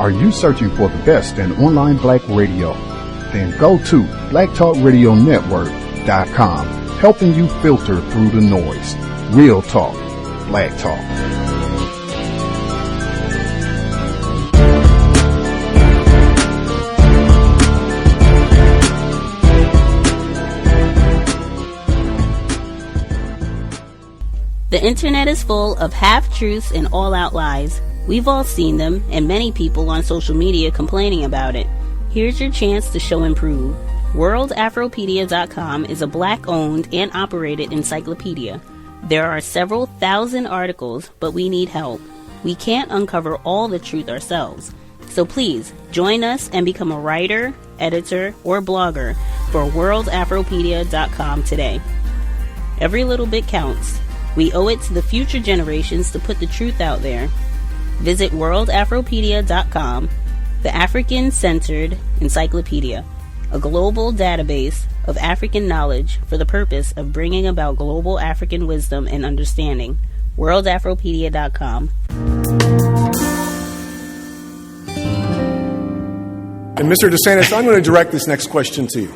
Are you searching for the best in online black radio? Then go to blacktalkradionetwork.com, helping you filter through the noise. Real talk, black talk. The internet is full of half-truths and all-out lies. We've all seen them, and many people on social media complaining about it. Here's your chance to show and prove. WorldAfropedia.com is a black-owned and operated encyclopedia. There are several thousand articles, but we need help. We can't uncover all the truth ourselves. So please, join us and become a writer, editor, or blogger for WorldAfropedia.com today. Every little bit counts. We owe it to the future generations to put the truth out there. Visit WorldAfropedia.com, the African-centered encyclopedia, a global database of African knowledge for the purpose of bringing about global African wisdom and understanding. WorldAfropedia.com. And Mr. DeSantis, I'm going to direct this next question to you.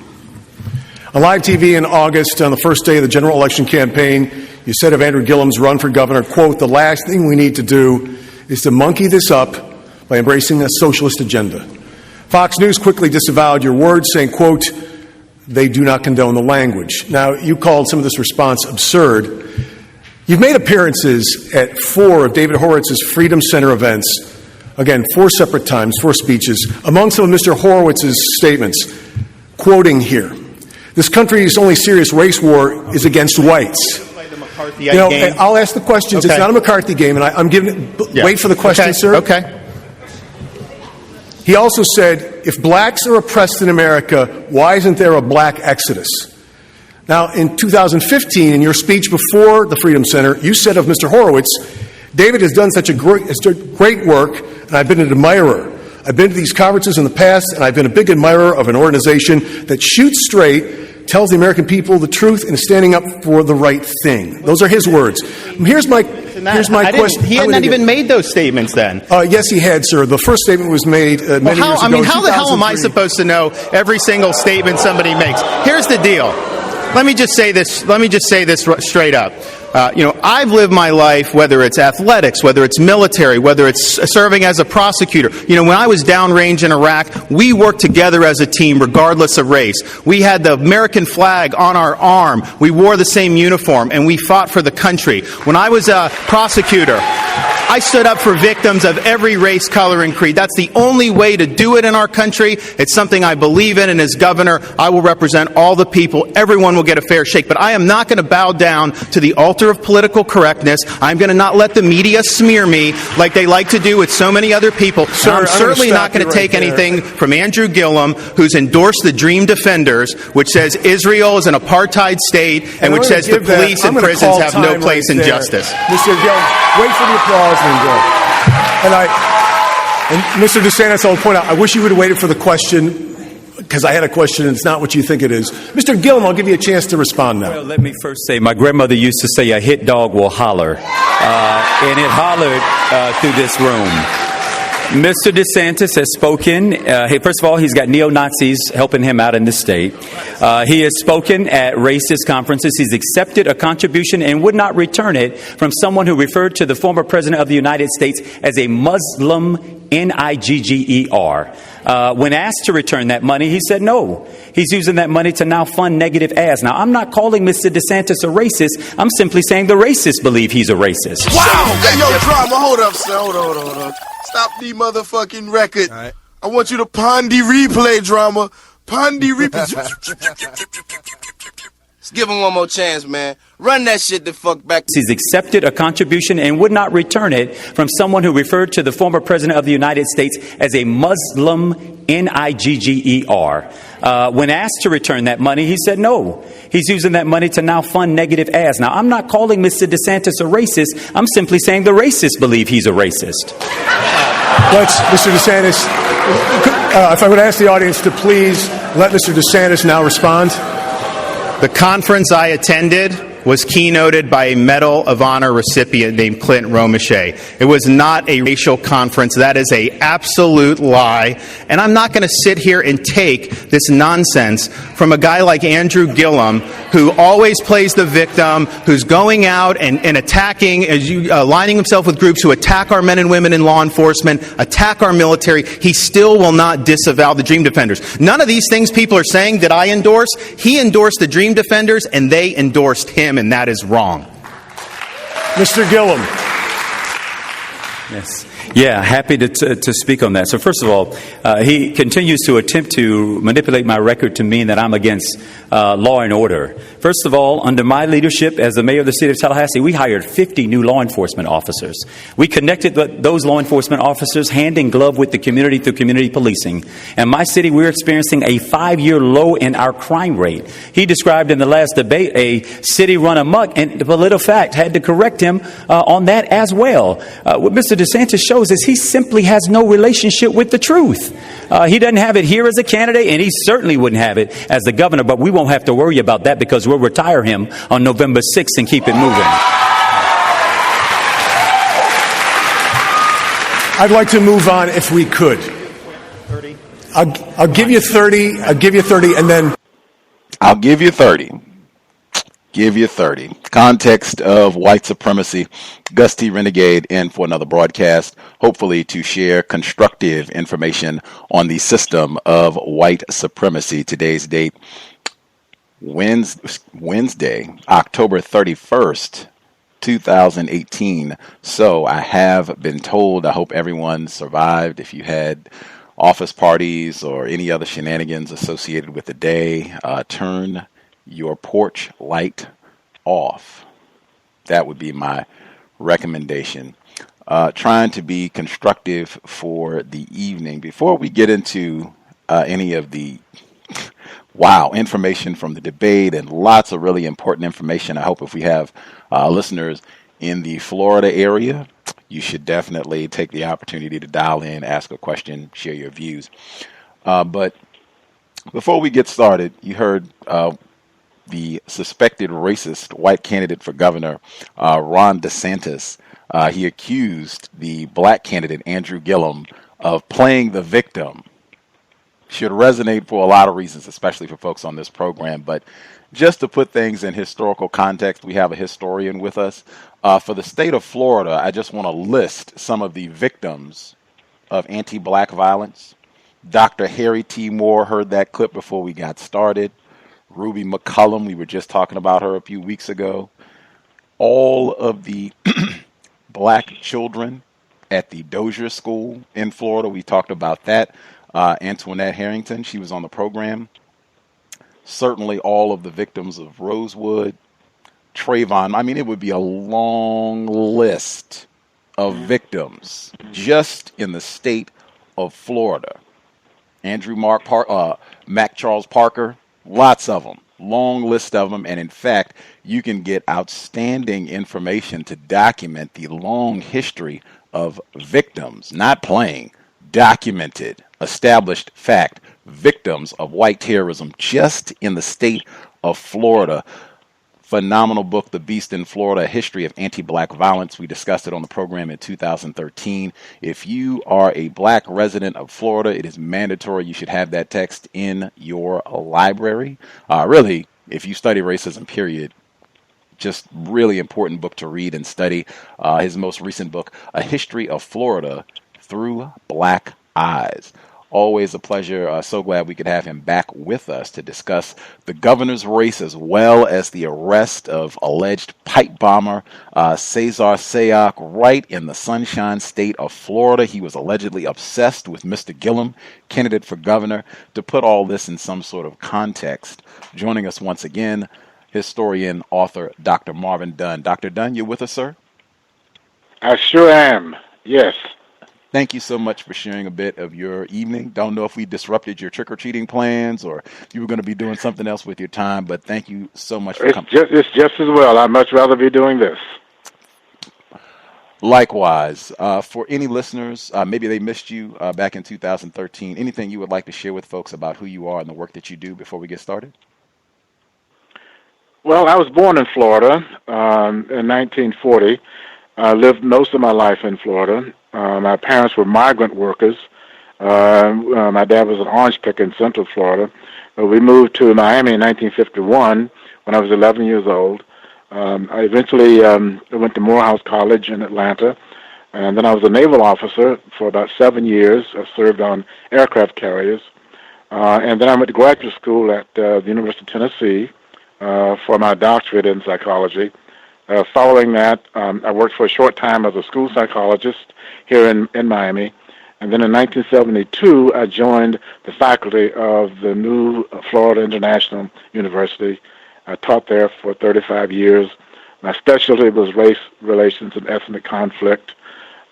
On live TV in August, on the first day of the general election campaign, you said of Andrew Gillum's run for governor, quote, "The last thing we need to do is to monkey this up by embracing a socialist agenda." Fox News quickly disavowed your words, saying, quote, "They do not condone the language." Now, you called some of this response absurd. You've made appearances at 4 of David Horowitz's Freedom Center events. Again, 4 separate times, 4 speeches. Among some of Mr. Horowitz's statements, quoting here, "This country's only serious race war is against whites." You know, I'll ask the questions. Okay. It's not a McCarthy game, and I'm giving. Yeah. Wait for the question, okay. Sir. Okay. He also said, "If blacks are oppressed in America, why isn't there a black exodus?" Now, in 2015, in your speech before the Freedom Center, you said of Mr. Horowitz, "David has done such a great work, and I've been an admirer. I've been to these conferences in the past, and I've been a big admirer of an organization that shoots straight, tells the American people the truth, and is standing up for the right thing." Those are his words. Here's my question. He had not even made those statements then. Yes, he had, sir. The first statement was made many years ago. I mean, how the hell am I supposed to know every single statement somebody makes? Here's the deal. Let me just say this straight up. I've lived my life, whether it's athletics, whether it's military, whether it's serving as a prosecutor. When I was downrange in Iraq, we worked together as a team regardless of race. We had the American flag on our arm. We wore the same uniform, and we fought for the country. When I was a prosecutor, I stood up for victims of every race, color, and creed. That's the only way to do it in our country. It's something I believe in, and as governor, I will represent all the people. Everyone will get a fair shake. But I am not going to bow down to the altar of political correctness. I'm going to not let the media smear me like they like to do with so many other people. Sir, I'm certainly not going to take anything from Andrew Gillum, who's endorsed the Dream Defenders, which says Israel is an apartheid state, and which says the police and prisons have no place in justice. Mr. Gillum, wait for the applause. And Mr. DeSantis, I'll point out, I wish you would have waited for the question, because I had a question and it's not what you think it is. Mr. Gillum, I'll give you a chance to respond now. Well, let me first say, my grandmother used to say, "A hit dog will holler," and it hollered through this room. Mr. DeSantis has spoken. First of all, he's got neo-Nazis helping him out in the state. He has spoken at racist conferences. He's accepted a contribution and would not return it from someone who referred to the former president of the United States as a Muslim, Nigger. When asked to return that money, he said no. He's using that money to now fund negative ads. Now, I'm not calling Mr. DeSantis a racist. I'm simply saying the racists believe he's a racist. Wow! Hey, yo, drama, hold up, son. Hold on. Stop the motherfucking record. Right. I want you to pon the replay, drama. Pon the replay. Let's give him one more chance, man. Run that shit the fuck back. He's accepted a contribution and would not return it from someone who referred to the former president of the United States as a Muslim, Nigger. When asked to return that money, he said no. He's using that money to now fund negative ads. Now, I'm not calling Mr. DeSantis a racist. I'm simply saying the racists believe he's a racist. Mr. DeSantis, if I would ask the audience to please let Mr. DeSantis now respond. The conference I attended was keynoted by a Medal of Honor recipient named Clint Romeshay. It was not a racial conference. That is an absolute lie. And I'm not going to sit here and take this nonsense from a guy like Andrew Gillum, who always plays the victim, who's going out and attacking, aligning himself with groups who attack our men and women in law enforcement, attack our military. He still will not disavow the Dream Defenders. None of these things people are saying that I endorse. He endorsed the Dream Defenders, and they endorsed him, and that is wrong. Mr. Gillum. Yes. Yeah, happy to speak on that. So first of all, he continues to attempt to manipulate my record to mean that I'm against law and order. First of all, under my leadership as the mayor of the city of Tallahassee, we hired 50 new law enforcement officers. We connected those law enforcement officers hand in glove with the community through community policing. In my city, we're experiencing a 5-year low in our crime rate. He described in the last debate a city run amok, and the PolitiFact had to correct him on that as well. What Mr. DeSantis shows is he simply has no relationship with the truth. He doesn't have it here as a candidate, and he certainly wouldn't have it as the governor, but we won't have to worry about that because we'll retire him on November 6th and keep it moving. I'd like to move on if we could. 30. I'll give you 30. I'll give you 30, and then I'll give you 30. Give you 30. Context of white supremacy. Gus T Renegade in for another broadcast, hopefully to share constructive information on the system of white supremacy. Today's date, Wednesday, October 31st, 2018. So I have been told, I hope everyone survived. If you had office parties or any other shenanigans associated with the day, turn your porch light off. That would be my recommendation. Trying to be constructive for the evening. Before we get into any of the information from the debate and lots of really important information, I hope if we have listeners in the Florida area, you should definitely take the opportunity to dial in, ask a question, share your views. But before we get started, you heard the suspected racist white candidate for governor, Ron DeSantis. He accused the black candidate, Andrew Gillum, of playing the victim. Should resonate for a lot of reasons, especially for folks on this program. But just to put things in historical context, we have a historian with us. For the state of Florida, I just want to list some of the victims of anti-black violence. Dr. Harry T. Moore, heard that clip before we got started. Ruby McCullum, we were just talking about her a few weeks ago. All of the black children at the Dozier School in Florida, we talked about that. Antoinette Harrington, she was on the program. Certainly all of the victims of Rosewood, Trayvon. I mean, it would be a long list of victims just in the state of Florida. Mac Charles Parker, lots of them, long list of them. And in fact, you can get outstanding information to document the long history of victims, not playing, documented, established fact, victims of white terrorism just in the state of Florida. Phenomenal book, The Beast in Florida, A History of Anti-Black Violence. We discussed it on the program in 2013. If you are a black resident of Florida, it is mandatory you should have that text in your library. Really, if you study racism, period, just really important book to read and study. His most recent book, A History of Florida Through Black Eyes. Always a pleasure. So glad we could have him back with us to discuss the governor's race as well as the arrest of alleged pipe bomber Cesar Sayoc right in the Sunshine State of Florida. He was allegedly obsessed with Mr. Gillum, candidate for governor. To put all this in some sort of context, joining us once again, historian, author, Dr. Marvin Dunn. Dr. Dunn, you with us, sir? I sure am, yes. Thank you so much for sharing a bit of your evening. Don't know if we disrupted your trick-or-treating plans or if you were going to be doing something else with your time, but thank you so much for coming. It's just as well. I'd much rather be doing this. Likewise. For any listeners, maybe they missed you back in 2013, anything you would like to share with folks about who you are and the work that you do before we get started? Well, I was born in Florida in 1940. I lived most of my life in Florida. My parents were migrant workers. My dad was an orange picker in Central Florida. We moved to Miami in 1951 when I was 11 years old. I eventually went to Morehouse College in Atlanta, and then I was a naval officer for about 7 years. I served on aircraft carriers. And then I went to graduate school at the University of Tennessee for my doctorate in psychology. Following that, I worked for a short time as a school psychologist here in Miami. And then in 1972, I joined the faculty of the new Florida International University. I taught there for 35 years. My specialty was race relations and ethnic conflict.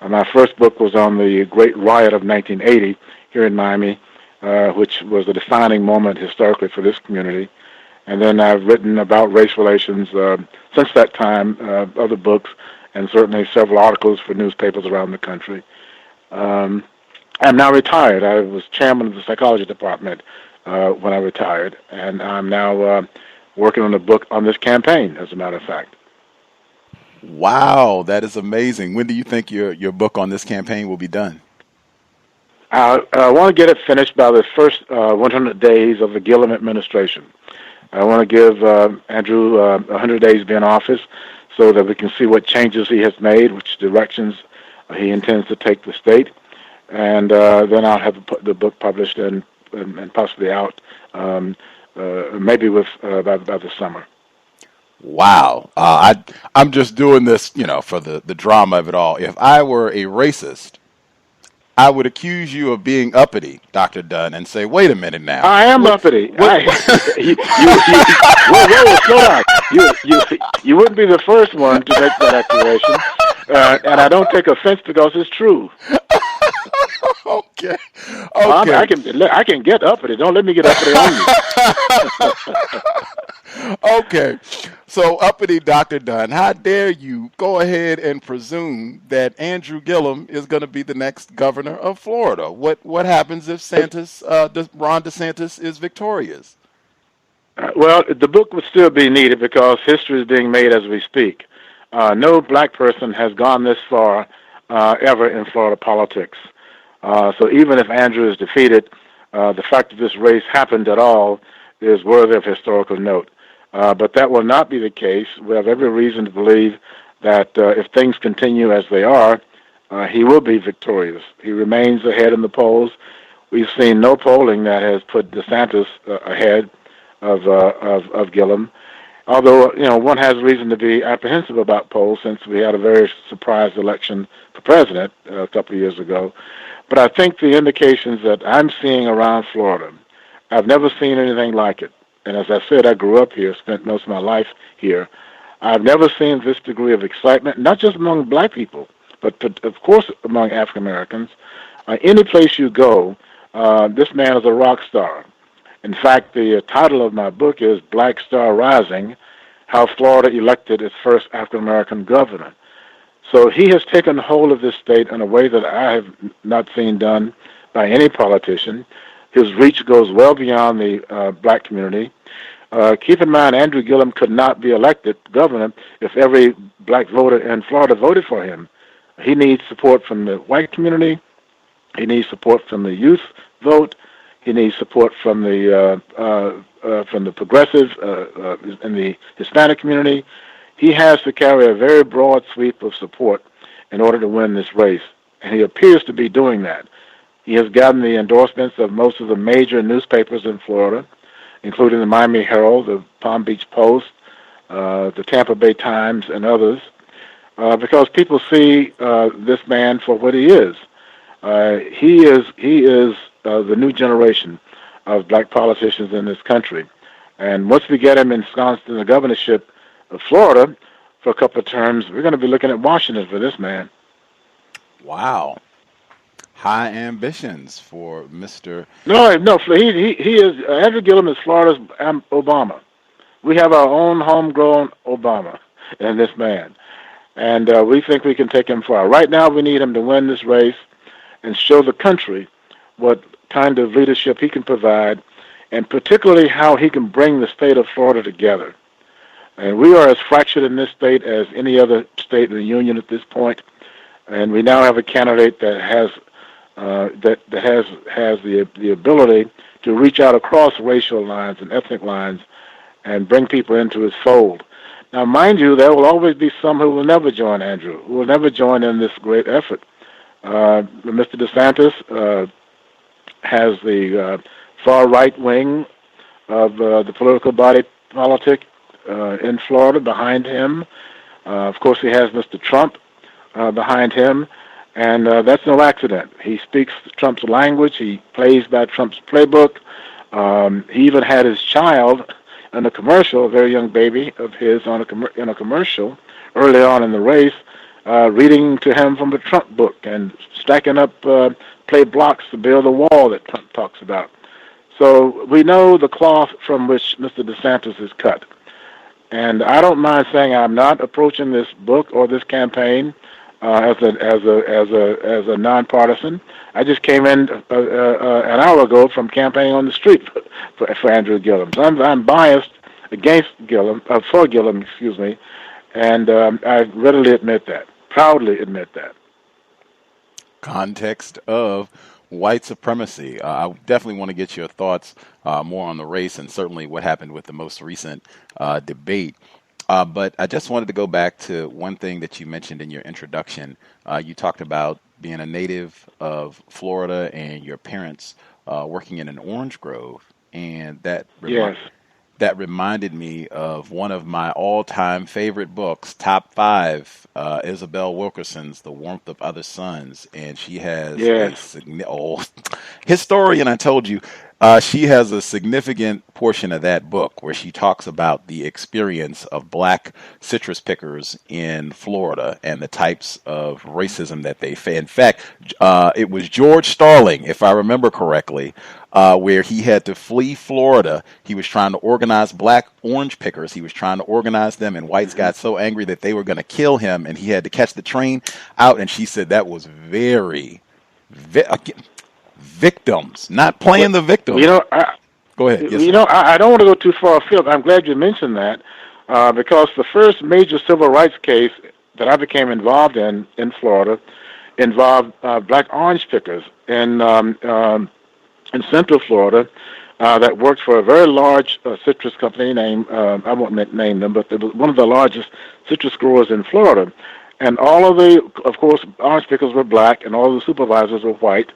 My first book was on the Great Riot of 1980 here in Miami, which was a defining moment historically for this community. And then I've written about race relations since that time, other books, and certainly several articles for newspapers around the country. I'm now retired. I was chairman of the psychology department when I retired, and I'm now working on a book on this campaign, as a matter of fact. Wow, that is amazing. When do you think your book on this campaign will be done? I want to get it finished by the first 100 days of the Gillum administration. I want to give Andrew 100 days to be in office so that we can see what changes he has made, which directions he intends to take the state. And then I'll have the book published and possibly out maybe by the summer. Wow. I'm just doing this, for the drama of it all. If I were a racist, I would accuse you of being uppity, Dr. Dunn, and say, wait a minute now. I am uppity. Whoa, slow down. You wouldn't be the first one to make that accusation. And I don't take offense because it's true. Okay. I can get uppity. Don't let me get uppity on you. Okay. So, uppity Dr. Dunn, how dare you go ahead and presume that Andrew Gillum is going to be the next governor of Florida? What happens if Ron DeSantis is victorious? Well, the book would still be needed because history is being made as we speak. No black person has gone this far ever in Florida politics. So even if Andrew is defeated, the fact that this race happened at all is worthy of historical note. But that will not be the case. We have every reason to believe that if things continue as they are, he will be victorious. He remains ahead in the polls. We've seen no polling that has put DeSantis ahead of Gillum. Although, one has reason to be apprehensive about polls since we had a very surprise election for president a couple of years ago. But I think the indications that I'm seeing around Florida, I've never seen anything like it. And as I said, I grew up here, spent most of my life here. I've never seen this degree of excitement, not just among black people, but of course among African Americans. Any place you go, this man is a rock star. In fact, the title of my book is Black Star Rising, How Florida Elected Its First African American Governor. So he has taken hold of this state in a way that I have not seen done by any politician. His reach goes well beyond the black community. Keep in mind, Andrew Gillum could not be elected governor if every black voter in Florida voted for him. He needs support from the white community. He needs support from the youth vote. He needs support from the progressive and the Hispanic community. He has to carry a very broad sweep of support in order to win this race, and he appears to be doing that. He has gotten the endorsements of most of the major newspapers in Florida, including the Miami Herald, the Palm Beach Post, the Tampa Bay Times, and others, because people see this man for what he is. He is the new generation of black politicians in this country. And once we get him ensconced in the governorship of Florida for a couple of terms, we're going to be looking at Washington for this man. Wow. High ambitions for Mr. No, he is, Andrew Gillum is Florida's Obama. We have our own homegrown Obama in this man. And we think we can take him far. Right now we need him to win this race and show the country what kind of leadership he can provide, and particularly how he can bring the state of Florida together. And we are as fractured in this state as any other state in the union at this point. And we now have a candidate that has the ability to reach out across racial lines and ethnic lines and bring people into his fold. Now, mind you, there will always be some who will never join Andrew, who will never join in this great effort. Mr. DeSantis has the far right wing of the political body politic in Florida behind him. Of course, he has Mr. Trump behind him, and that's no accident. He speaks Trump's language. He plays by Trump's playbook. He even had his child in a commercial, a very young baby of his, in a commercial early on in the race, reading to him from the Trump book and stacking up play blocks to build the wall that Trump talks about. So we know the cloth from which Mr. DeSantis is cut. And I don't mind saying I'm not approaching this book or this campaign as a nonpartisan. I just came in an hour ago from campaigning on the street for Andrew Gillum. So I'm biased against Gillum, for Gillum, excuse me, and I readily admit that, proudly admit that. Context of white supremacy. I definitely want to get your thoughts more on the race and certainly what happened with the most recent debate. But I just wanted to go back to one thing that you mentioned in your introduction. You talked about being a native of Florida and your parents working in an orange grove. And that reminded me of one of my all-time favorite books, top 5, Isabel Wilkerson's The Warmth of Other Suns. And she has historian, I told you. She has a significant portion of that book where she talks about the experience of black citrus pickers in Florida and the types of racism that they face. In fact, it was George Starling, if I remember correctly, where he had to flee Florida. He was trying to organize black orange pickers. He was trying to organize them, and whites got so angry that they were going to kill him, and he had to catch the train out. And she said that was victims, not playing the victim. Go ahead. Yes, I don't want to go too far afield. I'm glad you mentioned that because the first major civil rights case that I became involved in Florida involved black orange pickers in Central Florida that worked for a very large citrus company named, I won't name them, but it was one of the largest citrus growers in Florida. And all of of course, orange pickers were black and all the supervisors were white.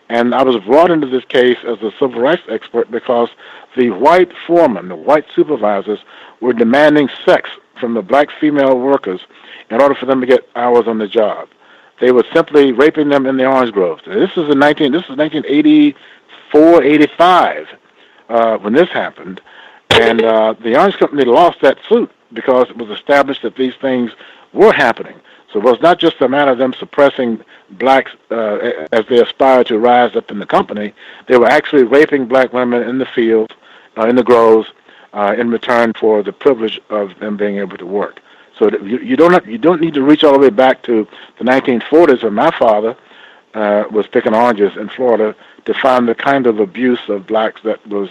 And I was brought into this case as a civil rights expert because the white foremen, the white supervisors, were demanding sex from the black female workers in order for them to get hours on the job. They were simply raping them in the orange groves. This is 1984, 85 when this happened. And the orange company lost that suit because it was established that these things were happening. So it was not just a matter of them suppressing blacks as they aspired to rise up in the company. They were actually raping black women in the fields, in the groves, in return for the privilege of them being able to work. So that you don't need to reach all the way back to the 1940s when my father was picking oranges in Florida to find the kind of abuse of blacks that was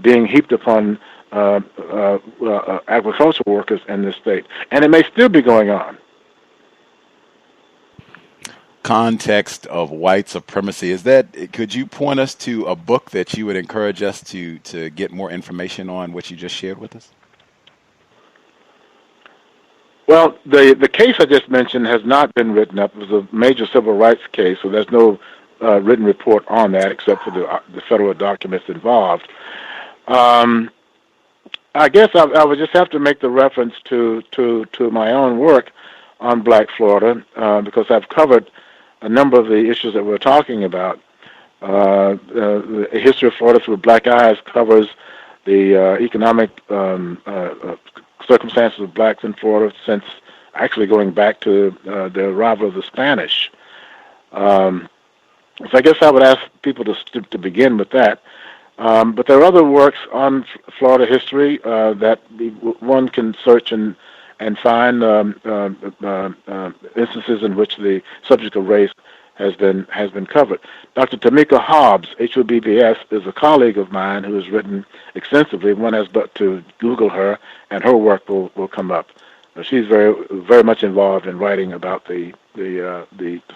being heaped upon agricultural workers in this state. And it may still be going on. Context of white supremacy. Could you point us to a book that you would encourage us to get more information on what you just shared with us? Well, the case I just mentioned has not been written up. It was a major civil rights case, so there's no written report on that except for the federal documents involved. I guess I would just have to make the reference to my own work on Black Florida because I've covered a number of the issues that we're talking about. The history of Florida through black eyes covers the economic circumstances of blacks in Florida since actually going back to the arrival of the Spanish. So I guess I would ask people to begin with that. But there are other works on Florida history that one can search and find instances in which the subject of race has been covered. Dr. Tamika Hobbs, HOBBS, is a colleague of mine who has written extensively. One has but to Google her, and her work will come up. She's very much involved in writing about the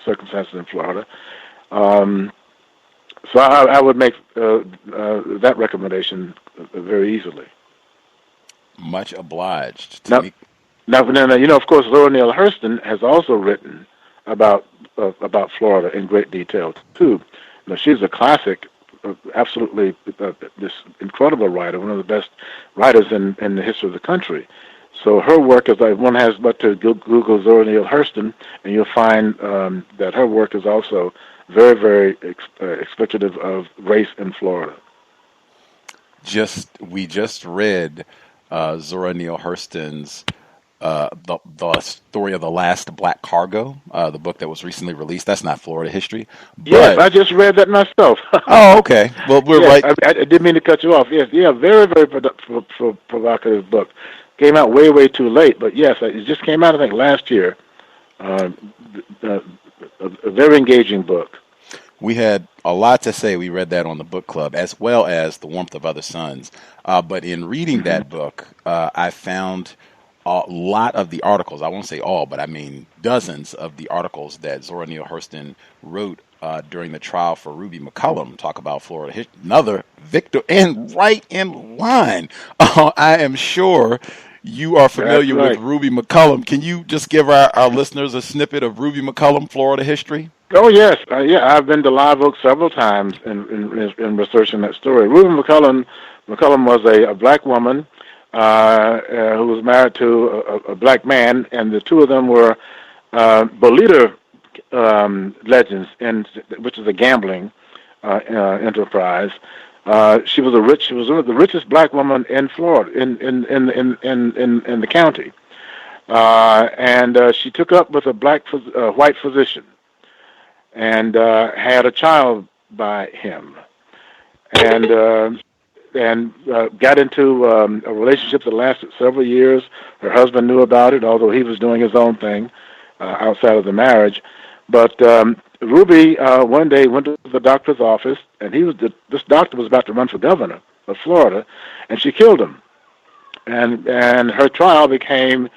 circumstances in Florida. So I would make that recommendation very easily. Much obliged. Now, of course, Zora Neale Hurston has also written about Florida in great detail too. She's a classic, absolutely this incredible writer, one of the best writers in the history of the country. So her work is one has but to Google Zora Neale Hurston, and you'll find that her work is also very, very explicative of race in Florida. We just read Zora Neale Hurston's the story of the last black cargo, the book that was recently released. That's not Florida history. But... Yes, I just read that myself. Oh, okay. Well, we're yes, right. I didn't mean to cut you off. Yes, yeah, very, very provocative book. Came out way, way too late, but yes, it just came out, I think, last year. A very engaging book. We had a lot to say. We read that on the book club, as well as The Warmth of Other Suns. But in reading that book, I found a lot of the articles, I won't say all, but I mean dozens of the articles that Zora Neale Hurston wrote during the trial for Ruby McCollum, talk about Florida history. Another victor, and right in line. I am sure you are familiar with Ruby McCollum. Can you just give our listeners a snippet of Ruby McCollum, Florida history? Oh, yes. I've been to Live Oak several times in researching that story. Ruby McCollum was a black woman who was married to a black man, and the two of them were Bolita legends, which is a gambling enterprise. She was one of the richest black women in Florida, in the county, and she took up with a white physician, and had a child by him, and got into a relationship that lasted several years. Her husband knew about it, although he was doing his own thing outside of the marriage. But Ruby one day went to the doctor's office, and this doctor was about to run for governor of Florida, and she killed him. And her trial became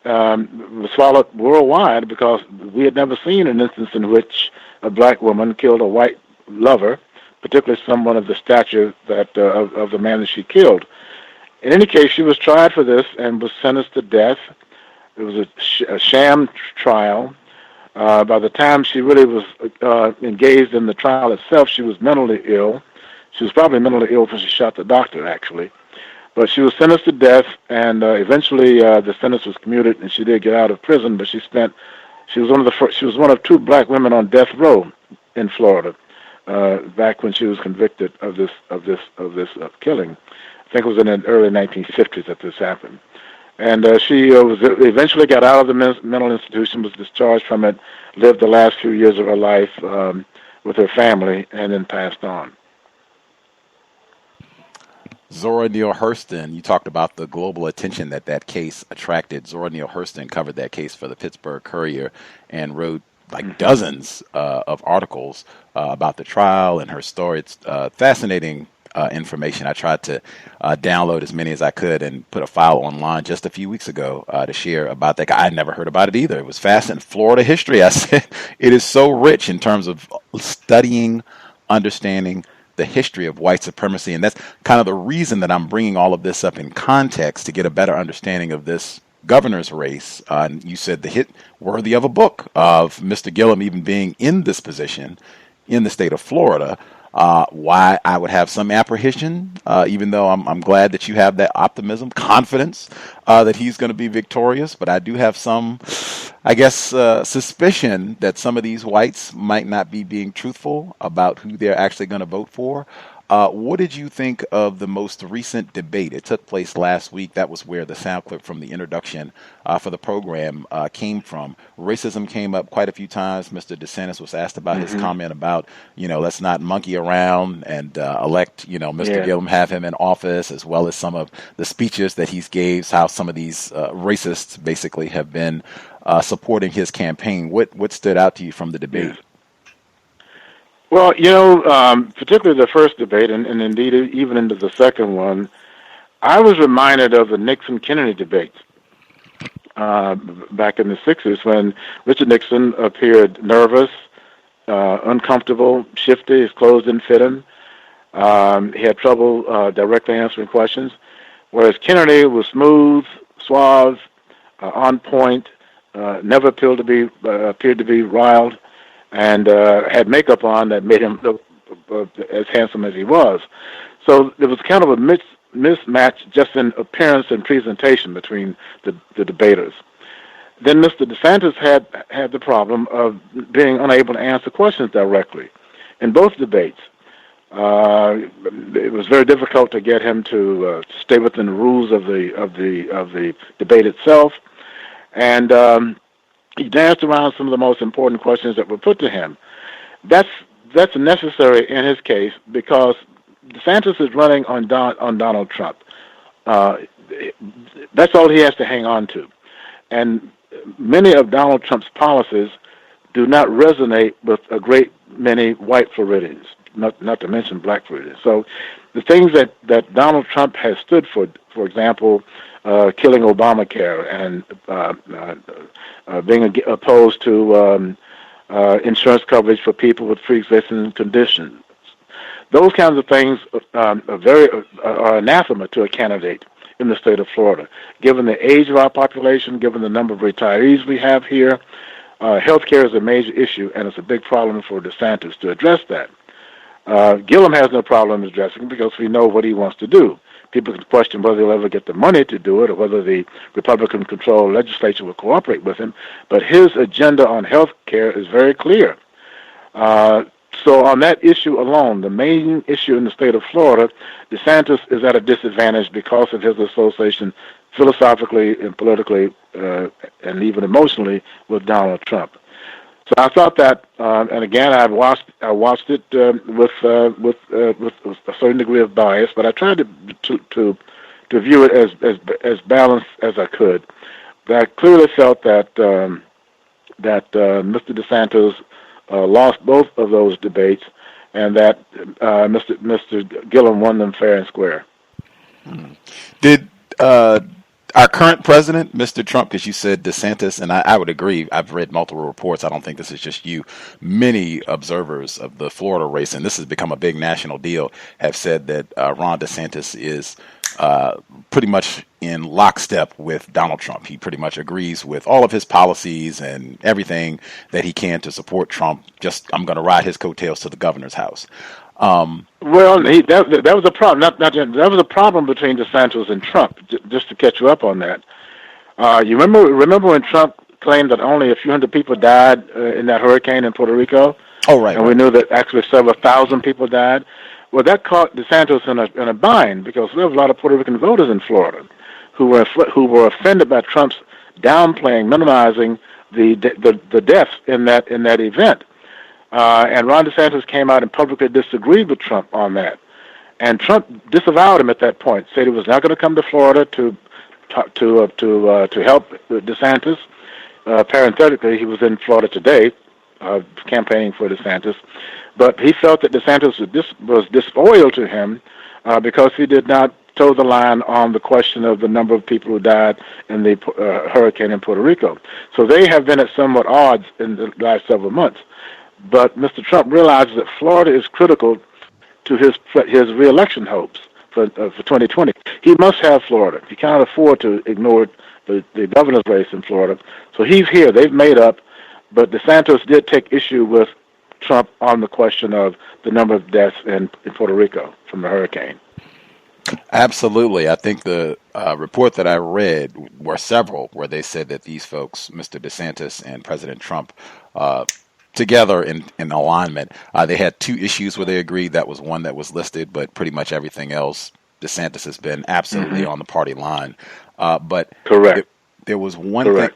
swallowed worldwide, because we had never seen an instance in which a black woman killed a white lover, particularly someone of the stature that of the man that she killed. In any case, she was tried for this and was sentenced to death. It was a sham trial. By the time she really was engaged in the trial itself, she was mentally ill. She was probably mentally ill when she shot the doctor, actually. But she was sentenced to death, and eventually the sentence was commuted, and she did get out of prison. But she was one of two black women on death row in Florida back when she was convicted of this killing. I think it was in the early 1950s that this happened. And she eventually got out of the mental institution, was discharged from it, lived the last few years of her life with her family, and then passed on. Zora Neale Hurston, you talked about the global attention that case attracted. Zora Neale Hurston covered that case for the Pittsburgh Courier and wrote dozens of articles about the trial and her story. It's fascinating information. I tried to download as many as I could and put a file online just a few weeks ago to share about that. I had never heard about it either. It was fascinating. Florida history, I said, it is so rich in terms of studying, understanding the history of white supremacy. And that's kind of the reason that I'm bringing all of this up in context, to get a better understanding of this governor's race. And you said the hit worthy of a book, of Mr. Gillum even being in this position in the state of Florida. Why I would have some apprehension, even though I'm glad that you have that optimism, confidence that he's going to be victorious. But I do have some, suspicion that some of these whites might not be being truthful about who they're actually going to vote for. What did you think of the most recent debate? It took place last week. That was where the sound clip from the introduction for the program came from. Racism came up quite a few times. Mr. DeSantis was asked about his comment about, let's not monkey around and elect, Mr. Gillum, have him in office, as well as some of the speeches that he's gave, how some of these racists basically have been supporting his campaign. What stood out to you from the debate? Well, particularly the first debate, and indeed even into the second one, I was reminded of the Nixon-Kennedy debates back in the 60s when Richard Nixon appeared nervous, uncomfortable, shifty, his clothes didn't fit him. He had trouble directly answering questions, whereas Kennedy was smooth, suave, on point, never appeared to be riled, and had makeup on that made him look as handsome as he was. So there was kind of a mismatch just in appearance and presentation between the debaters. Then Mr. DeSantis had the problem of being unable to answer questions directly in both debates. It was very difficult to get him to stay within the rules of the debate itself, and he danced around some of the most important questions that were put to him. That's necessary in his case because DeSantis is running on Donald Trump. That's all he has to hang on to, and many of Donald Trump's policies do not resonate with a great many white Floridians, not to mention black Floridians. So the things that Donald Trump has stood for example, killing Obamacare and being opposed to insurance coverage for people with pre-existing conditions, those kinds of things are anathema to a candidate in the state of Florida. Given the age of our population, given the number of retirees we have here, health care is a major issue, and it's a big problem for DeSantis to address that. Gillum has no problem addressing it because we know what he wants to do. People can question whether he'll ever get the money to do it or whether the Republican-controlled legislature will cooperate with him, but his agenda on health care is very clear. So on that issue alone, the main issue in the state of Florida, DeSantis is at a disadvantage because of his association philosophically and politically and even emotionally with Donald Trump. So I thought that, and again, I watched it with a certain degree of bias, but I tried to view it as balanced as I could. But I clearly felt that Mr. DeSantis lost both of those debates, and that Mr. Gillum won them fair and square. Did our current president, Mr. Trump, because you said DeSantis, and I would agree, I've read multiple reports, I don't think this is just you, many observers of the Florida race, and this has become a big national deal, have said that Ron DeSantis is pretty much in lockstep with Donald Trump. He pretty much agrees with all of his policies and everything that he can to support Trump. I'm going to ride his coattails to the governor's house. Well, that was a problem. That was a problem between DeSantis and Trump. Just to catch you up on that, you remember when Trump claimed that only a few hundred people died in that hurricane in Puerto Rico? Oh, right. And we knew that actually several thousand people died. Well, that caught DeSantis in a bind because there was a lot of Puerto Rican voters in Florida who were offended by Trump's downplaying, minimizing the deaths in that event. And Ron DeSantis came out and publicly disagreed with Trump on that. And Trump disavowed him at that point, said he was not going to come to Florida to help DeSantis. Parenthetically, he was in Florida today, campaigning for DeSantis. But he felt that DeSantis was disloyal to him because he did not toe the line on the question of the number of people who died in the hurricane in Puerto Rico. So they have been at somewhat odds in the last several months. But Mr. Trump realizes that Florida is critical to his re-election hopes for 2020. He must have Florida. He cannot afford to ignore the governor's race in Florida. So he's here. They've made up. But DeSantis did take issue with Trump on the question of the number of deaths in Puerto Rico from the hurricane. Absolutely. I think the report that I read were several where they said that these folks, Mr. DeSantis and President Trump, together in alignment, they had two issues where they agreed. That was one that was listed, but pretty much everything else, DeSantis has been absolutely on the party line. But correct. There was one thing.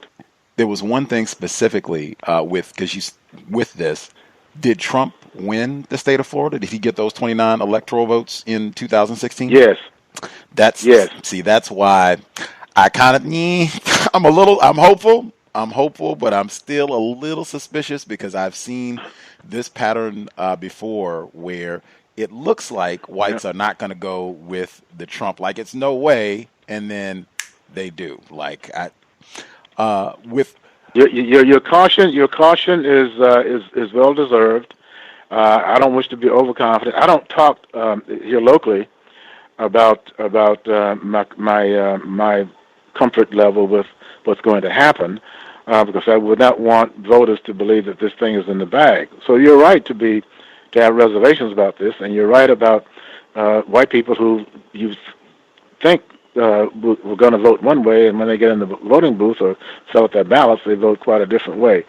There was one thing specifically with this. Did Trump win the state of Florida? Did he get those 29 electoral votes in 2016? Yes. That's why I kind of I'm hopeful, I'm hopeful, but I'm still a little suspicious because I've seen this pattern before where it looks like whites are not going to go with the Trump, like it's no way, and then they do. Like with your caution is well deserved. I don't wish to be overconfident. I don't talk here locally about my comfort level with what's going to happen, because I would not want voters to believe that this thing is in the bag. So you're right to have reservations about this, and you're right about white people who you think we're going to vote one way, and when they get in the voting booth or fill out their ballots, they vote quite a different way.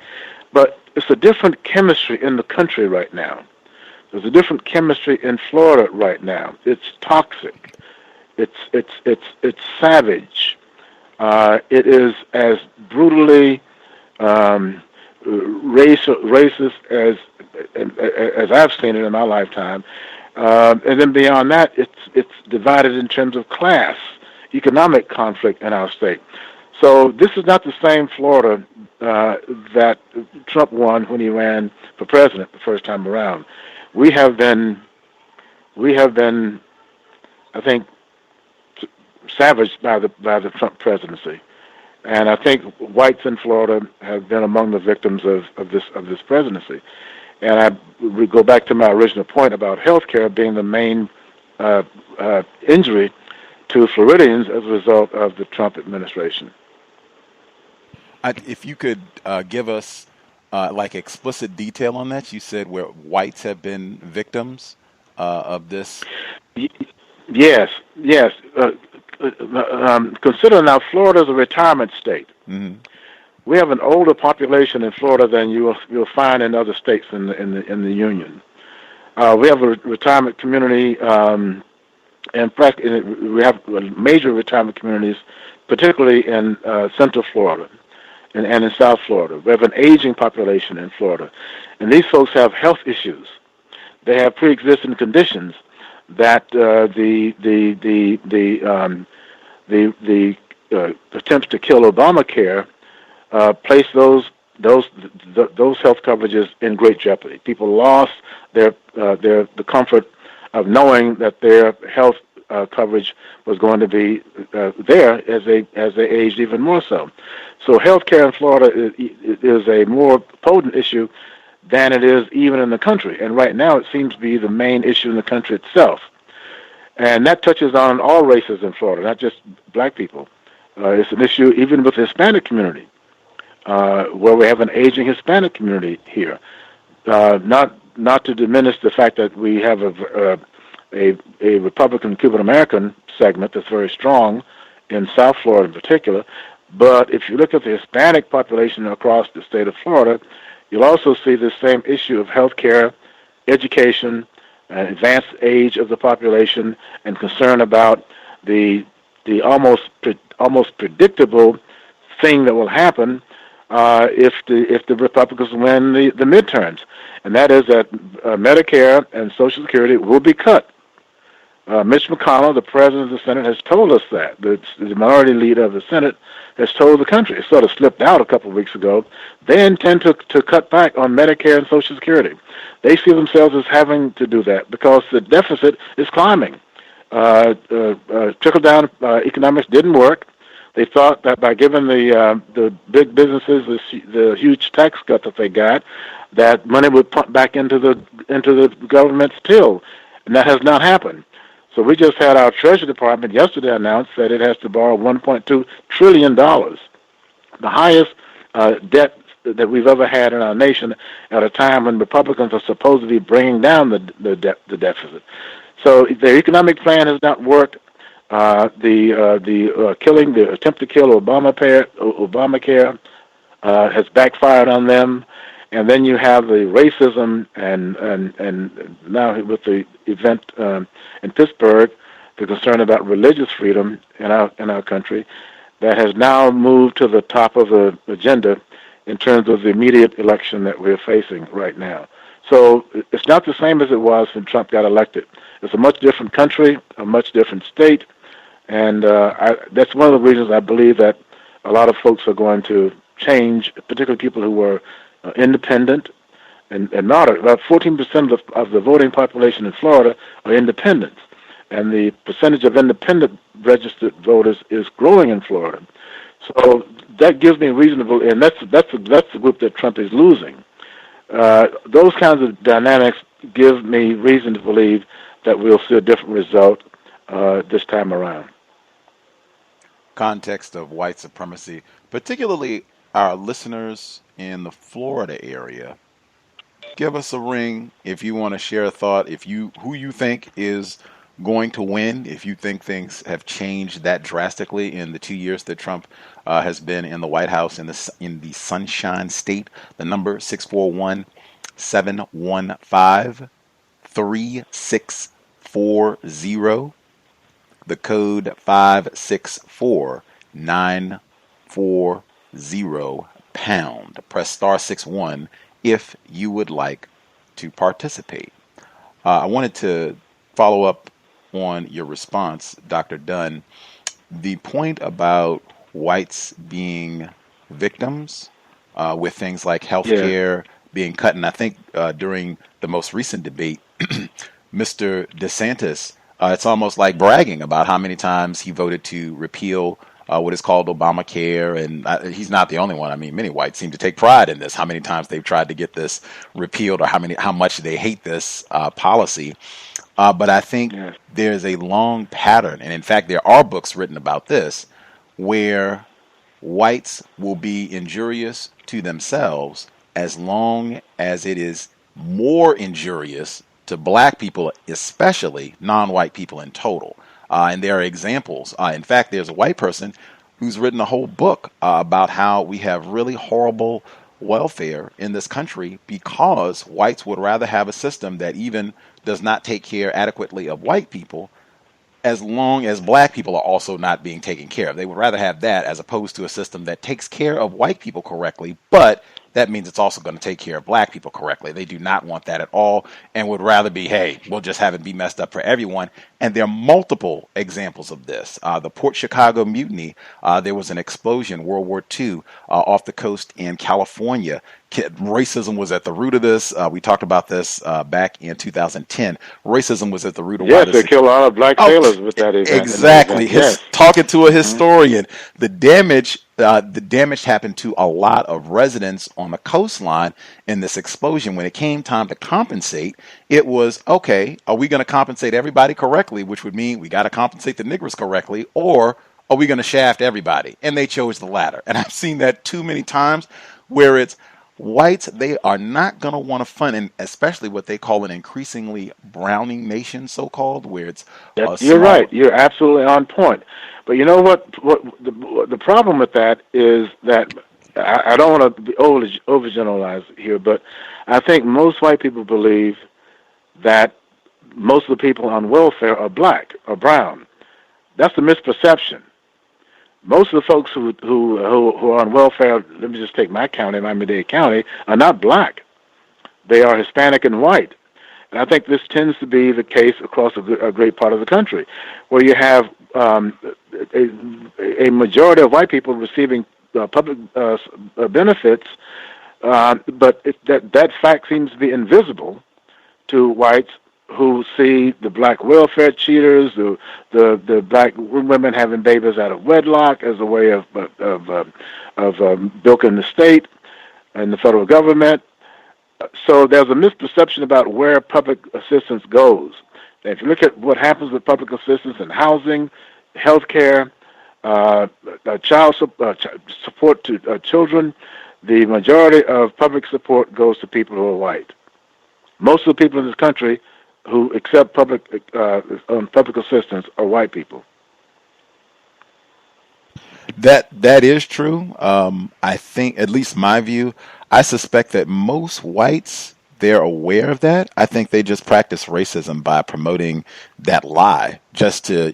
But it's a different chemistry in the country right now. There's a different chemistry in Florida right now. It's toxic. It's savage. It is as brutally racist as I've seen it in my lifetime. And then beyond that, it's divided in terms of class, economic conflict in our state. So this is not the same Florida that Trump won when he ran for president the first time around. We have been, I think, savaged by the Trump presidency, and I think whites in Florida have been among the victims of this presidency. And we go back to my original point about health care being the main injury to Floridians as a result of the Trump administration. If you could give us like explicit detail on that, you said where whites have been victims of this. Yes. Consider now Florida is a retirement state. Mm-hmm. We have an older population in Florida than you'll find in other states in the Union. We have a retirement community, and we have major retirement communities, particularly in Central Florida and in South Florida. We have an aging population in Florida, and these folks have health issues. They have pre-existing conditions that the attempts to kill Obamacare place those health coverages in great jeopardy. People lost the comfort of knowing that their health coverage was going to be there as they aged even more so. So health care in Florida is a more potent issue than it is even in the country. And right now it seems to be the main issue in the country itself. And that touches on all races in Florida, not just black people. It's an issue even with the Hispanic community, where we have an aging Hispanic community here. Not to diminish the fact that we have a Republican Cuban American segment that's very strong in South Florida in particular. But if you look at the Hispanic population across the state of Florida, you'll also see the same issue of health care, education, advanced age of the population, and concern about the almost predictable thing that will happen if the Republicans win the midterms, and that is that Medicare and Social Security will be cut. Mitch McConnell, the president of the Senate, has told us that. The minority leader of the Senate has told the country. It sort of slipped out a couple of weeks ago. They intend to cut back on Medicare and Social Security. They see themselves as having to do that because the deficit is climbing. Trickle-down economics didn't work. They thought that by giving the big businesses the huge tax cut that they got, that money would pump back into the government's till, and that has not happened. So we just had our Treasury Department yesterday announce that it has to borrow $1.2 trillion, the highest debt that we've ever had in our nation at a time when Republicans are supposed to be bringing down the deficit. So their economic plan has not worked. The attempt to kill Obamacare has backfired on them. And then you have the racism and now with the event in Pittsburgh, the concern about religious freedom in our country, that has now moved to the top of the agenda in terms of the immediate election that we're facing right now. So it's not the same as it was when Trump got elected. It's a much different country, a much different state, and that's one of the reasons I believe that a lot of folks are going to change, particularly people who were independent and moderate. About 14% of the voting population in Florida are independents, and the percentage of independent registered voters is growing in Florida. So that gives me reasonable, and that's the group that Trump is losing. Those kinds of dynamics give me reason to believe that we'll see a different result this time around. Context of white supremacy, particularly our listeners in the Florida area. Give us a ring if you want to share a thought, who you think is going to win, if you think things have changed that drastically in the 2 years that Trump has been in the White House in the Sunshine State. The number 641-715-3640. The code 564-940#. Press star 61 if you would like to participate. I wanted to follow up on your response, Dr. Dunn. The point about whites being victims with things like health care being cut, and I think during the most recent debate, Mr. DeSantis, it's almost like bragging about how many times he voted to repeal what is called Obamacare, and he's not the only one. I mean, many whites seem to take pride in this, how many times they've tried to get this repealed or how much they hate this policy. But I think there's a long pattern, and in fact, there are books written about this, where whites will be injurious to themselves as long as it is more injurious to black people, especially non-white people in total. And there are examples. In fact, there's a white person who's written a whole book about how we have really horrible welfare in this country because whites would rather have a system that even does not take care adequately of white people, as long as black people are also not being taken care of. They would rather have that as opposed to a system that takes care of white people correctly, but that means it's also going to take care of black people correctly. They do not want that at all and would rather be, hey, we'll just have it be messed up for everyone. And there are multiple examples of this. The Port Chicago Mutiny, there was an explosion, World War II, off the coast in California. Racism was at the root of this. We talked about this back in 2010. Racism was at the root of why they killed a lot of black sailors with that event. Exactly. Talking to a historian, the damage happened to a lot of residents on the coastline in this explosion. When it came time to compensate, it was, okay, are we going to compensate everybody correctly, which would mean we got to compensate the niggers correctly, or are we going to shaft everybody? And they chose the latter. And I've seen that too many times where it's whites, they are not going to want to fund, and especially what they call an increasingly browning nation, so-called, where it's you're right. You're absolutely on point. But you know what the problem with that is that I don't want to be overgeneralize here, but I think most white people believe that most of the people on welfare are black or brown. That's a misperception. Most of the folks who are on welfare, let me just take my county, Miami-Dade County, are not black. They are Hispanic and white. And I think this tends to be the case across a great part of the country, where you have a majority of white people receiving public benefits, but that fact seems to be invisible to whites who see the black welfare cheaters, the black women having babies out of wedlock as a way of bilking the state and the federal government. So there's a misperception about where public assistance goes. And if you look at what happens with public assistance in housing, health care, child support to children, the majority of public support goes to people who are white. Most of the people in this country who accept public assistance are white people. That is true. I think, at least my view, I suspect that most whites, they're aware of that. I think they just practice racism by promoting that lie just to,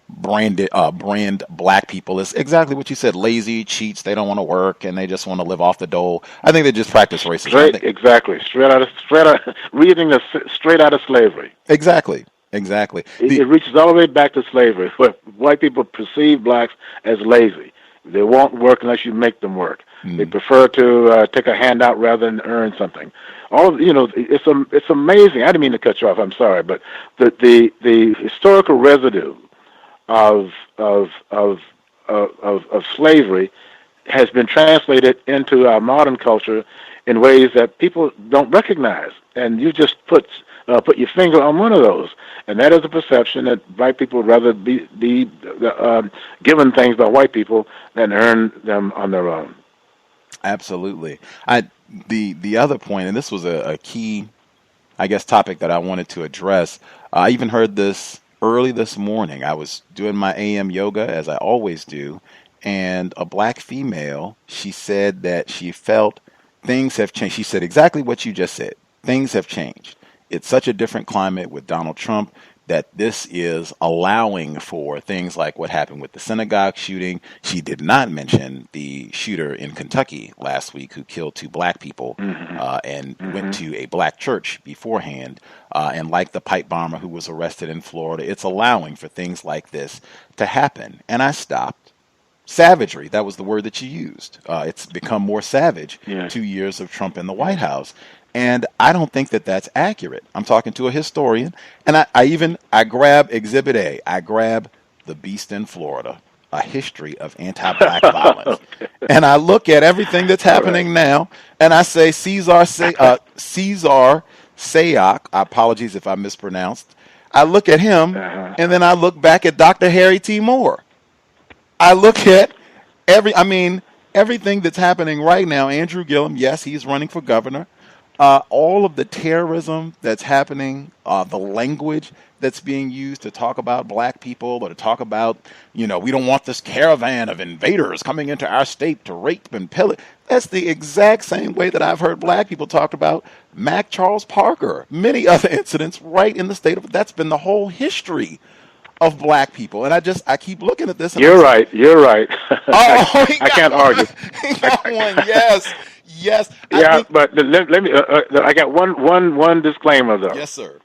brand black people as exactly what you said, lazy, cheats, they don't want to work, and they just want to live off the dole. I think they just practice racism. Exactly. Straight out of slavery. Exactly. It reaches all the way back to slavery, where white people perceive blacks as lazy. They won't work unless you make them work. They prefer to take a handout rather than earn something. It's amazing. I didn't mean to cut you off. I'm sorry, but the historical residue of slavery has been translated into our modern culture in ways that people don't recognize. And you just put your finger on one of those, and that is the perception that black people would rather be given things by white people than earn them on their own. Absolutely. The other point, and this was a key, I guess, topic that I wanted to address. I even heard this early this morning. I was doing my AM yoga, as I always do, and a black female, she said that she felt things have changed. She said exactly what you just said. Things have changed. It's such a different climate with Donald Trump that this is allowing for things like what happened with the synagogue shooting. She did not mention the shooter in Kentucky last week who killed 2 black people and went to a black church beforehand. And like the pipe bomber who was arrested in Florida, it's allowing for things like this to happen. And I stopped. Savagery, that was the word that you used. It's become more savage 2 years of Trump in the White House. And I don't think that that's accurate. I'm talking to a historian, and I grab Exhibit A. I grab The Beast in Florida, a history of anti-black violence. And I look at everything that's happening now, and I say Cesar Sayoc, apologies if I mispronounced. I look at him, and then I look back at Dr. Harry T. Moore. I look at everything that's happening right now. Andrew Gillum, yes, he's running for governor. All of the terrorism that's happening, the language that's being used to talk about black people or to talk about, we don't want this caravan of invaders coming into our state to rape and pillage. That's the exact same way that I've heard black people talk about Mac Charles Parker, many other incidents right in the state of, that's been the whole history of black people. And I keep looking at this. And You're right. I can't argue. He got one, yes. Yes. But let me. I got one disclaimer though. Yes, sir.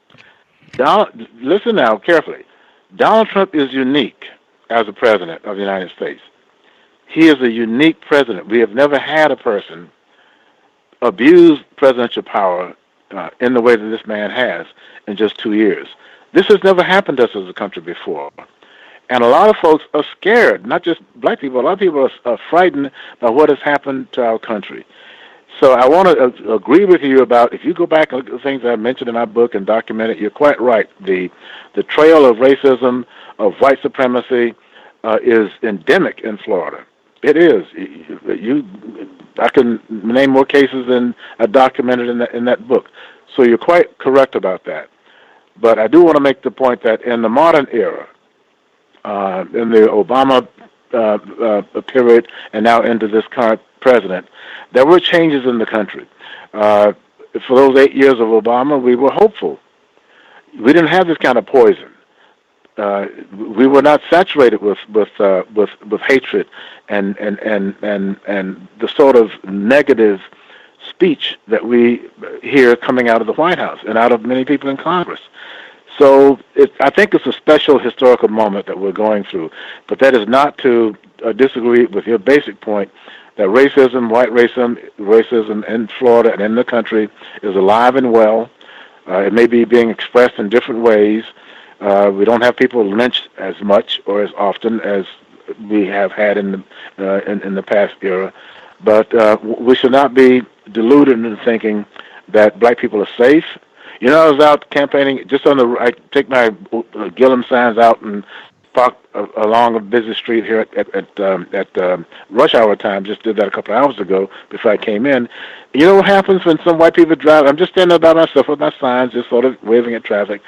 Listen now carefully. Donald Trump is unique as a president of the United States. He is a unique president. We have never had a person abuse presidential power in the way that this man has in just 2 years. This has never happened to us as a country before. And a lot of folks are scared, not just black people. A lot of people are frightened by what has happened to our country. So I want to agree with you about, if you go back and look at the things I mentioned in my book and document it, you're quite right. The trail of racism, of white supremacy, is endemic in Florida. It is. I can name more cases than I documented in that book. So you're quite correct about that. But I do want to make the point that in the modern era, in the Obama period and now into this current president, there were changes in the country. For those 8 years of Obama, we were hopeful. We didn't have this kind of poison. We were not saturated with hatred and the sort of negative speech that we hear coming out of the White House and out of many people in Congress. So I think it's a special historical moment that we're going through, but that is not to disagree with your basic point that racism, white racism in Florida and in the country is alive and well. It may be being expressed in different ways. We don't have people lynched as much or as often as we have had in the past era, but we should not be deluded into thinking that black people are safe. I was out campaigning just I take my Gillum signs out and park along a busy street here at rush hour time. Just did that a couple of hours ago before I came in. You know what happens when some white people drive? I'm just standing there by myself with my signs, just sort of waving at traffic.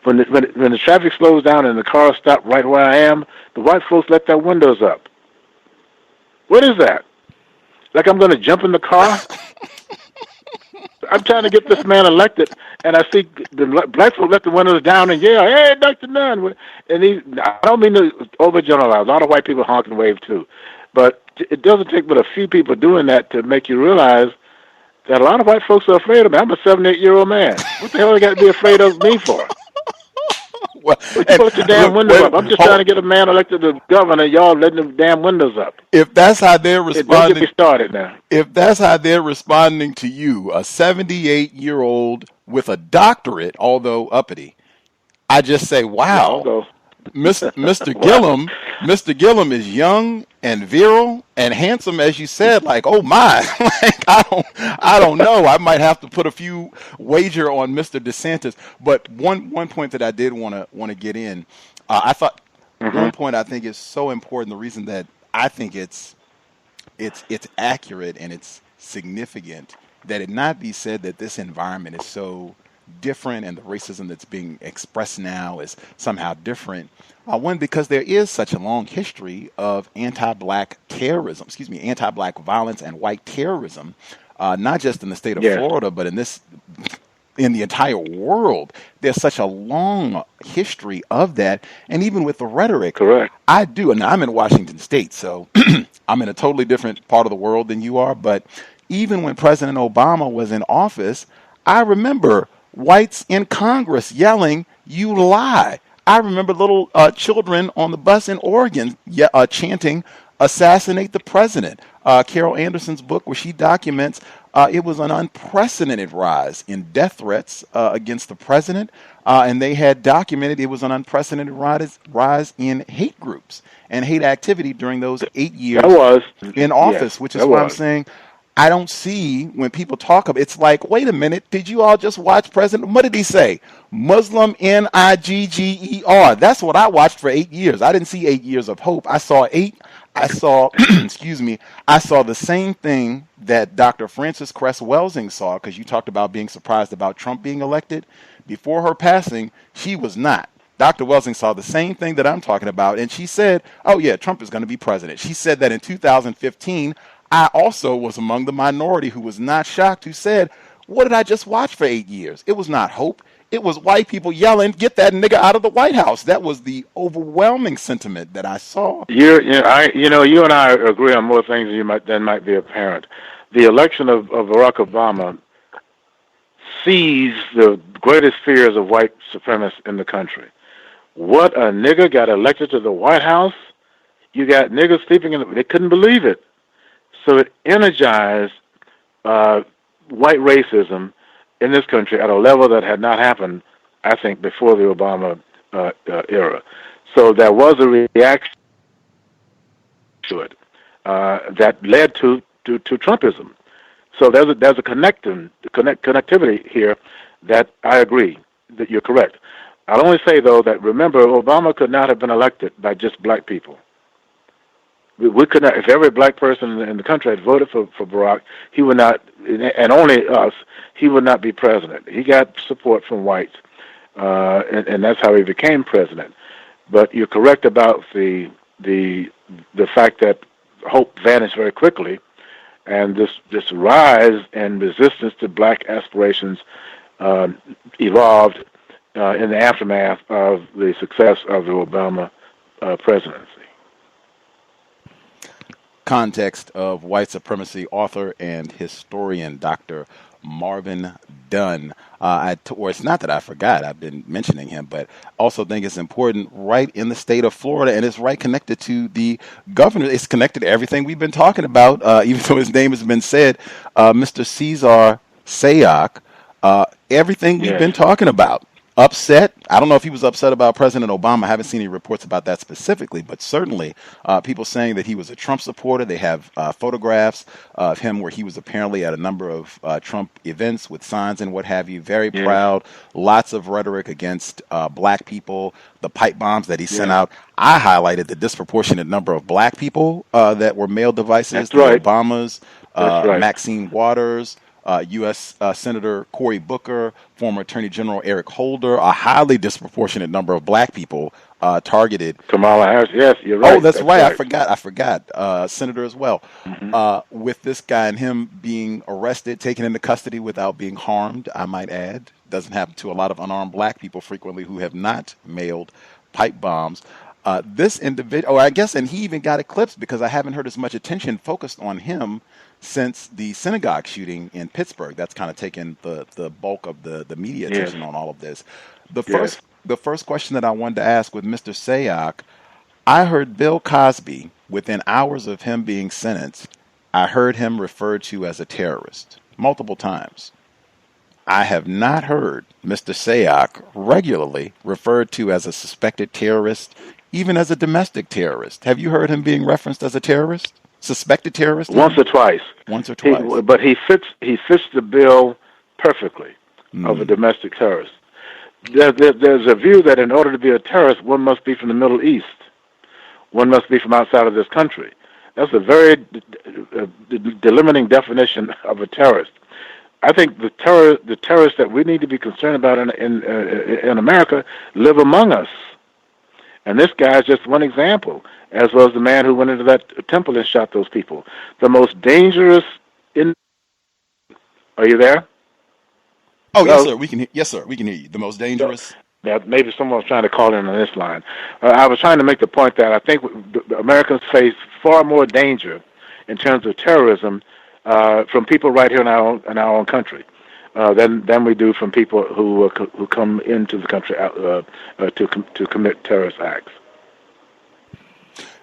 When the traffic slows down and the cars stop right where I am, the white folks let their windows up. What is that? Like I'm going to jump in the car? I'm trying to get this man elected, and I see the black folks let the windows down and yell, "Hey, Dr. Dunn!" And I don't mean to overgeneralize. A lot of white people honk and wave too, but it doesn't take but a few people doing that to make you realize that a lot of white folks are afraid of me. I'm a 78-year-old man. What the hell they got to be afraid of me for? But you put your damn windows up. I'm just trying to get a man elected to governor. Y'all letting the damn windows up. If that's how they're Don't responding, get me started now. if that's how they're responding to you, a 78-year-old with a doctorate, although uppity, I just say, wow. Mr. Gillum, Mr. Gillum is young and virile and handsome, as you said. Like, oh my, like I don't know. I might have to put a few wager on Mr. DeSantis. But one point that I did want to get in, I thought one point I think is so important. The reason that I think it's accurate and it's significant that it not be said that this environment is so different and the racism that's being expressed now is somehow different. One, because there is such a long history of anti-black terrorism, anti-black violence and white terrorism, not just in the state of Florida, but in the entire world. There's such a long history of that. And even with the rhetoric, correct. I do, and I'm in Washington State, so I'm in a totally different part of the world than you are. But even when President Obama was in office, I remember whites in Congress yelling, "You lie." I remember little children on the bus in Oregon chanting, "Assassinate the president." Carol Anderson's book, where she documents it was an unprecedented rise in death threats against the president, and they had documented it was an unprecedented rise in hate groups and hate activity during those 8 years in office, which is why I'm saying I don't see when people talk about it's like, wait a minute, did you all just watch President? What did he say? Muslim Nigger. That's what I watched for 8 years. I didn't see 8 years of hope. I saw excuse me, I saw the same thing that Dr. Frances Cress Welsing saw, because you talked about being surprised about Trump being elected. Before her passing, she was not. Dr. Welsing saw the same thing that I'm talking about, and she said, oh yeah, Trump is going to be president. She said that in 2015. I also was among the minority who was not shocked, who said, what did I just watch for 8 years? It was not hope. It was white people yelling, get that nigga out of the White House. That was the overwhelming sentiment that I saw. You and I agree on more things than might be apparent. The election of Barack Obama sees the greatest fears of white supremacists in the country. What a nigga got elected to the White House. You got niggas sleeping they couldn't believe it. So it energized white racism in this country at a level that had not happened, I think, before the Obama era. So there was a reaction to it that led to Trumpism. So there's a connectivity here that I agree that you're correct. I'll only say, though, that remember, Obama could not have been elected by just black people. We could not, if every black person in the country had voted for Barack, he would not, and only us, he would not be president. He got support from whites, and that's how he became president. But you're correct about the fact that hope vanished very quickly, and this rise and resistance to black aspirations evolved in the aftermath of the success of the Obama presidency. Context of White Supremacy, author and historian Dr. Marvin Dunn. Or it's not that I forgot, I've been mentioning him, but also think it's important right in the state of Florida, and it's right connected to the governor. It's connected to everything we've been talking about, even though his name has been said, Mr. Cesar Sayoc, everything we've been talking about. Upset. I don't know if he was upset about President Obama. I haven't seen any reports about that specifically, but certainly people saying that he was a Trump supporter. They have photographs of him where he was apparently at a number of Trump events with signs and what have you. Very proud. Lots of rhetoric against black people, the pipe bombs that he sent out. I highlighted the disproportionate number of black people that were mail devices. That's right. Obamas, Maxine Waters, U.S. Senator Cory Booker, former Attorney General Eric Holder, a highly disproportionate number of black people targeted. Kamala Harris, yes, you're right. Oh, that's right. I forgot. Senator as well. With this guy and him being arrested, taken into custody without being harmed, I might add. Doesn't happen to a lot of unarmed black people frequently who have not mailed pipe bombs. This individual, and he even got eclipsed because I haven't heard as much attention focused on him since the synagogue shooting in Pittsburgh. That's kind of taken the bulk of the media attention on all of this. The the first question that I wanted to ask with Mr. Sayoc, I heard Bill Cosby, within hours of him being sentenced, I heard him referred to as a terrorist multiple times. I have not heard Mr. Sayoc regularly referred to as a suspected terrorist, even as a domestic terrorist. Have you heard him being referenced as a terrorist? Suspected terrorist? Once or twice. Once or twice. But he fits the bill perfectly of a domestic terrorist. There's a view that in order to be a terrorist, one must be from the Middle East. One must be from outside of this country. That's a very delimiting definition of a terrorist. I think the terrorists that we need to be concerned about in America live among us. And this guy is just one example, as was the man who went into that temple and shot those people. The most dangerous Are you there? Oh, yes, sir. Yes, sir. We can hear you. The most dangerous. Yeah, maybe someone was trying to call in on this line. I was trying to make the point that I think Americans face far more danger in terms of terrorism from people right here in our own country than we do from people who come into the country to commit terrorist acts.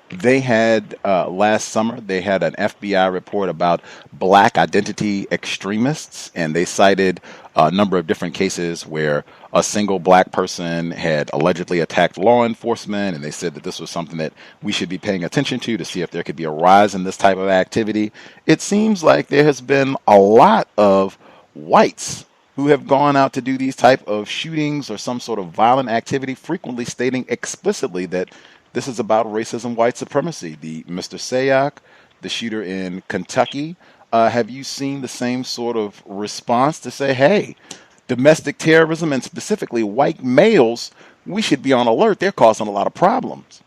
They had last summer, they had an FBI report about black identity extremists, and they cited a number of different cases where a single black person had allegedly attacked law enforcement, and they said that this was something that we should be paying attention to see if there could be a rise in this type of activity. It seems like there has been a lot of whites who have gone out to do these type of shootings or some sort of violent activity, frequently stating explicitly that this is about racism, white supremacy. The Mr. Sayoc, the shooter in Kentucky, have you seen the same sort of response to say, hey, domestic terrorism and specifically white males, we should be on alert. They're causing a lot of problems.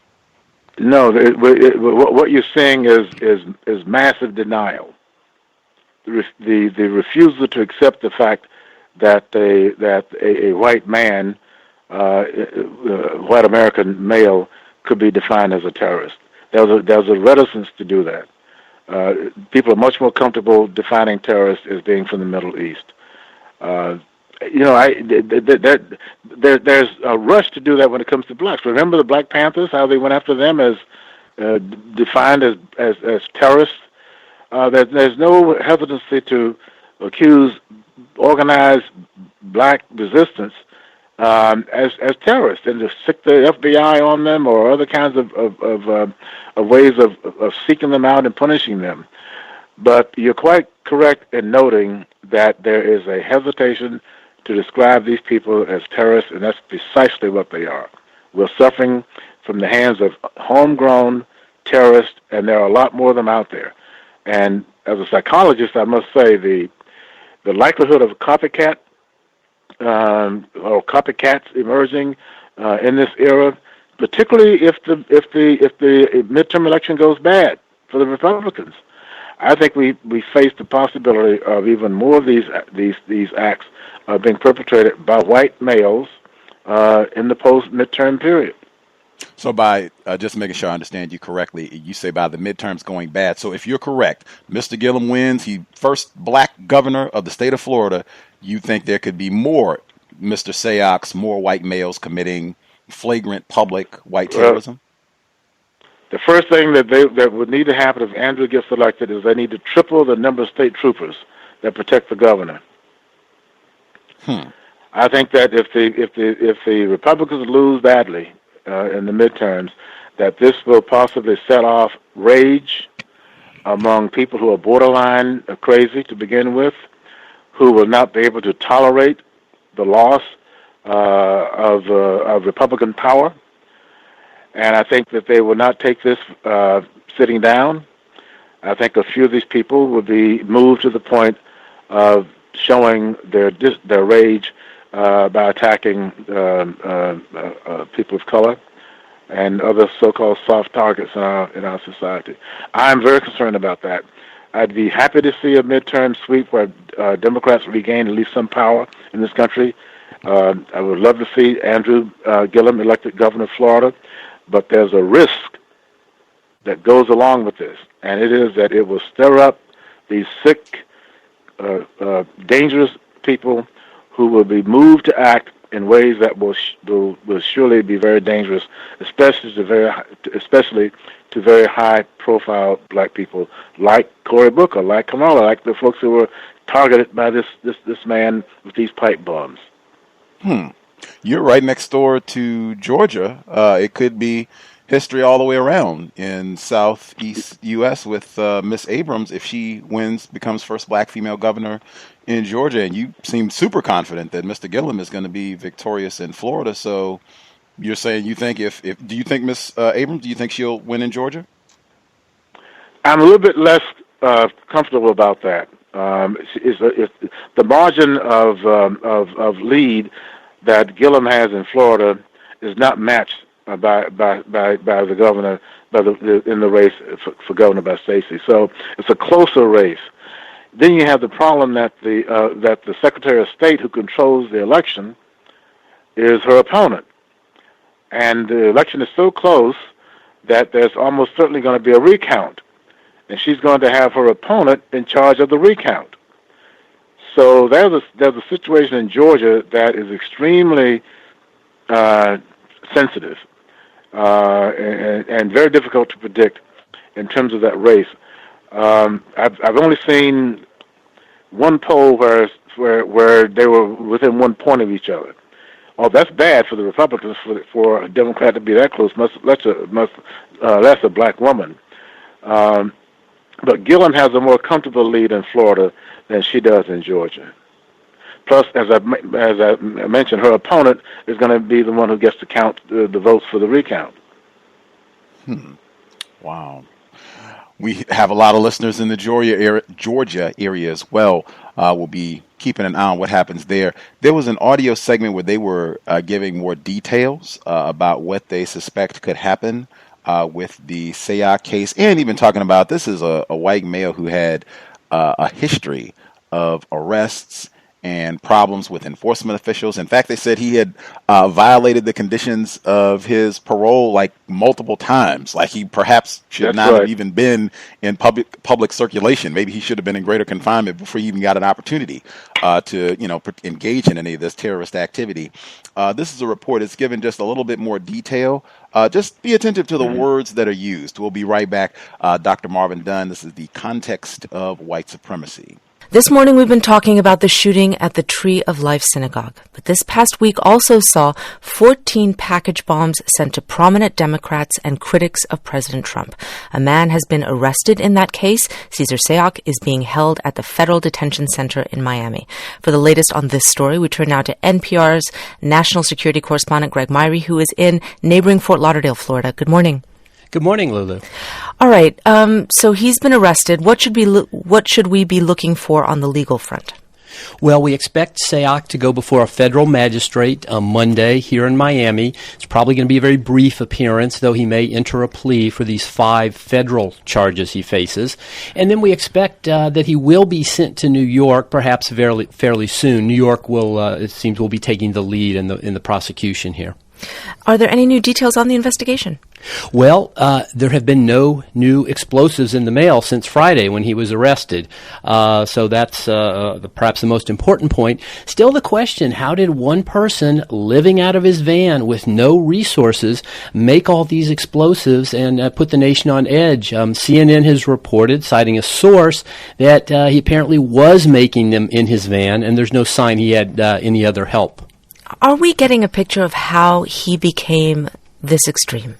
No, what you're saying is massive denial. The refusal to accept the fact that a white man, white American male, could be defined as a terrorist. There's a reticence to do that. People are much more comfortable defining terrorists as being from the Middle East. There's a rush to do that when it comes to blacks. Remember the Black Panthers, how they went after them as defined as terrorists? There's no hesitancy to accuse organized black resistance as terrorists and to stick the FBI on them or other kinds of ways of seeking them out and punishing them. But you're quite correct in noting that there is a hesitation to describe these people as terrorists, and that's precisely what they are. We're suffering from the hands of homegrown terrorists, and there are a lot more of them out there. And as a psychologist, I must say the likelihood of copycat or copycats emerging in this era, particularly if the midterm election goes bad for the Republicans, I think we face the possibility of even more of these acts being perpetrated by white males in the post-midterm period. So by just making sure I understand you correctly, you say by the midterms going bad. So if you're correct, Mr. Gillum wins, he first black governor of the state of Florida, you think there could be more Mr. Sayocs, more white males committing flagrant public white terrorism? The first thing that would need to happen if Andrew gets elected is they need to triple the number of state troopers that protect the governor. I think that if the Republicans lose badly in the midterms, that this will possibly set off rage among people who are borderline crazy to begin with, who will not be able to tolerate the loss of Republican power. And I think that they will not take this sitting down. I think a few of these people will be moved to the point of showing their rage by attacking people of color and other so-called soft targets in our society. I'm very concerned about that. I'd be happy to see a midterm sweep where Democrats regain at least some power in this country. I would love to see Andrew Gillum elected governor of Florida, but there's a risk that goes along with this, and it is that it will stir up these sick, dangerous people who will be moved to act in ways that will surely be very dangerous, especially to very high-profile black people like Cory Booker, like Kamala, like the folks who were targeted by this man with these pipe bombs. You're right next door to Georgia. It could be history all the way around in southeast U.S. with Miss Abrams if she becomes first black female governor in Georgia. And you seem super confident that Mr. Gillum is going to be victorious in Florida. So you're saying you think do you think Miss Abrams, do you think she'll win in Georgia? I'm a little bit less comfortable about that. The margin of lead that Gillum has in Florida is not matched by the governor in the race for governor by Stacey. So it's a closer race. Then you have the problem that the Secretary of State who controls the election is her opponent, and the election is so close that there's almost certainly going to be a recount, and she's going to have her opponent in charge of the recount. So there's a situation in Georgia that is extremely sensitive and very difficult to predict in terms of that race. I've only seen one poll where they were within 1 point of each other. Oh, that's bad for the Republicans for a Democrat to be that close, much less a black woman. But Gillum has a more comfortable lead in Florida than she does in Georgia. Plus, as I mentioned, her opponent is going to be the one who gets to count the votes for the recount. Wow. We have a lot of listeners in the Georgia area as well. We'll be keeping an eye on what happens there. There was an audio segment where they were giving more details about what they suspect could happen with the Sayoc case, and even talking about this is a white male who had a history of arrests and problems with enforcement officials. In fact, they said he had violated the conditions of his parole like multiple times. Like he perhaps should have even been in public circulation. Maybe he should have been in greater confinement before he even got an opportunity to engage in any of this terrorist activity. This is a report. It's given just a little bit more detail. Just be attentive to the words that are used. We'll be right back. Dr. Marvin Dunn. This is the context of white supremacy. This morning we've been talking about the shooting at the Tree of Life Synagogue, but this past week also saw 14 package bombs sent to prominent Democrats and critics of President Trump. A man has been arrested in that case. Cesar Sayoc is being held at the Federal Detention Center in Miami. For the latest on this story, we turn now to NPR's national security correspondent Greg Myrie, who is in neighboring Fort Lauderdale, Florida. Good morning. Good morning, Lulu. All right. So he's been arrested. What should we be looking for on the legal front? Well, we expect Sayoc to go before a federal magistrate on Monday here in Miami. It's probably going to be a very brief appearance, though he may enter a plea for these 5 federal charges he faces. And then we expect that he will be sent to New York, perhaps fairly soon. New York it seems, will be taking the lead in the prosecution here. Are there any new details on the investigation? Well, there have been no new explosives in the mail since Friday when he was arrested. So that's perhaps the most important point. Still the question, how did one person living out of his van with no resources make all these explosives and put the nation on edge? CNN has reported, citing a source, that he apparently was making them in his van, and there's no sign he had any other help. Are we getting a picture of how he became this extreme?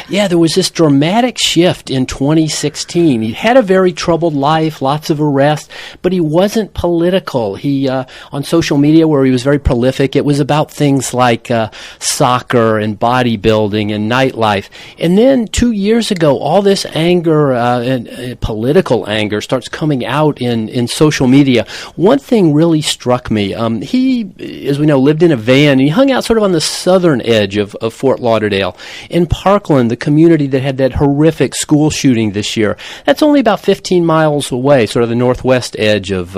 Yeah, there was this dramatic shift in 2016. He had a very troubled life, lots of arrests, but he wasn't political. He, on social media where he was very prolific, it was about things like soccer and bodybuilding and nightlife. And then 2 years ago, all this anger, and political anger starts coming out in social media. One thing really struck me. He, as we know, lived in a van, and he hung out sort of on the southern edge of Fort Lauderdale. Lauderdale. In Parkland, the community that had that horrific school shooting this year, that's only about 15 miles away, sort of the northwest edge of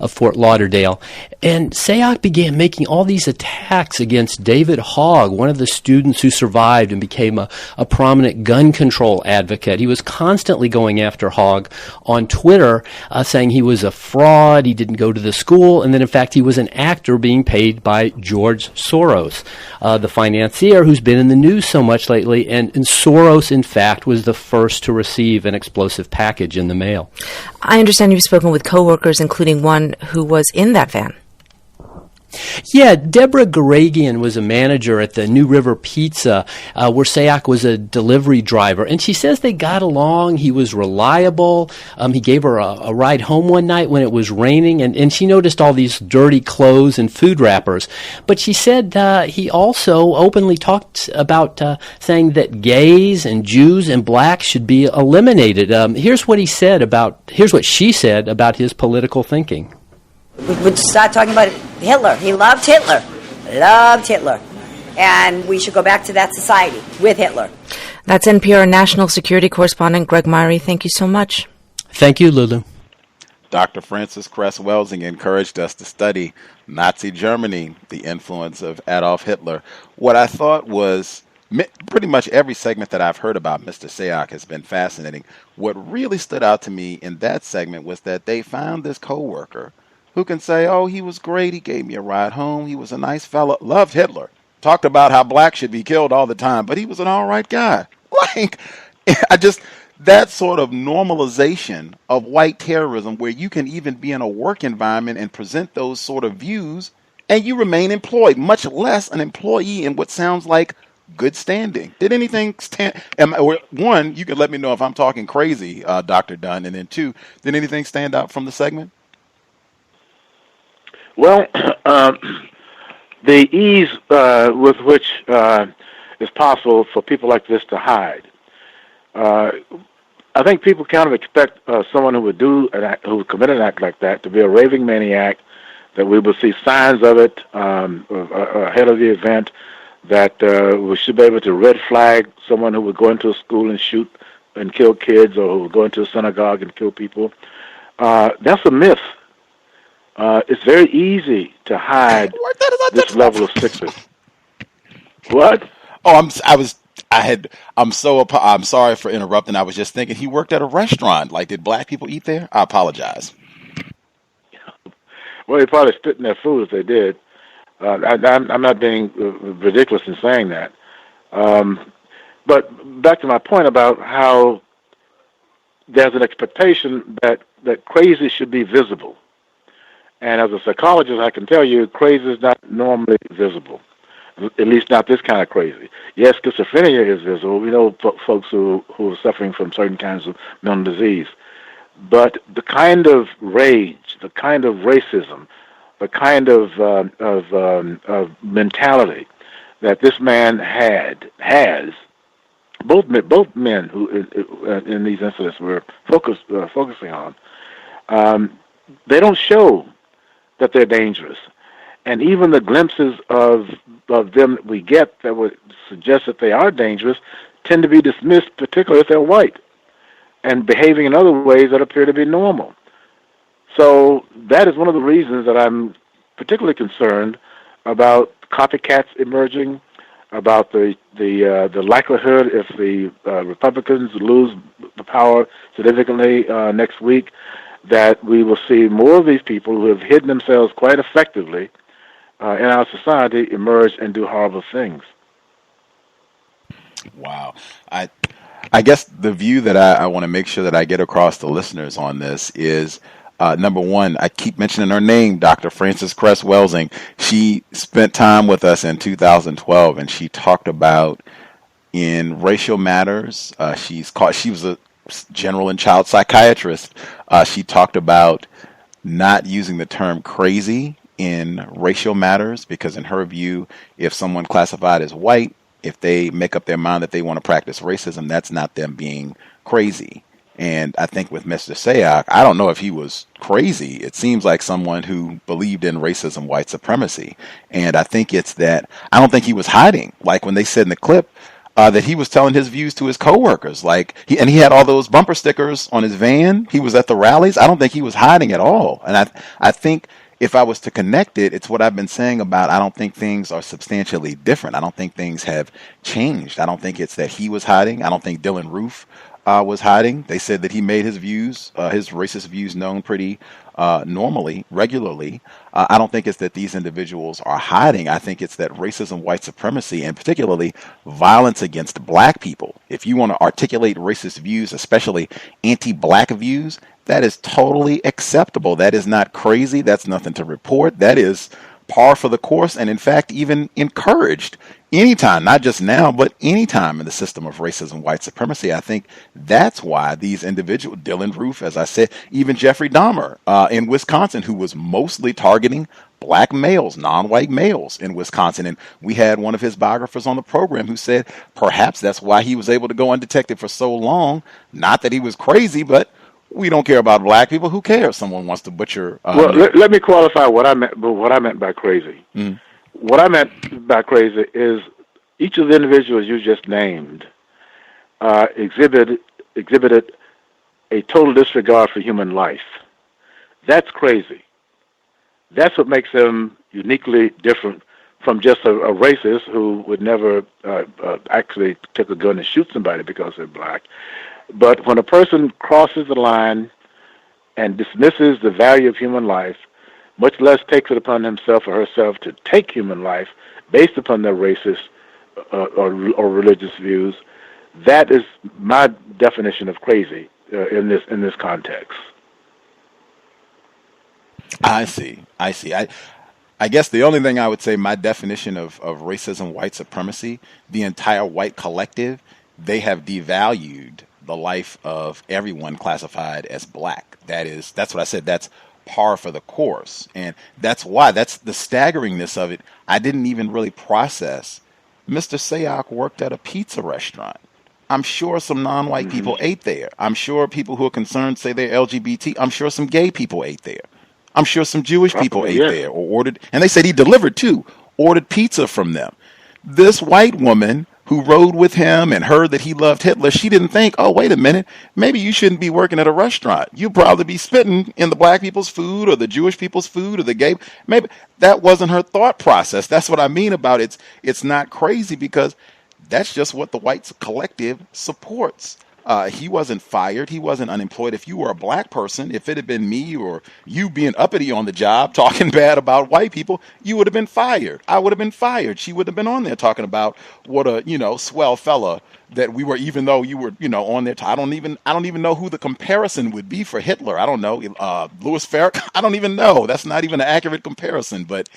Fort Lauderdale. And Sayoc began making all these attacks against David Hogg, one of the students who survived and became a prominent gun control advocate. He was constantly going after Hogg on Twitter, saying he was a fraud, he didn't go to the school, and then in fact he was an actor being paid by George Soros, the financier who's been in the news so much lately, and Soros in fact was the first to receive an explosive package in the mail. I understand you've spoken with coworkers, including one who was in that van. Yeah, Deborah Garagian was a manager at the New River Pizza, where Sayoc was a delivery driver. And she says they got along. He was reliable. He gave her a ride home one night when it was raining, and she noticed all these dirty clothes and food wrappers. But she said he also openly talked about saying that gays and Jews and blacks should be eliminated. Here's what she said about his political thinking. We would start talking about Hitler. He loved Hitler. And we should go back to that society with Hitler. That's NPR National Security Correspondent Greg Myrie. Thank you so much. Thank you, Lulu. Dr. Frances Cress Welsing encouraged us to study Nazi Germany, the influence of Adolf Hitler. What I thought was pretty much every segment that I've heard about Mr. Sayoc has been fascinating. What really stood out to me in that segment was that they found this coworker who can say, oh, he was great, he gave me a ride home, he was a nice fella, loved Hitler, talked about how blacks should be killed all the time, but he was an all right guy. Like, that sort of normalization of white terrorism where you can even be in a work environment and present those sort of views and you remain employed, much less an employee in what sounds like good standing. Did anything stand? One, you can let me know if I'm talking crazy, Dr. Dunn, and then two, did anything stand out from the segment? Well, the ease with which it's possible for people like this to hide. I think people kind of expect someone who would who would commit an act like that to be a raving maniac, that we will see signs of it ahead of the event, that we should be able to red flag someone who would go into a school and shoot and kill kids, or who would go into a synagogue and kill people. That's a myth. It's very easy to hide this level of sickness. What? Oh, I'm sorry for interrupting. I was just thinking he worked at a restaurant. Like, did black people eat there? I apologize. Well, they probably spit in their food if they did. I'm not being ridiculous in saying that. But back to my point about how there's an expectation that crazy should be visible. And as a psychologist, I can tell you crazy is not normally visible, at least not this kind of crazy. Yes, schizophrenia is visible. We know folks who are suffering from certain kinds of mental disease. But the kind of rage, the kind of racism, the kind of mentality that this man has, both men who in these incidents we're focusing on, they don't show that they're dangerous. And even the glimpses of them that we get that would suggest that they are dangerous tend to be dismissed, particularly if they're white, and behaving in other ways that appear to be normal. So that is one of the reasons that I'm particularly concerned about copycats emerging, about the likelihood if the Republicans lose the power significantly next week, that we will see more of these people who have hidden themselves quite effectively in our society emerge and do horrible things. Wow. I guess the view that I want to make sure that I get across to listeners on this is, number one, I keep mentioning her name, Dr. Frances Cress Welsing. She spent time with us in 2012, and she talked about in Racial Matters. She was a general and child psychiatrist. She talked about not using the term crazy in racial matters because in her view, if someone classified as white, if they make up their mind that they want to practice racism, that's not them being crazy. And I think with Mr. Sayoc, I don't know if he was crazy. It seems like someone who believed in racism, white supremacy. And I think it's that I don't think he was hiding. Like when they said in the clip, that he was telling his views to his coworkers. He had all those bumper stickers on his van. He was at the rallies. I don't think he was hiding at all. And I think if I was to connect it, it's what I've been saying about I don't think things are substantially different. I don't think things have changed. I don't think it's that he was hiding. I don't think Dylan Roof was hiding. They said that he made his views, his racist views known pretty regularly. I don't think it's that these individuals are hiding. I think it's that racism, white supremacy, and particularly violence against black people. If you want to articulate racist views, especially anti-black views, that is totally acceptable. That is not crazy. That's nothing to report. That is par for the course, and in fact, even encouraged anytime, not just now, but anytime in the system of racism, white supremacy. I think that's why these individuals, Dylan Roof, as I said, even Jeffrey Dahmer in Wisconsin, who was mostly targeting black males, non-white males in Wisconsin. And we had one of his biographers on the program who said perhaps that's why he was able to go undetected for so long. Not that he was crazy, but we don't care about black people. Who cares? Someone wants to butcher. Let me qualify what I meant by crazy. Mm. What I meant by crazy is each of the individuals you just named exhibited a total disregard for human life. That's crazy. That's what makes them uniquely different from just a racist who would never actually take a gun and shoot somebody because they're black. But when a person crosses the line and dismisses the value of human life, much less takes it upon himself or herself to take human life based upon their racist or religious views, that is my definition of crazy in this context. I see. I guess the only thing I would say, my definition of racism, white supremacy, the entire white collective, they have devalued the life of everyone classified as black. That's what I said. That's par for the course. And that's why, that's the staggeringness of it. I didn't even really process. Mr. Sayoc worked at a pizza restaurant. I'm sure some non-white people ate there. I'm sure people who are concerned say they're LGBT. I'm sure some gay people ate there. I'm sure some Jewish people ate there or ordered, and they said he delivered too, ordered pizza from them. This white woman who rode with him and heard that he loved Hitler, she didn't think, oh, wait a minute, maybe you shouldn't be working at a restaurant. You'd probably be spitting in the black people's food or the Jewish people's food or the gay. Maybe that wasn't her thought process. That's what I mean about it's not crazy, because that's just what the white collective supports. He wasn't fired. He wasn't unemployed. If you were a black person, if it had been me or you being uppity on the job, talking bad about white people, you would have been fired. I would have been fired. She would have been on there talking about what a, swell fella that we were, even though you were, on there. I don't even know who the comparison would be for Hitler. I don't know. Louis Farrakhan. I don't even know. That's not even an accurate comparison. But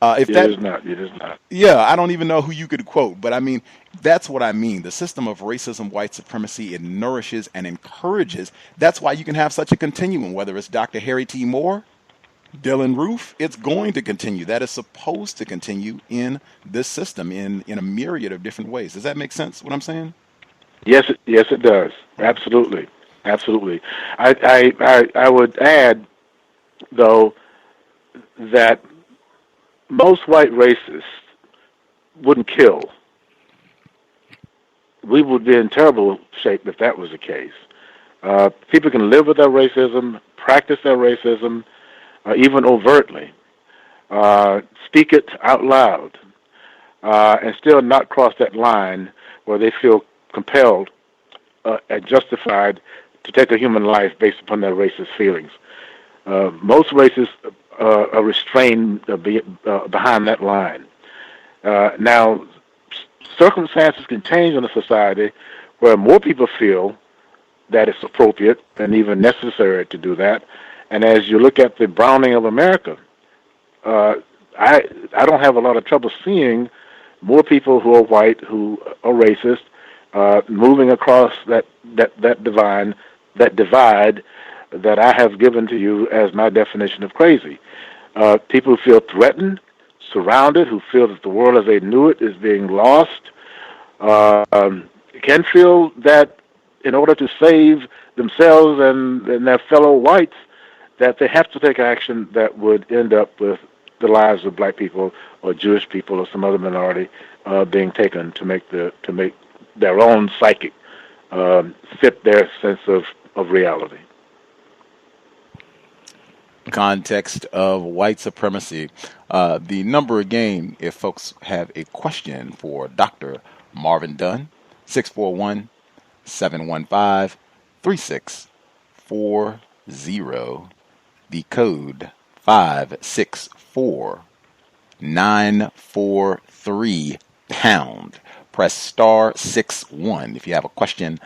if that is not, it is not. Yeah, I don't even know who you could quote. But I mean, that's what I mean. The system of racism, white supremacy, it nourishes and encourages. That's why you can have such a continuum, whether it's Dr. Harry T. Moore, Dylan Roof, it's going to continue. That is supposed to continue in this system in a myriad of different ways. Does that make sense, what I'm saying? Yes, it does. Absolutely. I would add, though, that most white racists wouldn't kill. We would be in terrible shape if that was the case. People can live with their racism, practice their racism, even overtly, speak it out loud, and still not cross that line where they feel compelled and justified to take a human life based upon their racist feelings. Most racists are restrained behind that line. Now, circumstances can change in a society where more people feel that it's appropriate and even necessary to do that. And as you look at the browning of America, I don't have a lot of trouble seeing more people who are white, who are racist, moving across that divide that I have given to you as my definition of crazy. People who feel threatened, surrounded, who feel that the world as they knew it is being lost, can feel that in order to save themselves and their fellow whites, that they have to take action that would end up with the lives of black people or Jewish people or some other minority being taken to make their own psychic fit their sense of reality. Context of white supremacy. The number again, if folks have a question for Dr. Marvin Dunn, 641-715-3640. The code 564-943#. Press star 61 if you have a question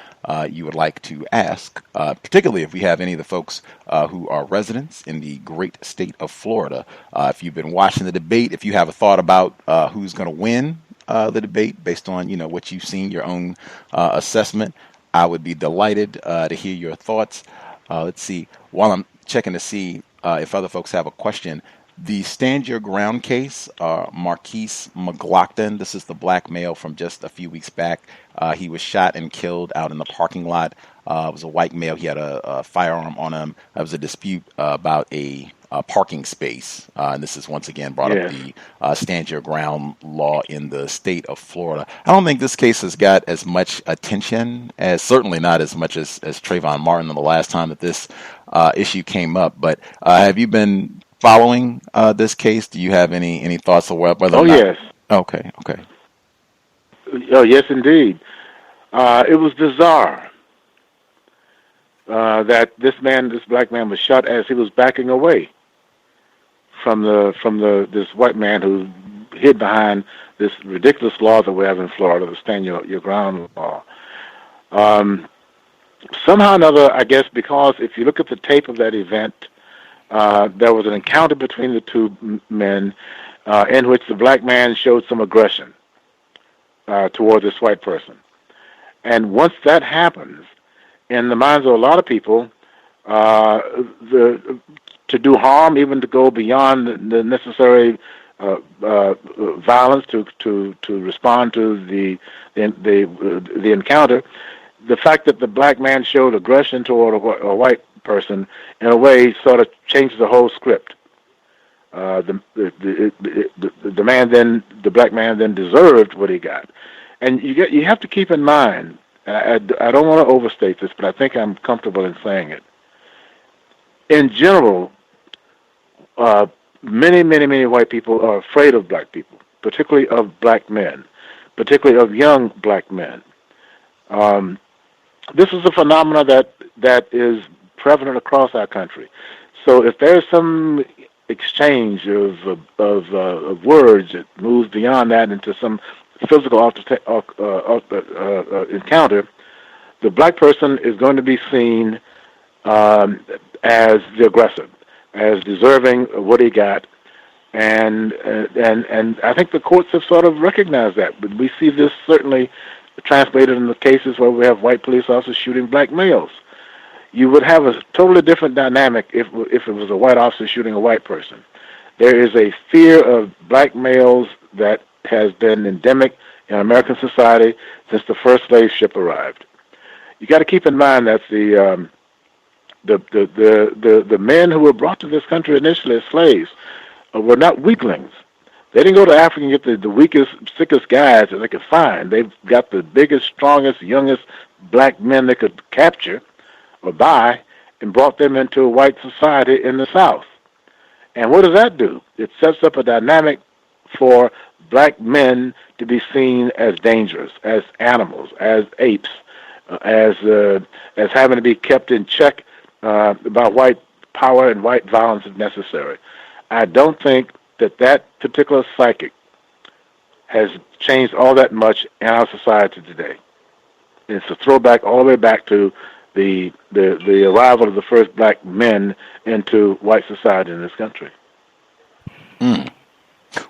you would like to ask, particularly if we have any of the folks who are residents in the great state of Florida. If you've been watching the debate, if you have a thought about who's going to win the debate based on what you've seen, your own assessment, I would be delighted to hear your thoughts. Let's see. While I'm checking to see if other folks have a question, the Stand Your Ground case, Marquise McLaughlin, this is the black male from just a few weeks back. He was shot and killed out in the parking lot. It was a white male. He had a firearm on him. There was a dispute about a parking space. And this is once again brought up the Stand Your Ground law in the state of Florida. I don't think this case has got as much attention as, certainly not as much as Trayvon Martin the last time that this issue came up. But have you been following this case? Do you have any thoughts on whether or not? Yes. Okay. Oh, yes, indeed. It was bizarre that this black man was shot as he was backing away from this white man who hid behind this ridiculous law that we have in Florida, the Stand Your Ground law. Somehow or another, I guess, because if you look at the tape of that event, there was an encounter between the two men in which the black man showed some aggression toward this white person. And once that happens, in the minds of a lot of people, to do harm, even to go beyond the necessary violence to respond to the encounter, the fact that the black man showed aggression toward a white person in a way sort of changed the whole script. The black man then deserved what he got, and you have to keep in mind. I don't want to overstate this, but I think I'm comfortable in saying it. In general, many white people are afraid of black people, particularly of black men, particularly of young black men. This is a phenomenon that is prevalent across our country. So if there's some exchange of words that moves beyond that into some physical encounter, the black person is going to be seen as the aggressor, as deserving of what he got, and I think the courts have sort of recognized that. But we see this certainly translated in the cases where we have white police officers shooting black males. You would have a totally different dynamic if it was a white officer shooting a white person. There is a fear of black males that has been endemic in American society since the first slave ship arrived. You got to keep in mind that the men who were brought to this country initially as slaves were not weaklings. They didn't go to Africa and get the weakest, sickest guys that they could find. They've got the biggest, strongest, youngest black men they could capture or buy and brought them into a white society in the South. And what does that do? It sets up a dynamic for black men to be seen as dangerous, as animals, as apes, as having to be kept in check by white power and white violence if necessary. I don't think that particular psychic has changed all that much in our society today. It's a throwback all the way back to the arrival of the first black men into white society in this country.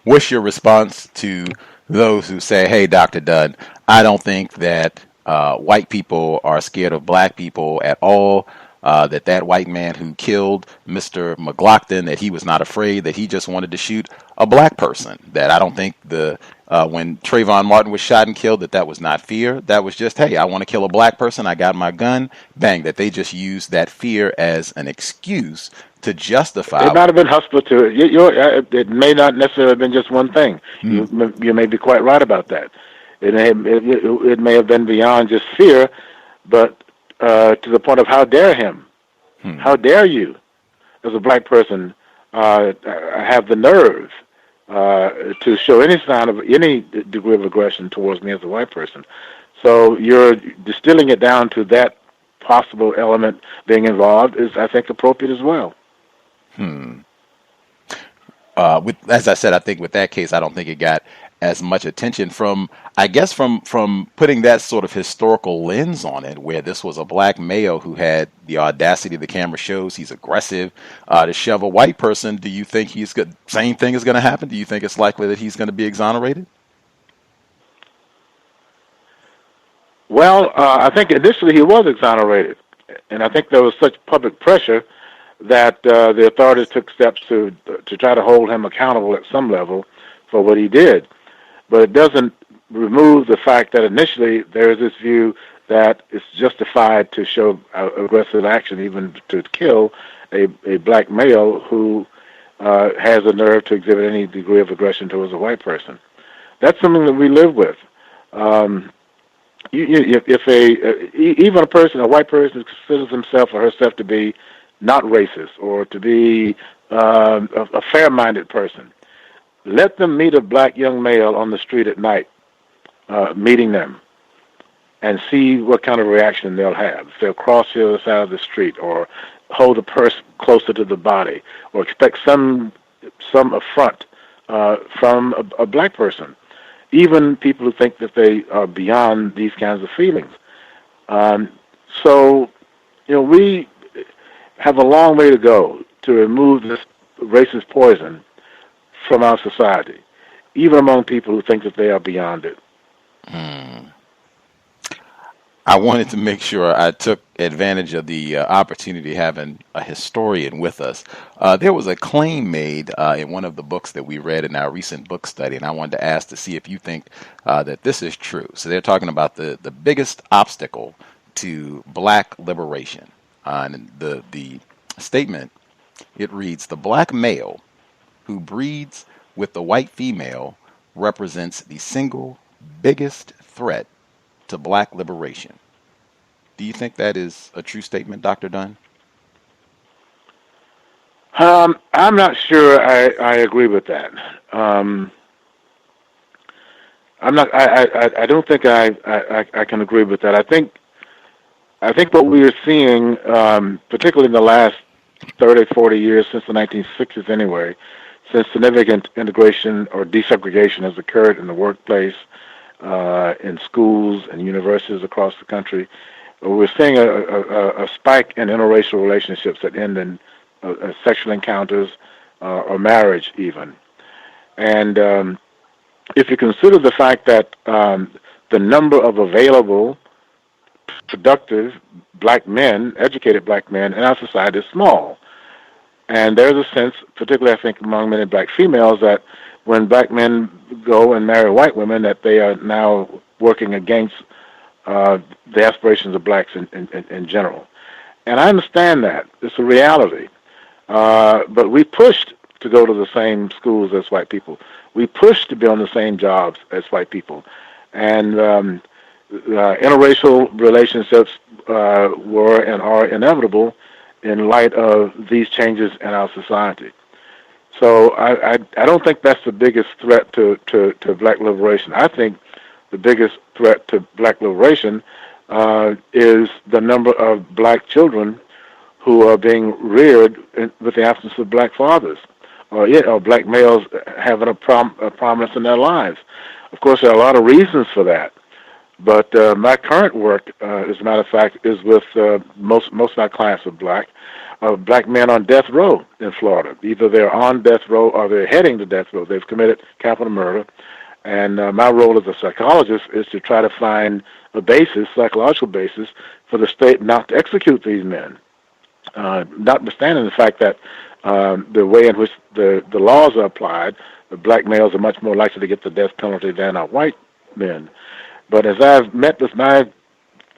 What's your response to those who say, hey, Dr. Dunn, I don't think that white people are scared of black people at all, that white man who killed Mr. McLaughlin, that he was not afraid, that he just wanted to shoot a black person, that I don't think when Trayvon Martin was shot and killed, that was not fear. That was just, hey, I want to kill a black person. I got my gun. Bang. That they just used that fear as an excuse to justify. It might have been hostile to it. It may not necessarily have been just one thing. You may be quite right about that. It may have been beyond just fear, but to the point of how dare him? How dare you, as a black person, have the nerve to show any sign of any degree of aggression towards me as a white person? So you're distilling it down to that possible element being involved is, I think, appropriate as well. As I said, I think with that case, I don't think it got as much attention from putting that sort of historical lens on it, where this was a black male who had the audacity the camera shows he's aggressive to shove a white person. Do you think same thing is going to happen? Do you think it's likely that he's going to be exonerated? Well, I think initially he was exonerated, and I think there was such public pressure that the authorities took steps to try to hold him accountable at some level for what he did. But it doesn't remove the fact that initially there is this view that it's justified to show aggressive action, even to kill a black male who has the nerve to exhibit any degree of aggression towards a white person. That's something that we live with. Even a white person considers himself or herself to be not racist or to be a fair-minded person, let them meet a black young male on the street at night, meeting them, and see what kind of reaction they'll have. If they'll cross the other side of the street or hold a purse closer to the body or expect some affront from a black person. Even people who think that they are beyond these kinds of feelings. So, we have a long way to go to remove this racist poison from our society, even among people who think that they are beyond it. I wanted to make sure I took advantage of the opportunity having a historian with us. There was a claim made in one of the books that we read in our recent book study, and I wanted to ask to see if you think that this is true. So they're talking about the biggest obstacle to black liberation. And the statement, it reads, "The black male who breeds with the white female represents the single biggest threat to black liberation." Do you think that is a true statement, Dr. Dunn? I'm not sure I agree with that. I don't think I can agree with that. I think what we are seeing, particularly in the last 30, 40 years, since the 1960s anyway, since significant integration or desegregation has occurred in the workplace, in schools and universities across the country, we're seeing a spike in interracial relationships that end in sexual encounters or marriage even. And if you consider the fact that the number of available productive black men, educated black men in our society is small. And there's a sense, particularly I think among many black females, that when black men go and marry white women, that they are now working against the aspirations of blacks in general. And I understand that. It's a reality. But we pushed to go to the same schools as white people. We pushed to be on the same jobs as white people. And interracial relationships were and are inevitable in light of these changes in our society. So I don't think that's the biggest threat to black liberation. I think the biggest threat to black liberation is the number of black children who are being reared with the absence of black fathers, or black males having a prominence in their lives. Of course, there are a lot of reasons for that. But my current work, as a matter of fact, is with most of my clients are black men on death row in Florida. Either they're on death row or they're heading to death row. They've committed capital murder. And my role as a psychologist is to try to find a psychological basis, for the state not to execute these men. Notwithstanding the fact that the way in which the laws are applied, the black males are much more likely to get the death penalty than our white men. But as I've met with my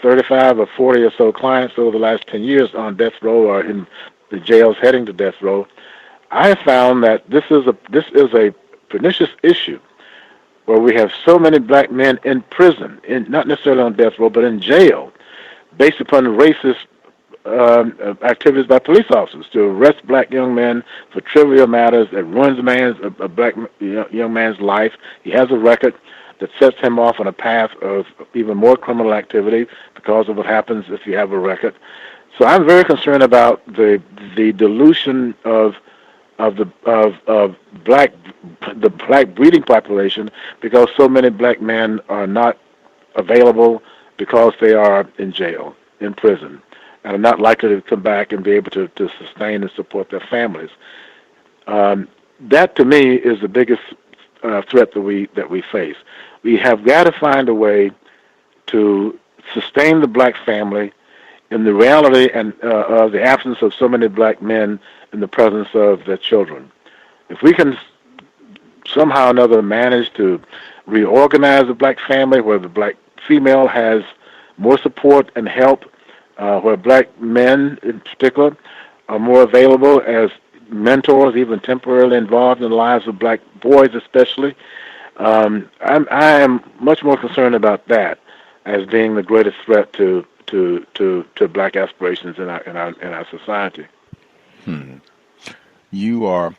35 or 40 or so clients over the last 10 years on death row or in the jails heading to death row, I have found that this is a pernicious issue. where we have so many black men in prison, not necessarily on death row, but in jail, based upon racist activities by police officers to arrest black young men for trivial matters that ruins a black young man's life. He has a record that sets him off on a path of even more criminal activity because of what happens if you have a record. So I'm very concerned about the dilution of the black breeding population because so many black men are not available because they are in jail, in prison, and are not likely to come back and be able to sustain and support their families. That to me is the biggest threat that we face. We have got to find a way to sustain the black family in the reality and of the absence of so many black men in the presence of their children. If we can somehow or another manage to reorganize the black family where the black female has more support and help, where black men in particular are more available as mentors, even temporarily involved in the lives of black boys especially, I am much more concerned about that as being the greatest threat to black aspirations in our society. You are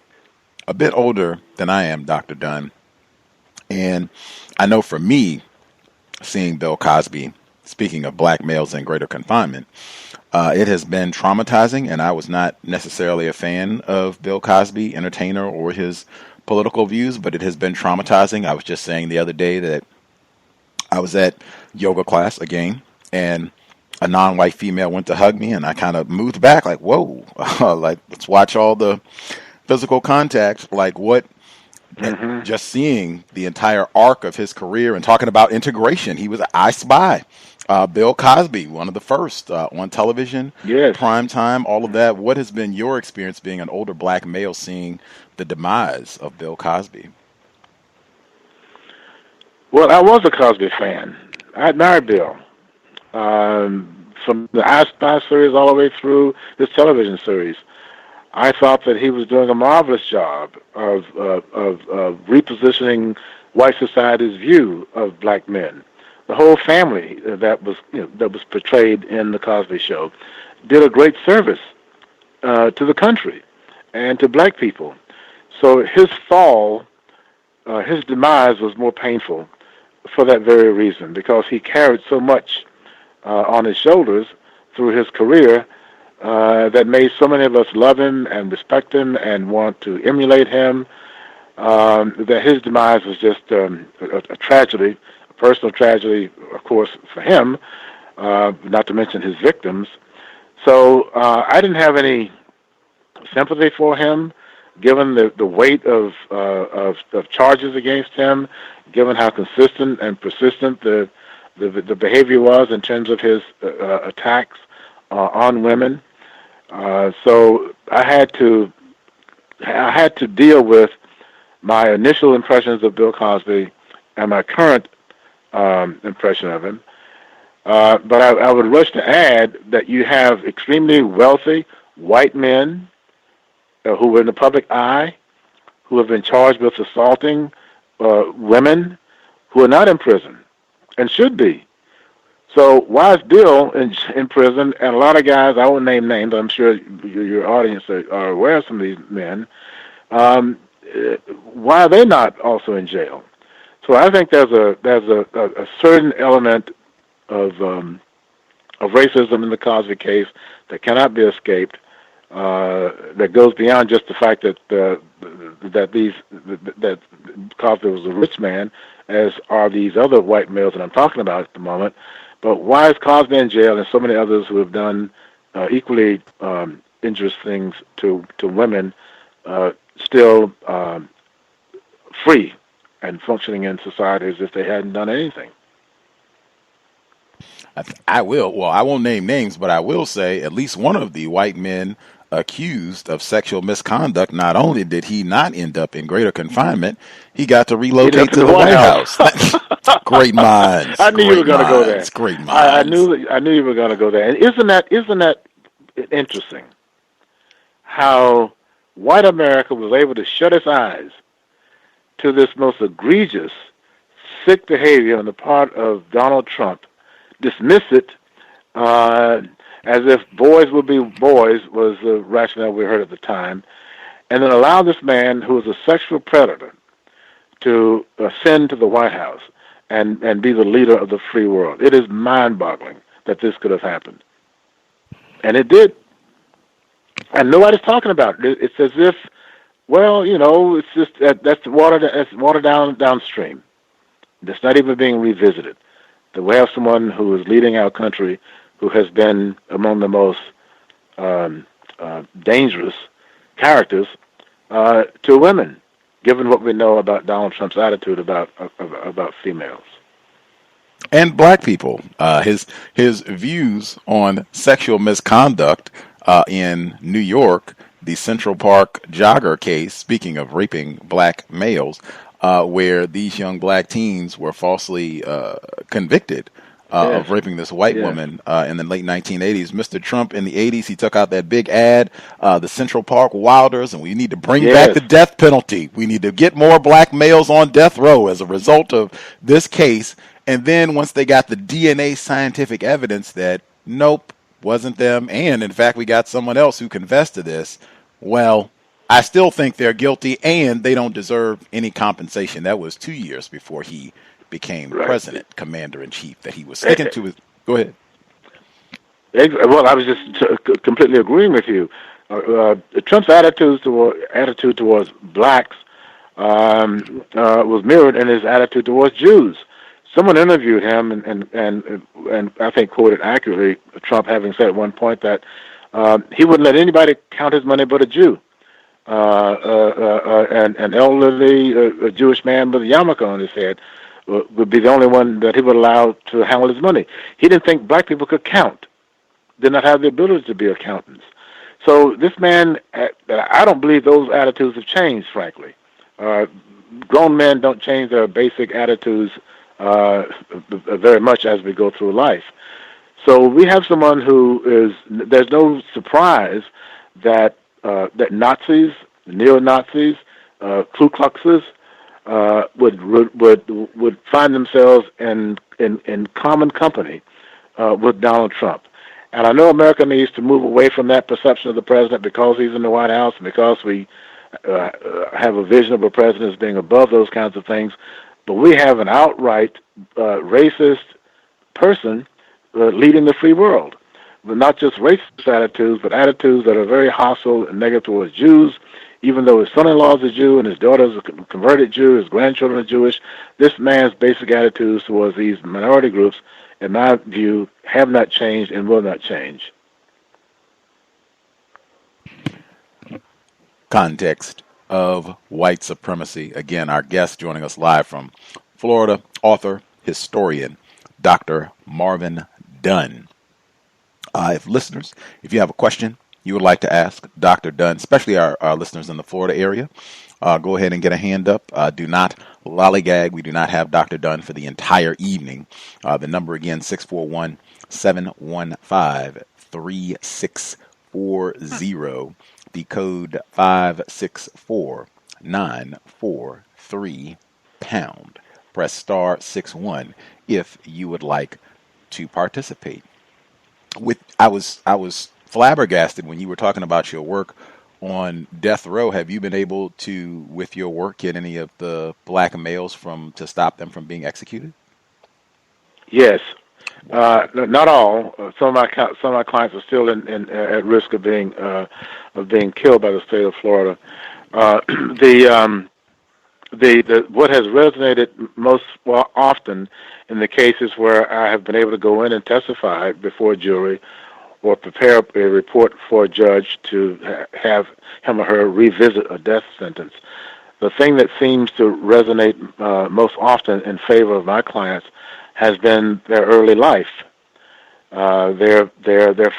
a bit older than I am, Dr. Dunn, and I know for me, seeing Bill Cosby, speaking of black males in greater confinement, it has been traumatizing, and I was not necessarily a fan of Bill Cosby, entertainer, or his political views, but it has been traumatizing. I was just saying the other day that I was at yoga class again, and a non-white female went to hug me, and I kind of moved back like, whoa, like, let's watch all the physical contact, like what, just seeing the entire arc of his career and talking about integration. He was I Spy, Bill Cosby, one of the first on television, prime time, all of that. What has been your experience being an older black male seeing the demise of Bill Cosby? Well, I was a Cosby fan. I admired Bill. From the I Spy series all the way through this television series, I thought that he was doing a marvelous job of repositioning white society's view of black men. The whole family that was portrayed in the Cosby Show did a great service to the country and to black people. So his fall, his demise was more painful for that very reason, because he carried so much on his shoulders through his career that made so many of us love him and respect him and want to emulate him, that his demise was just a tragedy, a personal tragedy, of course, for him, not to mention his victims. So I didn't have any sympathy for him, given the weight of charges against him, given how consistent and persistent the behavior was in terms of his attacks on women. So I had to deal with my initial impressions of Bill Cosby and my current impression of him. But I would rush to add that you have extremely wealthy white men who were in the public eye, who have been charged with assaulting women who are not in prison and should be. So why is Bill in prison, and a lot of guys, I won't name names, I'm sure your audience are aware of some of these men, why are they not also in jail? So I think there's a certain element of racism in the Cosby case that cannot be escaped, that goes beyond just the fact that that Cosby was a rich man, as are these other white males that I'm talking about at the moment. But why is Cosby in jail and so many others who have done equally injurious things to women still free and functioning in society as if they hadn't done anything? I won't name names, but I will say at least one of the white men accused of sexual misconduct, not only did he not end up in greater confinement, he got to relocate to the White House. Great minds. I knew you were going to go there. Great minds. I knew you were going to go there. And isn't that interesting? How white America was able to shut its eyes to this most egregious sick behavior on the part of Donald Trump, dismiss it as if boys will be boys was the rationale we heard at the time, and then allow this man who is a sexual predator to ascend to the White House and be the leader of the free world. It is mind-boggling that this could have happened. And it did. And nobody's talking about it. It's as if, well, it's just that's water downstream. That's not even being revisited. That we have someone who is leading our country who has been among the most dangerous characters to women, given what we know about Donald Trump's attitude about females. And black people. His views on sexual misconduct in New York, the Central Park jogger case, speaking of raping black males, where these young black teens were falsely convicted of raping this white woman in the late 1980s. Mr. Trump in the 80s, he took out that big ad, the Central Park Wilders, and we need to bring back the death penalty. We need to get more black males on death row as a result of this case. And then once they got the DNA scientific evidence that, nope, wasn't them, and in fact we got someone else who confessed to this, well, I still think they're guilty and they don't deserve any compensation. That was 2 years before he became president, commander-in-chief, that he was sticking to his... Go ahead. Well, I was just completely agreeing with you. Trump's attitude towards blacks was mirrored in his attitude towards Jews. Someone interviewed him and I think quoted accurately Trump having said at one point that he wouldn't let anybody count his money but a Jew. An elderly Jewish man with a yarmulke on his head would be the only one that he would allow to handle his money. He didn't think black people could count, did not have the ability to be accountants. So this man, I don't believe those attitudes have changed, frankly. Grown men don't change their basic attitudes very much as we go through life. So we have someone who is, there's no surprise that that Nazis, neo-Nazis, Ku Kluxes would find themselves in common company with Donald Trump. And I know America needs to move away from that perception of the president because he's in the White House and because we have a vision of a president as being above those kinds of things. But we have an outright racist person leading the free world. But not just racist attitudes, but attitudes that are very hostile and negative towards Jews, even though his son-in-law is a Jew and his daughter is a converted Jew, his grandchildren are Jewish. This man's basic attitudes towards these minority groups, in my view, have not changed and will not change. Context of white supremacy. Again, our guest joining us live from Florida, author, historian, Dr. Marvin Dunn. If you have a question you would like to ask Dr. Dunn, especially our listeners in the Florida area, go ahead and get a hand up. Do not lollygag. We do not have Dr. Dunn for the entire evening. The number again, 641-715-3640. The code 564-943#. Press star 61 if you would like to participate. I was flabbergasted when you were talking about your work on death row. Have you been able to, with your work, get any of the black males to stop them from being executed? Yes, not all. Some of my clients are still at risk of being killed by the state of Florida. What has resonated most often in the cases where I have been able to go in and testify before a jury or prepare a report for a judge to have him or her revisit a death sentence, the thing that seems to resonate most often in favor of my clients has been their early life, their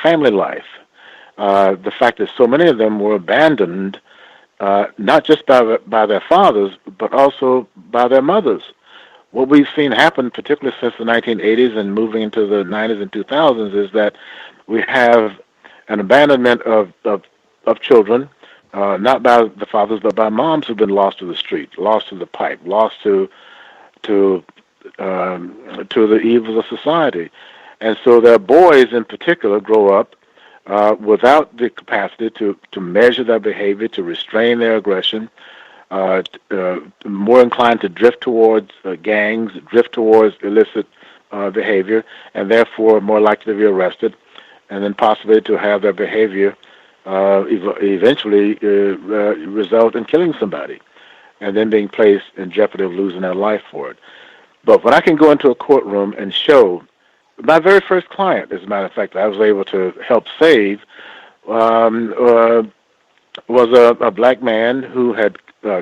family life, the fact that so many of them were abandoned, not just by their fathers, but also by their mothers. What we've seen happen, particularly since the 1980s and moving into the 90s and 2000s, is that we have an abandonment of children, not by the fathers, but by moms who've been lost to the street, lost to the pipe, lost to to the evils of society. And so their boys in particular grow up without the capacity to measure their behavior, to restrain their aggression, more inclined to drift towards gangs, drift towards illicit behavior, and therefore more likely to be arrested, and then possibly to have their behavior eventually result in killing somebody, and then being placed in jeopardy of losing their life for it. But when I can go into a courtroom and show my very first client, as a matter of fact, I was able to help save, was a black man who had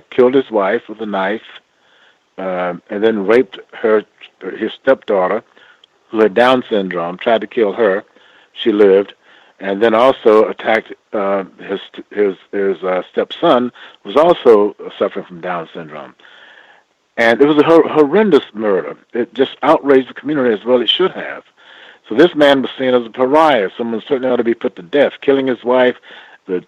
killed his wife with a knife, and then raped his stepdaughter, who had Down syndrome, tried to kill her. She lived, and then also attacked his stepson, who was also suffering from Down syndrome. And it was a horrendous murder. It just outraged the community as well it should have. So this man was seen as a pariah. Someone certainly ought to be put to death. Killing his wife, the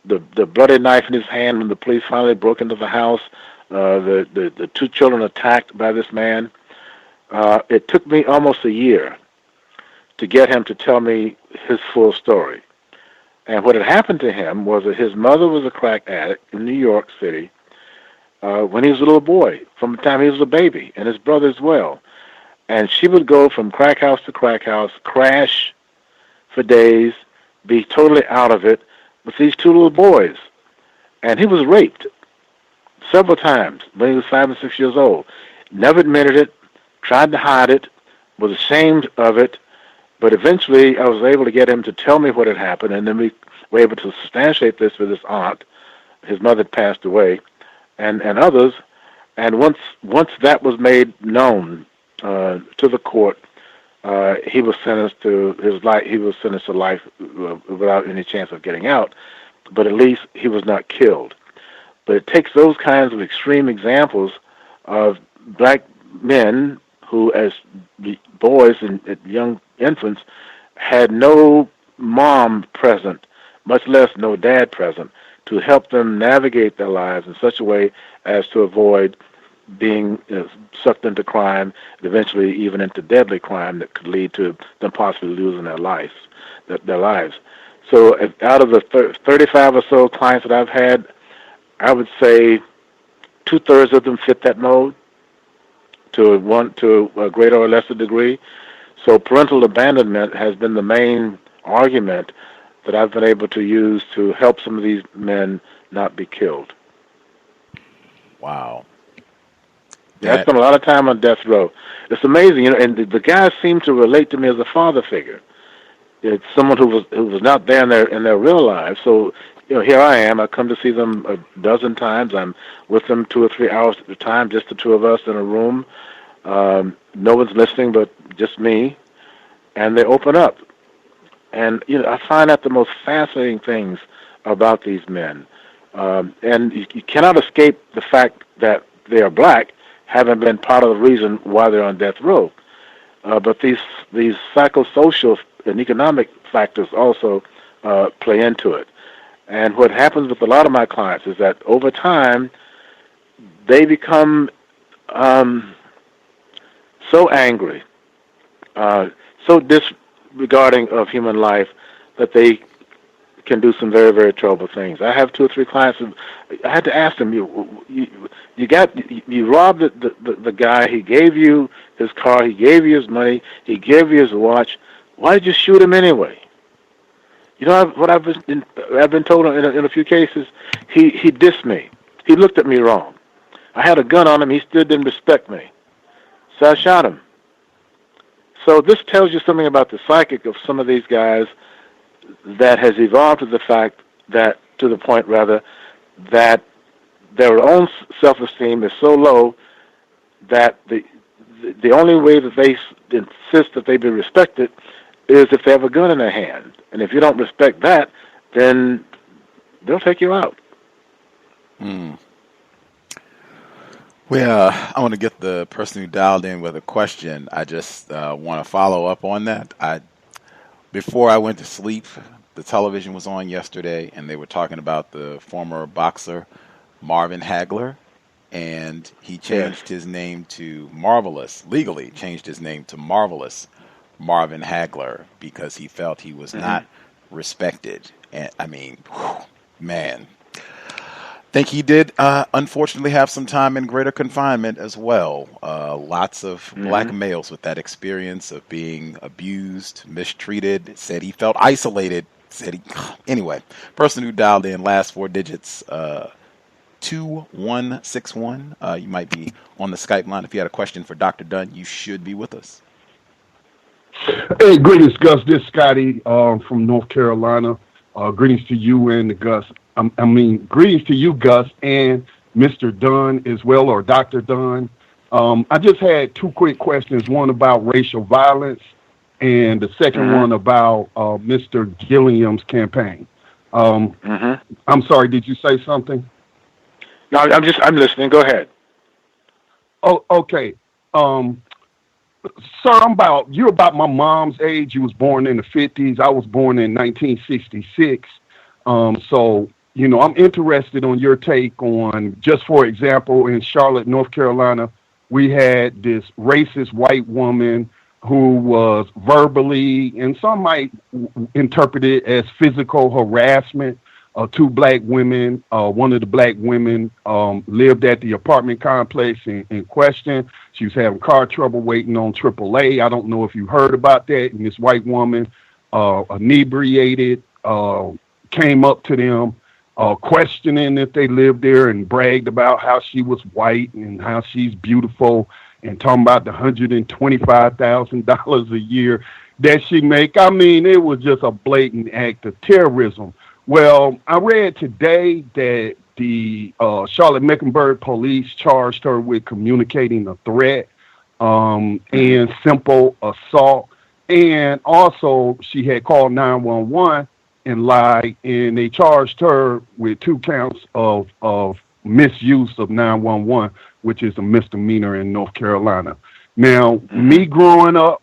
bloody knife in his hand when the police finally broke into the house, the two children attacked by this man. It took me almost a year to get him to tell me his full story. And what had happened to him was that his mother was a crack addict in New York City when he was a little boy, from the time he was a baby, and his brother as well. And she would go from crack house to crack house, crash for days, be totally out of it with these two little boys. And he was raped several times when he was 5 and 6 years old. Never admitted it, tried to hide it, was ashamed of it, but eventually I was able to get him to tell me what had happened, and then we were able to substantiate this with his aunt. His mother had passed away, and others. And once that was made known to the court, he was sentenced to his life. He was sentenced to life without any chance of getting out, but at least he was not killed. But it takes those kinds of extreme examples of black men who, as boys and young infants, had no mom present, much less no dad present, to help them navigate their lives in such a way as to avoid being sucked into crime, and eventually even into deadly crime that could lead to them possibly losing their lives. So out of the 35 or so clients that I've had, I would say 2/3 of them fit that mode to a greater or lesser degree. So parental abandonment has been the main argument that I've been able to use to help some of these men not be killed. Wow. Yeah, I spent a lot of time on death row. It's amazing, and the guys seem to relate to me as a father figure. It's someone who was not there in their real lives. So, here I am. I come to see them a dozen times. I'm with them 2 or 3 hours at a time, just the two of us in a room. No one's listening but just me, and they open up. And I find out the most fascinating things about these men. And you cannot escape the fact that they are black, having been part of the reason why they're on death row. But these psychosocial and economic factors also play into it. And what happens with a lot of my clients is that over time, they become so angry, so disregarding of human life, that they can do some very, very terrible things. I have 2 or 3 clients who I had to ask them, you robbed the guy, he gave you his car, he gave you his money, he gave you his watch. Why did you shoot him anyway? What I've been told in a few cases, he dissed me. He looked at me wrong. I had a gun on him, he still didn't respect me. So I shot him. So this tells you something about the psychic of some of these guys that has evolved to the point that their own self-esteem is so low that the only way that they insist that they be respected is if they have a gun in their hand. And if you don't respect that, then they'll take you out. Well, I want to get the person who dialed in with a question. I just want to follow up on that. Before I went to sleep, the television was on yesterday, and they were talking about the former boxer Marvin Hagler, and he changed his name to Marvelous, legally changed his name to Marvelous Marvin Hagler, because he felt he was not respected. And I mean, man, I think he did unfortunately have some time in greater confinement as well. Lots of black males with that experience of being abused, mistreated, said he felt isolated, anyway, person who dialed in, last four digits, 2161. You might be on the Skype line. If you had a question for Dr. Dunn, you should be with us. Hey, greetings, Gus. This is Scotty from North Carolina. Greetings to you and the Gus. Greetings to you, Gus, and Mr. Dunn as well, or Dr. Dunn. I just had two quick questions. One about racial violence, and the second one about Mr. Gillum's campaign. I'm sorry. Did you say something? No, I'm listening. Go ahead. Oh, okay. Sir, you're about my mom's age. You was born in the 50s. I was born in 1966. So, I'm interested on your take on, just for example, in Charlotte, North Carolina, we had this racist white woman who was verbally, and some might interpret it as physical harassment, two black women. One of the black women lived at the apartment complex in question. She was having car trouble waiting on AAA. I don't know if you heard about that. And this white woman, inebriated, came up to them, questioning if they lived there, and bragged about how she was white and how she's beautiful, and talking about the $125,000 a year that she make. I mean, it was just a blatant act of terrorism. Well, I read today that the Charlotte Mecklenburg police charged her with communicating a threat and simple assault. And also she had called 911 and lied, and they charged her with 2 counts of misuse of 911, which is a misdemeanor in North Carolina. Now, me growing up,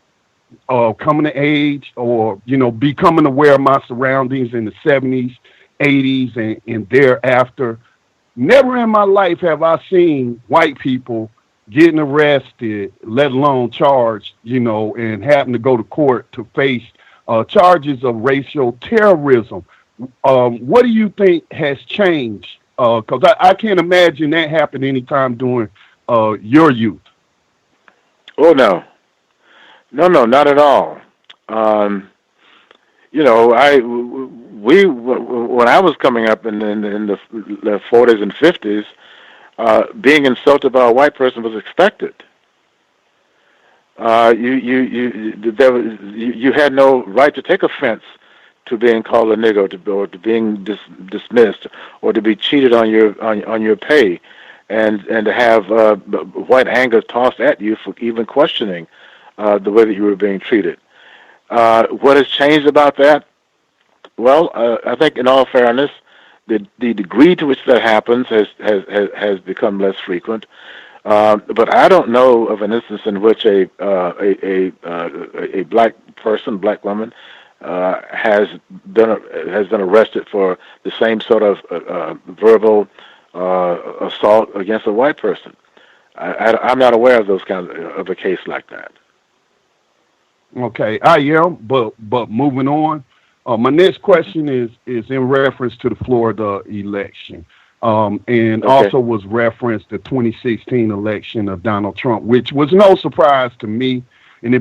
coming to age, or, becoming aware of my surroundings in the 70s, 80s, and thereafter, never in my life have I seen white people getting arrested, let alone charged, and having to go to court to face charges of racial terrorism. What do you think has changed? Because I can't imagine that happened anytime during your youth. Oh, no. No, not at all. When I was coming up in the 40s and 50s, being insulted by a white person was expected. You had no right to take offense to being called a nigger, or to being dismissed, or to be cheated on your pay, and to have white anger tossed at you for even questioning the way that you were being treated. What has changed about that? Well, I think, in all fairness, the degree to which that happens has become less frequent. But I don't know of an instance in which a black person, black woman, has been arrested for the same sort of verbal assault against a white person. I'm not aware of those kinds of a case like that. Okay, I am, but moving on. My next question is in reference to the Florida election, and also was referenced the 2016 election of Donald Trump, which was no surprise to me, and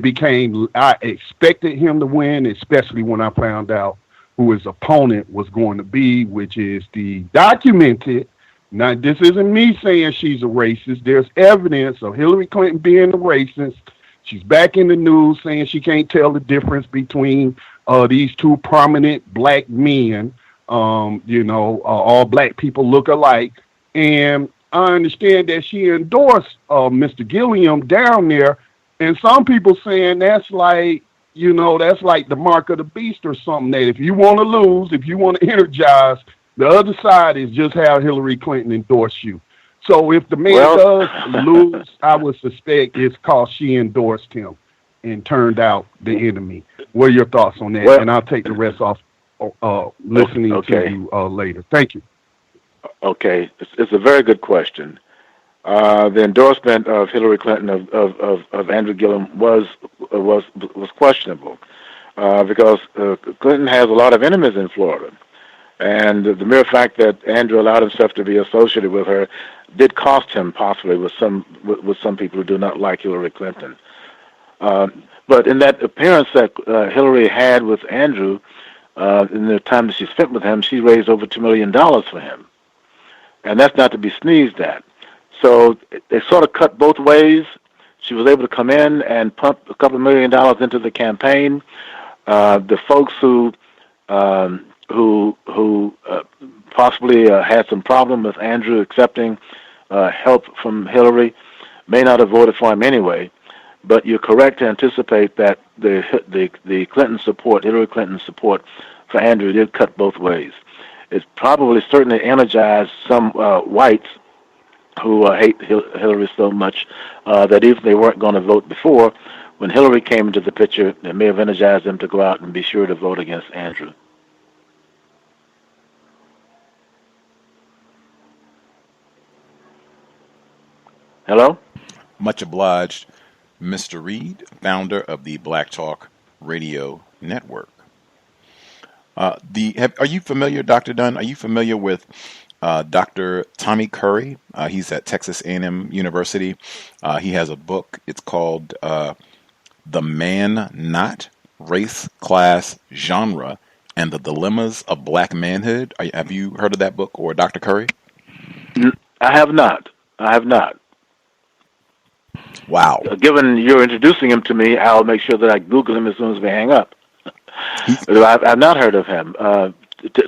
I expected him to win, especially when I found out who his opponent was going to be, which is the documented. Now, this isn't me saying she's a racist. There's evidence of Hillary Clinton being a racist. She's back in the news saying she can't tell the difference between these two prominent black men. All black people look alike. And I understand that she endorsed Mr. Gillum down there. And some people saying that's like the mark of the beast or something, that if you want to lose, if you want to energize, the other side is just how Hillary Clinton endorsed you. So if the man does lose, I would suspect it's because she endorsed him and turned out the enemy. What are your thoughts on that? And I'll take the rest off listening to you later. Thank you. Okay. It's a very good question. the endorsement of Hillary Clinton of Andrew Gillum was questionable because Clinton has a lot of enemies in Florida, and the mere fact that Andrew allowed himself to be associated with her did cost him possibly with some people who do not like Hillary Clinton. But in that appearance that Hillary had with Andrew, in the time that she spent with him, she raised over $2 million for him, and that's not to be sneezed at. So they sort of cut both ways. She was able to come in and pump a couple of $1 million into the campaign. The folks who possibly had some problem with Andrew accepting help from Hillary may not have voted for him anyway. But you're correct to anticipate that the Clinton support, Hillary Clinton support for Andrew did cut both ways. It probably certainly energized some whites who hate Hillary so much that even if they weren't going to vote before, when Hillary came into the picture, it may have energized them to go out and be sure to vote against Andrew. Hello? Much obliged, Mr. Reed, founder of the Black Talk Radio Network. Are you familiar, Dr. Dunn? Are you familiar with Dr. Tommy Curry? He's at Texas A&M University. He has a book. It's called The Man Not, Race, Class, Genre, and the Dilemmas of Black Manhood. Have you heard of that book or Dr. Curry? I have not. Wow. Given you're introducing him to me, I'll make sure that I Google him as soon as we hang up. I've not heard of him.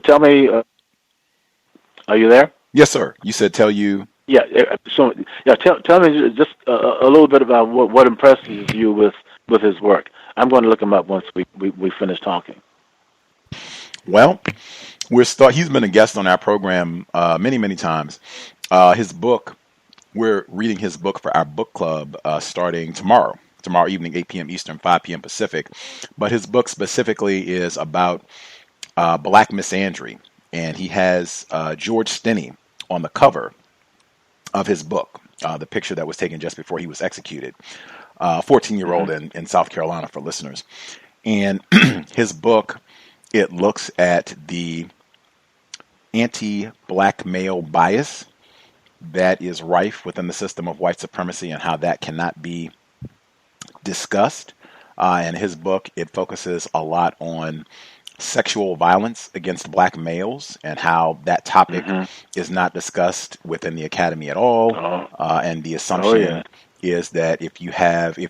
Tell me, are you there? Yes, sir. You said tell you. Yeah. So, tell me just a little bit about what impresses you with his work. I'm going to look him up once we finish talking. Well, he's been a guest on our program many times. His book. We're reading his book for our book club starting tomorrow evening, 8 p.m. Eastern, 5 p.m. Pacific. But his book specifically is about black misandry. And he has George Stinney on the cover of his book, the picture that was taken just before he was executed, 14-year-old in South Carolina for listeners. And his book, it looks at the anti-black male bias that is rife within the system of white supremacy and how that cannot be discussed. In his book, it focuses a lot on sexual violence against black males and how that topic is not discussed within the academy at all. And the assumption is that if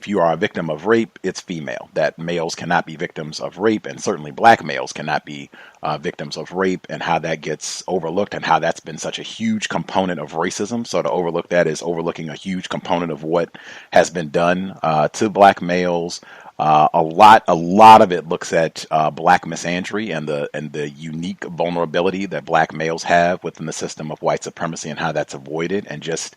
you are a victim of rape, it's female, that males cannot be victims of rape, and certainly black males cannot be victims of rape, and how that gets overlooked and how that's been such a huge component of racism. So to overlook that is overlooking a huge component of what has been done to black males. A lot of it looks at black misandry and the unique vulnerability that black males have within the system of white supremacy and how that's avoided. And just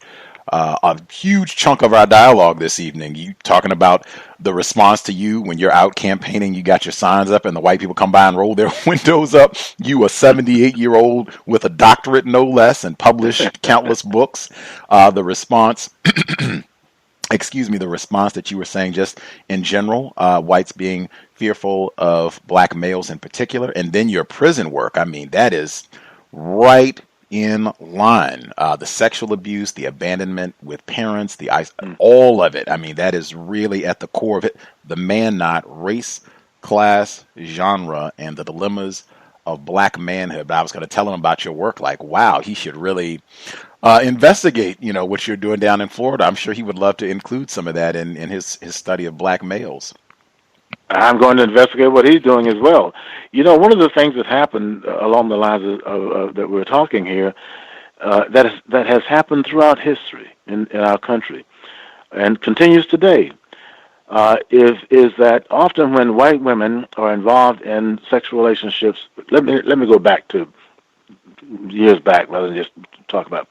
a huge chunk of our dialogue this evening, you talking about the response to you when you're out campaigning, you got your signs up and the white people come by and roll their windows up. You, a 78-year-old with a doctorate, no less, and published countless books. The response... the response that you were saying just in general, whites being fearful of black males in particular, and then your prison work. I mean, that is right in line. The sexual abuse, the abandonment with parents, all of it. I mean, that is really at the core of it. The Man Not, Race, Class, Genre, and the Dilemmas of Black Manhood. But I was going to tell him about your work, like, wow, he should really... investigate, what you're doing down in Florida. I'm sure he would love to include some of that in his study of black males. I'm going to investigate what he's doing as well. One of the things that happened along the lines of that we're talking here, that has happened throughout history in our country, and continues today, is that often when white women are involved in sexual relationships, let me go back to years back rather than just talk about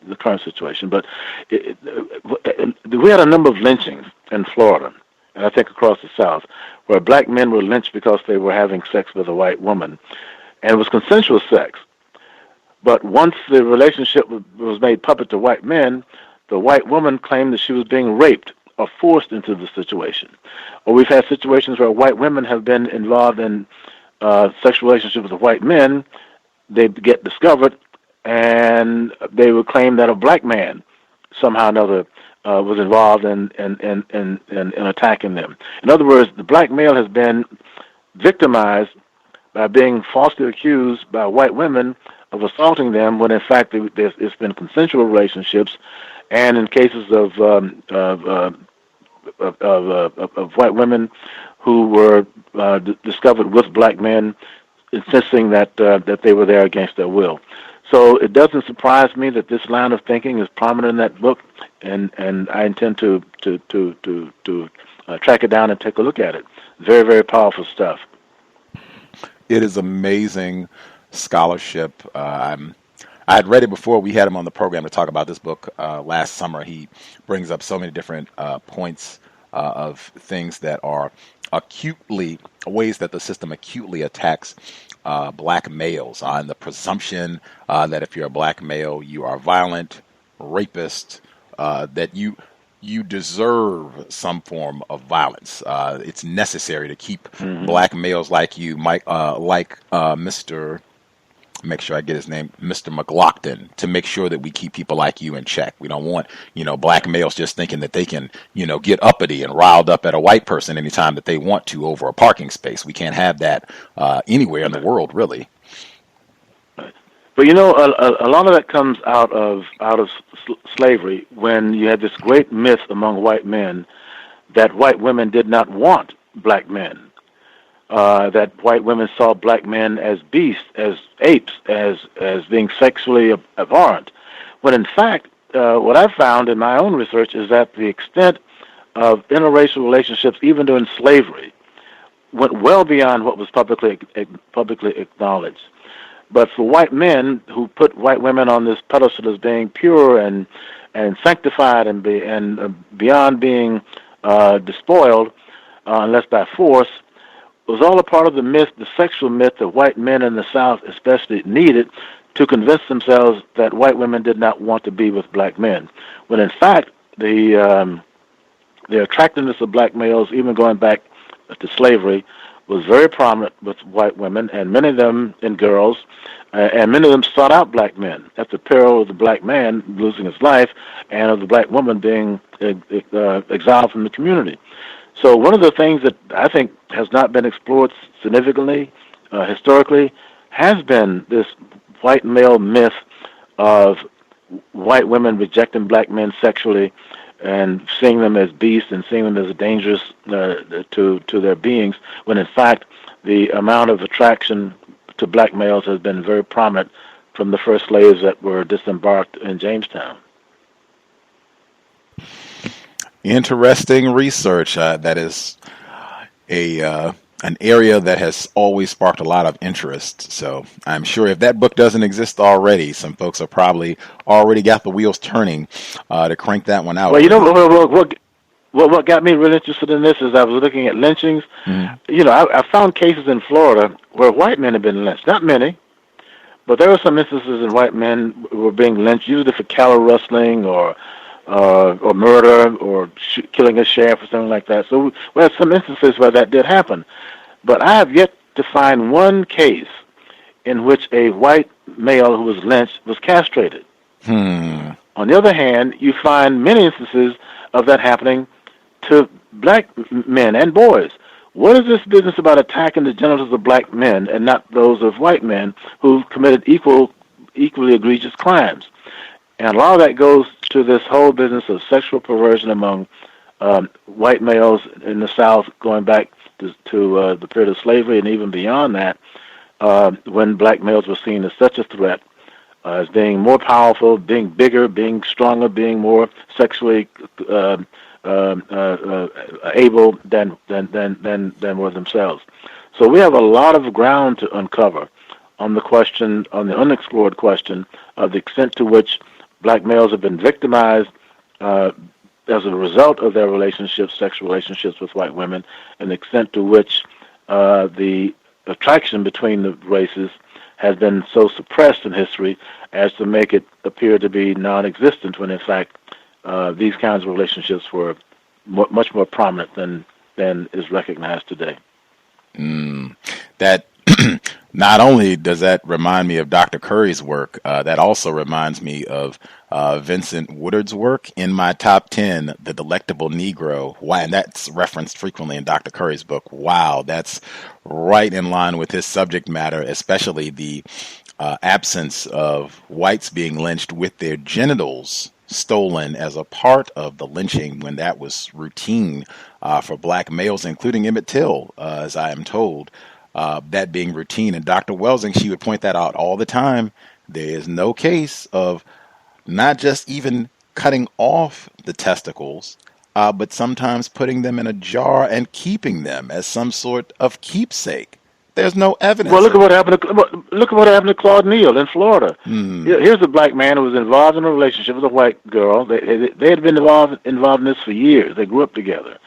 the current situation. But we had a number of lynchings in Florida, and I think across the South, where black men were lynched because they were having sex with a white woman, and it was consensual sex. But once the relationship was made public to white men, the white woman claimed that she was being raped or forced into the situation. Or we've had situations where white women have been involved in sexual relationships with white men. They get discovered, and they would claim that a black man somehow or another was involved in attacking them. In other words, the black male has been victimized by being falsely accused by white women of assaulting them, when in fact it's been consensual relationships, and in cases of white women who were discovered with black men, insisting that they were there against their will. So it doesn't surprise me that this line of thinking is prominent in that book, and I intend to track it down and take a look at it. Very, very powerful stuff. It is amazing scholarship. I had read it before we had him on the program to talk about this book last summer. He brings up so many different points of things that are ways that the system acutely attacks black males, and the presumption that if you're a black male, you are violent, rapist, that you deserve some form of violence. It's necessary to keep black males like you, Mr. Make sure I get his name, Mr. McLaughlin, to make sure that we keep people like you in check. We don't want, black males just thinking that they can, get uppity and riled up at a white person anytime that they want to over a parking space. We can't have that anywhere in the world, really. But a lot of that comes out of slavery, when you had this great myth among white men that white women did not want black men. That white women saw black men as beasts, as apes, as being sexually abhorrent. When in fact, what I've found in my own research is that the extent of interracial relationships, even during slavery, went well beyond what was publicly acknowledged. But for white men who put white women on this pedestal as being pure and sanctified and beyond being despoiled, unless by force, was all a part of the myth, the sexual myth that white men in the South especially needed to convince themselves that white women did not want to be with black men. When in fact, the attractiveness of black males, even going back to slavery, was very prominent with white women, and many of them, and girls, and many of them sought out black men at the peril of the black man losing his life and of the black woman being exiled from the community. So one of the things that I think has not been explored significantly historically has been this white male myth of white women rejecting black men sexually and seeing them as beasts and seeing them as dangerous to their beings, when in fact the amount of attraction to black males has been very prominent from the first slaves that were disembarked in Jamestown. Interesting research. That is an area that has always sparked a lot of interest. So I'm sure if that book doesn't exist already, some folks have probably already got the wheels turning to crank that one out. Well, what got me really interested in this is I was looking at lynchings. I found cases in Florida where white men have been lynched. Not many, but there were some instances in white men who were being lynched, usually for cattle rustling or murder or killing a sheriff or something like that. So we had some instances where that did happen. But I have yet to find one case in which a white male who was lynched was castrated. On the other hand, you find many instances of that happening to black men and boys. What is this business about attacking the genitals of black men and not those of white men who've committed equally egregious crimes? And a lot of that goes to this whole business of sexual perversion among white males in the South, going back to the period of slavery and even beyond that, when black males were seen as such a threat, as being more powerful, being bigger, being stronger, being more sexually able than were themselves. So we have a lot of ground to uncover on the unexplored question of the extent to which black males have been victimized as a result of their sexual relationships with white women, and the extent to which the attraction between the races has been so suppressed in history as to make it appear to be non-existent, when in fact these kinds of relationships were much more prominent than is recognized today. That not only does that remind me of Dr. Curry's work, that also reminds me of Vincent Woodard's work in my top 10, The Delectable Negro. Wow, and that's referenced frequently in Dr. Curry's book. Wow, that's right in line with his subject matter, especially the absence of whites being lynched with their genitals stolen as a part of the lynching when that was routine for black males, including Emmett Till, as I am told. That being routine. And Dr. Welsing, she would point that out all the time. There is no case of not just even cutting off the testicles, but sometimes putting them in a jar and keeping them as some sort of keepsake. There's no evidence. Well, look at what happened to Claude Neal in Florida. Here's a black man who was involved in a relationship with a white girl. They had been involved in this for years. They grew up together.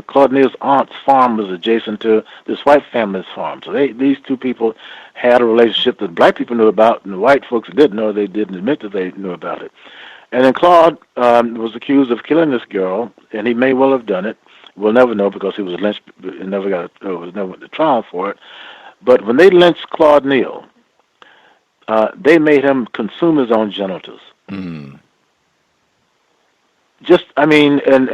Claude Neal's aunt's farm was adjacent to this white family's farm. So these two people had a relationship that black people knew about, and the white folks didn't know. They didn't admit that they knew about it. And then Claude was accused of killing this girl, and he may well have done it. We'll never know because he was lynched and never went to trial for it. But when they lynched Claude Neal, they made him consume his own genitals. Just, I mean, and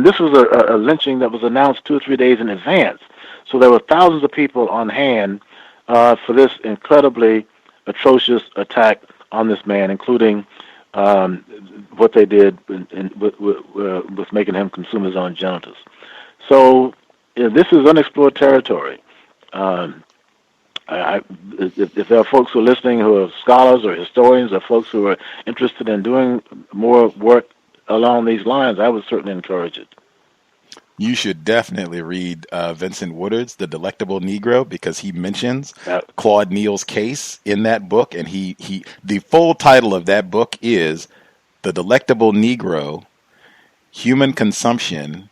this was a lynching that was announced 2 or 3 days in advance. So there were thousands of people on hand for this incredibly atrocious attack on this man, including what they did with making him consume his own genitals. So this is unexplored territory. If there are folks who are listening who are scholars or historians or folks who are interested in doing more work along these lines, I would certainly encourage it. You should definitely read Vincent Woodard's The Delectable Negro, because he mentions Claude Neal's case in that book, and the full title of that book is The Delectable Negro, Human Consumption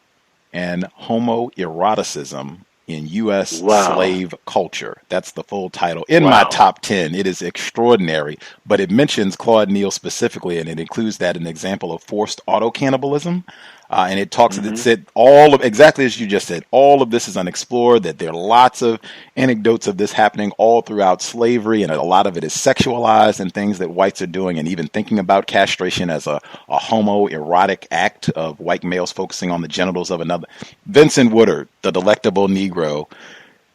and Homoeroticism in U.S. Slave Culture. That's the full title. In my top 10, it is extraordinary, but it mentions Claude Neal specifically, and it includes that an example of forced auto-cannibalism. And it talks, it said exactly as you just said, all of this is unexplored, that there are lots of anecdotes of this happening all throughout slavery, and a lot of it is sexualized and things that whites are doing, and even thinking about castration as a homoerotic act of white males focusing on the genitals of another. Vincent Woodard, The Delectable Negro,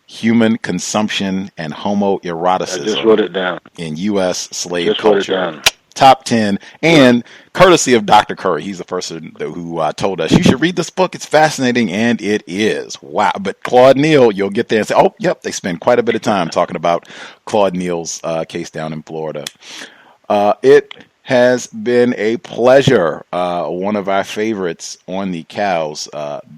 Human Consumption and Homoeroticism. I just wrote it down. In U.S. Slave Culture. Top 10, and courtesy of Dr. Curry. He's the person who told us you should read this book. It's fascinating, and it is. Wow. But Claude Neal, you'll get there and say, oh, yep, they spend quite a bit of time talking about Claude Neal's case down in Florida. It has been a pleasure. One of our favorites on the cows,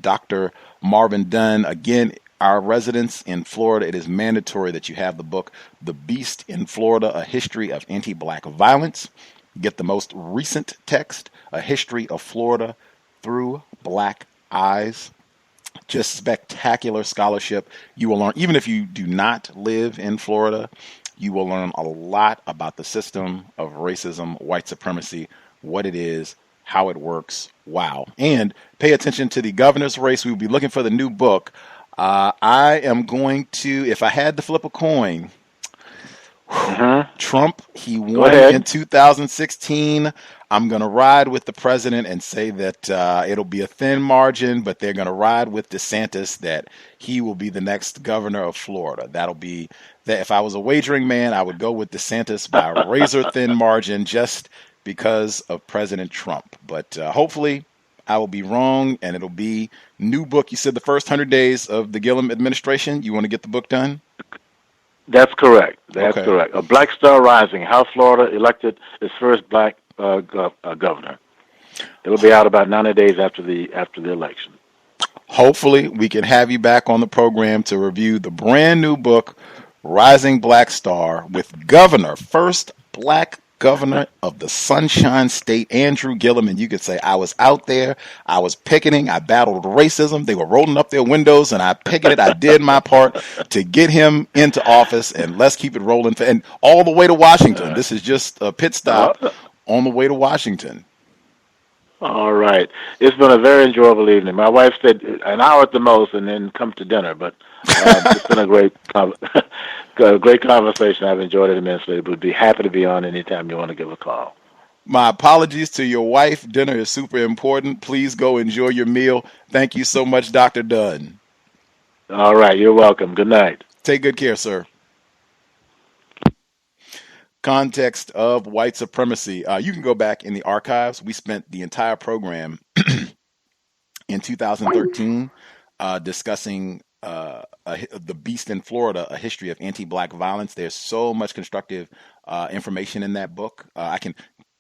Dr. Marvin Dunn. Again, our residents in Florida, it is mandatory that you have the book, The Beast in Florida, A History of Anti-Black Violence. Get the most recent text, A History of Florida Through Black Eyes. Just spectacular scholarship. You will learn, even if you do not live in Florida, you will learn a lot about the system of racism, white supremacy, what it is, how it works. Wow. And pay attention to the governor's race. We will be looking for the new book. I am going to, if I had to flip a coin, Trump, he won in 2016. I'm going to ride with the president and say that it'll be a thin margin, but they're going to ride with DeSantis, that he will be the next governor of Florida. That'll be that. If I was a wagering man, I would go with DeSantis by a razor thin margin just because of President Trump. But hopefully I will be wrong, and it'll be new book. You said the first 100 days of the Gillum administration. You want to get the book done? That's correct. That's correct. A Black Star Rising, how Florida elected its first black governor. It'll be out about 90 days after the election. Hopefully, we can have you back on the program to review the brand new book, Rising Black Star, with first black governor of the Sunshine State, Andrew Gillum. And you could say, I was out there, I was picketing, I battled racism, they were rolling up their windows, and I picketed, I did my part to get him into office, and let's keep it rolling. And all the way to Washington. This is just a pit stop on the way to Washington. All right. It's been a very enjoyable evening. My wife said an hour at the most and then come to dinner, but it's been a great conversation. I've enjoyed it immensely. Would be happy to be on anytime you want to give a call. My apologies to your wife. Dinner is super important. Please go enjoy your meal. Thank you so much, Dr. Dunn. All right. You're welcome. Good night. Take good care, sir. Context of white supremacy. You can go back in the archives. We spent the entire program in 2013 discussing The Beast in Florida, A History of Anti-Black Violence. There's so much constructive information in that book.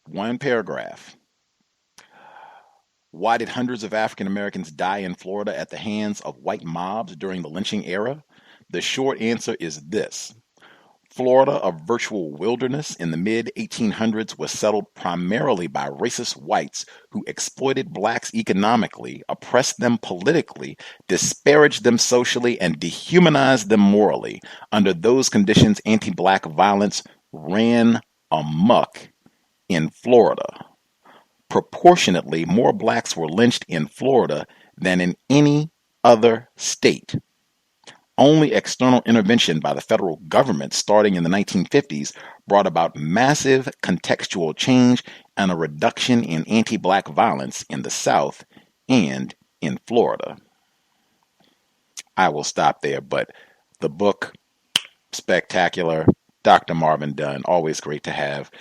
One paragraph. Why did hundreds of African Americans die in Florida at the hands of white mobs during the lynching era? The short answer is this. Florida, a virtual wilderness in the mid-1800s, was settled primarily by racist whites who exploited blacks economically, oppressed them politically, disparaged them socially, and dehumanized them morally. Under those conditions, anti-black violence ran amok in Florida. Proportionately, more blacks were lynched in Florida than in any other state. Only external intervention by the federal government starting in the 1950s brought about massive contextual change and a reduction in anti-black violence in the South and in Florida. I will stop there, but the book, spectacular. Dr. Marvin Dunn, always great to have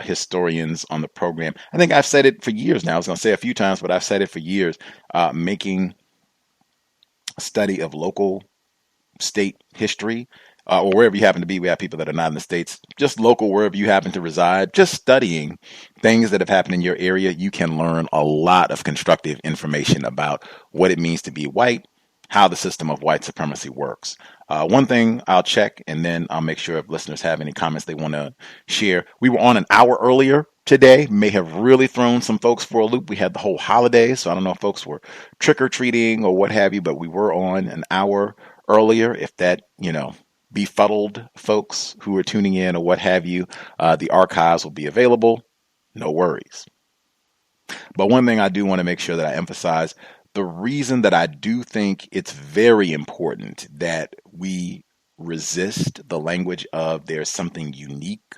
historians on the program. I think I've said it for years now. I was going to say a few times, but I've said it for years. Making a study of local state history, or wherever you happen to be. We have people that are not in the States, just local, wherever you happen to reside, just studying things that have happened in your area. You can learn a lot of constructive information about what it means to be white, how the system of white supremacy works. One thing I'll check, and then I'll make sure if listeners have any comments they want to share. We were on an hour earlier today, may have really thrown some folks for a loop. We had the whole holiday, so I don't know if folks were trick-or-treating or what have you, but we were on an hour earlier. If that, befuddled folks who are tuning in or what have you, the archives will be available. No worries. But one thing I do want to make sure that I emphasize, the reason that I do think it's very important that we resist the language of there's something unique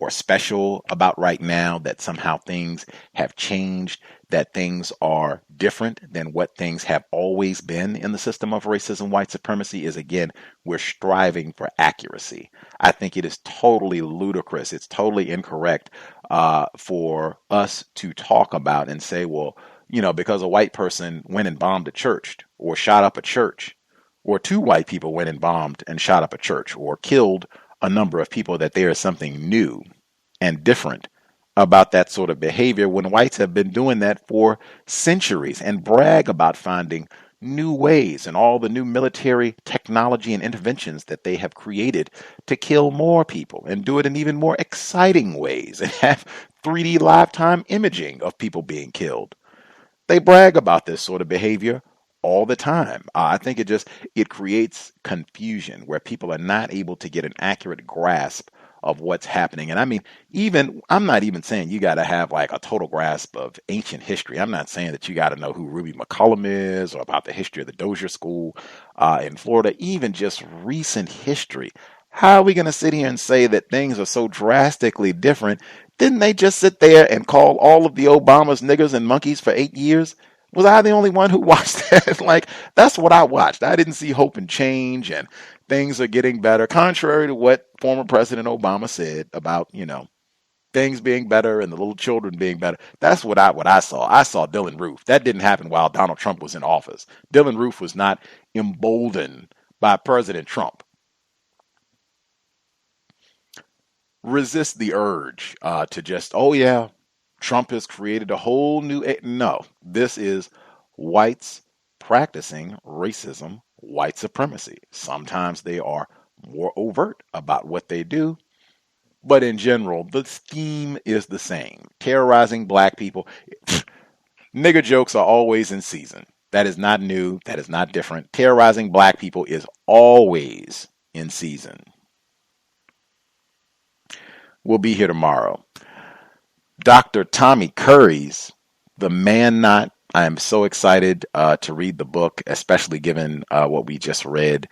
or special about right now, that somehow things have changed, that things are different than what things have always been in the system of racism, white supremacy, is, again, we're striving for accuracy. I think it is totally ludicrous. It's totally incorrect for us to talk about and say, well, because a white person went and bombed a church or shot up a church, or two white people went and bombed and shot up a church or killed a number of people, that there is something new and different about that sort of behavior, when whites have been doing that for centuries and brag about finding new ways and all the new military technology and interventions that they have created to kill more people and do it in even more exciting ways and have 3D lifetime imaging of people being killed. They brag about this sort of behavior all the time. I think it creates confusion where people are not able to get an accurate grasp of what's happening. And I mean, I'm not even saying you got to have like a total grasp of ancient history. I'm not saying that you got to know who Ruby McCullum is or about the history of the Dozier School in Florida, even just recent history. How are we going to sit here and say that things are so drastically different? Didn't they just sit there and call all of the Obamas niggers and monkeys for 8 years? Was I the only one who watched that? Like, that's what I watched. I didn't see hope and change and things are getting better, contrary to what former President Obama said about, things being better and the little children being better. That's what I saw. I saw Dylan Roof. That didn't happen while Donald Trump was in office. Dylan Roof was not emboldened by President Trump. Resist the urge to just, Trump has created a whole new... No, this is whites practicing racism, white supremacy. Sometimes they are more overt about what they do, but in general, the theme is the same. Terrorizing black people. Nigger jokes are always in season. That is not new. That is not different. Terrorizing black people is always in season. We'll be here tomorrow. Dr. Tommy Curry's The Man Not. I am so excited to read the book, especially given what we just read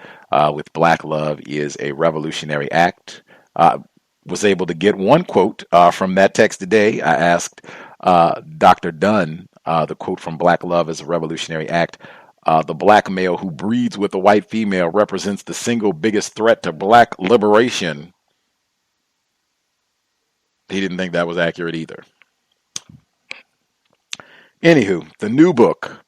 with Black Love is a Revolutionary Act. Was able to get one quote from that text today. I asked Dr. Dunn the quote from Black Love is a Revolutionary Act. The black male who breeds with a white female represents the single biggest threat to black liberation. He didn't think that was accurate either. Anywho, the new book,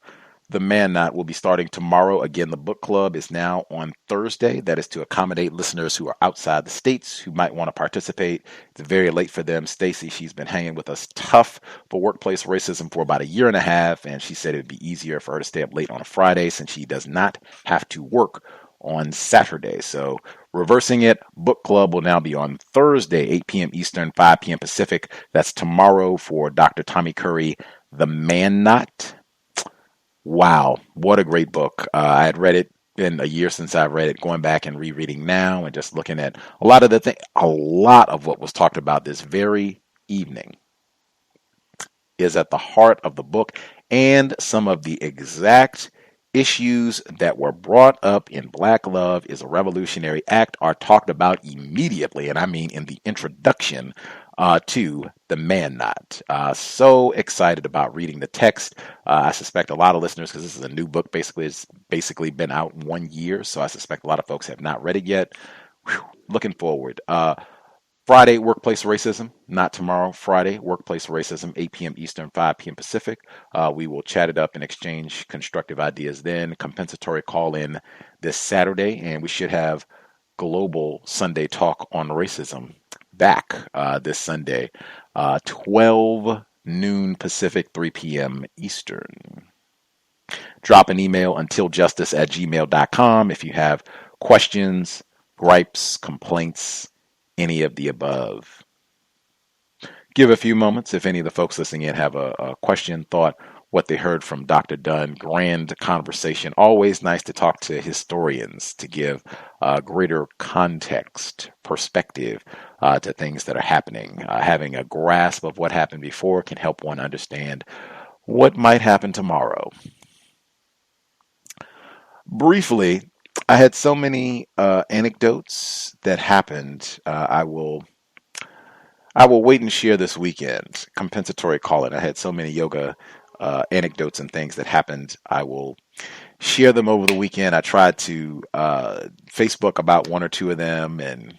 The Man Not, will be starting tomorrow. Again, the book club is now on Thursday. That is to accommodate listeners who are outside the states who might want to participate. It's very late for them. Stacy, she's been hanging with us tough for workplace racism for about a year and a half, and she said it'd be easier for her to stay up late on a Friday since she does not have to work on Saturday. So reversing it, book club will now be on Thursday, 8 p.m. Eastern, 5 p.m. Pacific. That's tomorrow for Dr. Tommy Curry, The Man Not. Wow, what a great book. I had read it in a year since I've read it, going back and rereading now and just looking at a lot of what was talked about this very evening is at the heart of the book, and some of the exact issues that were brought up in Black Love is a Revolutionary Act are talked about immediately, and I mean in the introduction to The Man Not. So excited about reading the text. I suspect a lot of listeners, because this is a new book, it's basically been out 1 year, so I suspect a lot of folks have not read it yet. Whew, looking forward. Friday, Workplace Racism. Not tomorrow. Friday, Workplace Racism, 8 p.m. Eastern, 5 p.m. Pacific. We will chat it up and exchange constructive ideas then. Compensatory call-in this Saturday, and we should have Global Sunday Talk on Racism back this Sunday, 12 noon Pacific, 3 p.m. Eastern. Drop an email untiljustice@gmail.com if you have questions, gripes, complaints, any of the above. Give a few moments if any of the folks listening in have a question, thought, what they heard from Dr. Dunn. Grand conversation. Always nice to talk to historians to give greater context, perspective to things that are happening. Having a grasp of what happened before can help one understand what might happen tomorrow. Briefly, I had so many anecdotes that happened. I will wait and share this weekend. Compensatory call-in. I had so many yoga anecdotes and things that happened. I will share them over the weekend. I tried to Facebook about one or two of them, and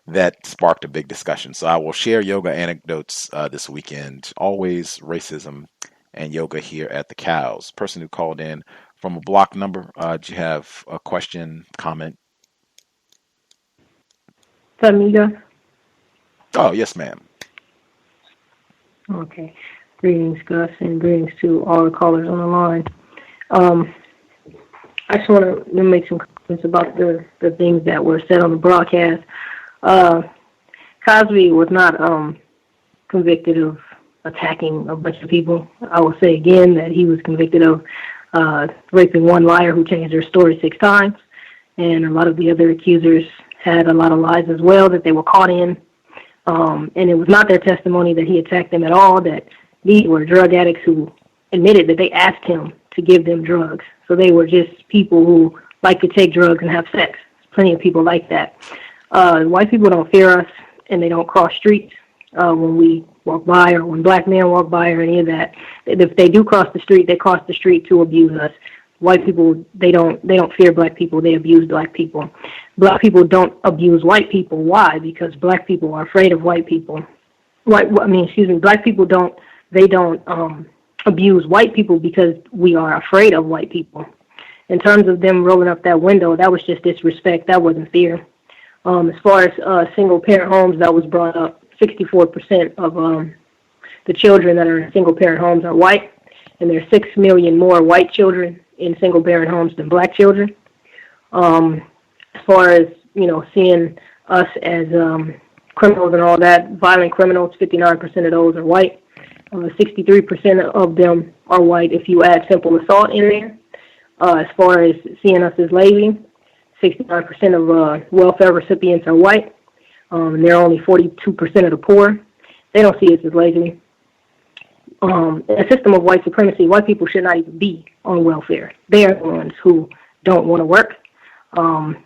that sparked a big discussion. So I will share yoga anecdotes this weekend. Always racism and yoga here at the Cows. Person who called in from a block number, do you have a question, comment? Tamika? Oh, yes, ma'am. Okay. Greetings, Gus, and greetings to all the callers on the line. I just want to make some comments about the things that were said on the broadcast. Cosby was not convicted of attacking a bunch of people. I will say again that he was convicted of raping one liar who changed their story 6 times, and a lot of the other accusers had a lot of lies as well that they were caught in. And it was not their testimony that he attacked them at all, that these were drug addicts who admitted that they asked him to give them drugs. So they were just people who like to take drugs and have sex. There's plenty of people like that. White people don't fear us, and they don't cross streets when we walk by, or when black men walk by, or any of that. If they do cross the street, they cross the street to abuse us. White people, they don't fear black people. They abuse black people. Black people don't abuse white people. Why? Because black people are afraid of white people. Black people don't abuse white people because we are afraid of white people. In terms of them rolling up that window, that was just disrespect. That wasn't fear. As far as single-parent homes, that was brought up. 64% of the children that are in single-parent homes are white, and there are 6 million more white children in single-parent homes than black children. As far as, seeing us as criminals and all that, violent criminals, 59% of those are white. 63% of them are white if you add simple assault in there. As far as seeing us as lazy, 69% of welfare recipients are white. And they're only 42% of the poor. They don't see us as lazy. In a system of white supremacy, white people should not even be on welfare. They are the ones who don't want to work. Let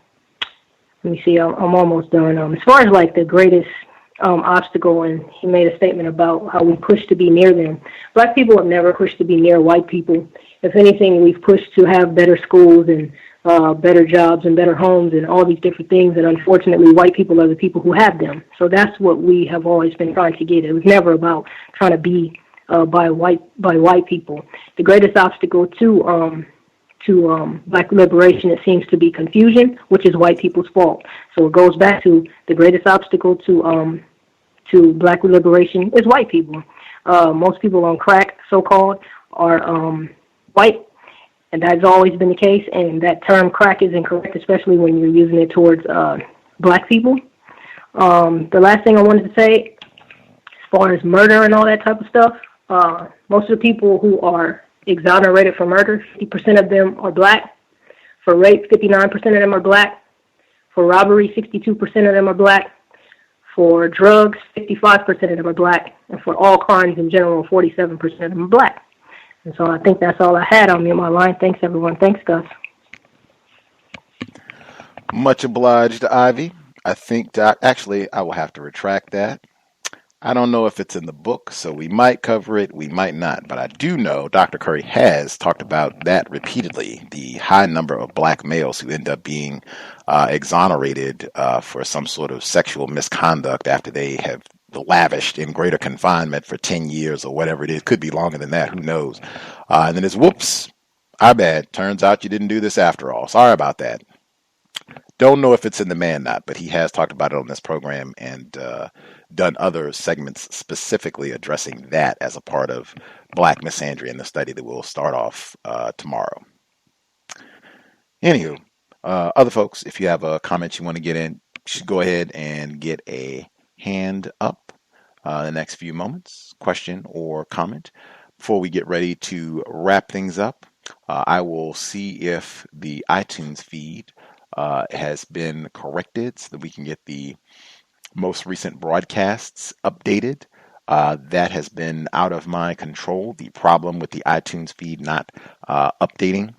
me see, I'm almost done. As far as like the greatest obstacle, and he made a statement about how we push to be near them. Black people have never pushed to be near white people. If anything, we've pushed to have better schools and better jobs and better homes and all these different things, and unfortunately white people are the people who have them. So that's what we have always been trying to get. It was never about trying to be by white people. The greatest obstacle to black liberation, it seems to be confusion, which is white people's fault. So it goes back to the greatest obstacle to black liberation is white people. Most people on crack, so-called, are white, and that's always been the case, and that term crack is incorrect, especially when you're using it towards black people. The last thing I wanted to say, as far as murder and all that type of stuff, most of the people who are exonerated for murder, 50% of them are black. For rape, 59% of them are black. For robbery, 62% of them are black. For drugs, 55% of them are black. And for all crimes in general, 47% of them are black. And so I think that's all I had on me on my line. Thanks, everyone. Thanks, Gus. Much obliged, Ivy. I think, actually, I will have to retract that. I don't know if it's in the book, so we might cover it, we might not. But I do know Dr. Curry has talked about that repeatedly, the high number of black males who end up being exonerated for some sort of sexual misconduct after they have lavished in greater confinement for 10 years or whatever it is. Could be longer than that, who knows. And then it's, whoops, our bad. Turns out you didn't do this after all. Sorry about that. Don't know if it's in the Man Not, but he has talked about it on this program and done other segments specifically addressing that as a part of Black Misandry in the study that will start off tomorrow. Anywho, other folks, if you have a comment you want to get in, you should go ahead and get a hand up in the next few moments, question or comment. Before we get ready to wrap things up, I will see if the iTunes feed has been corrected so that we can get the most recent broadcasts updated. That has been out of my control. The problem with the iTunes feed not updating.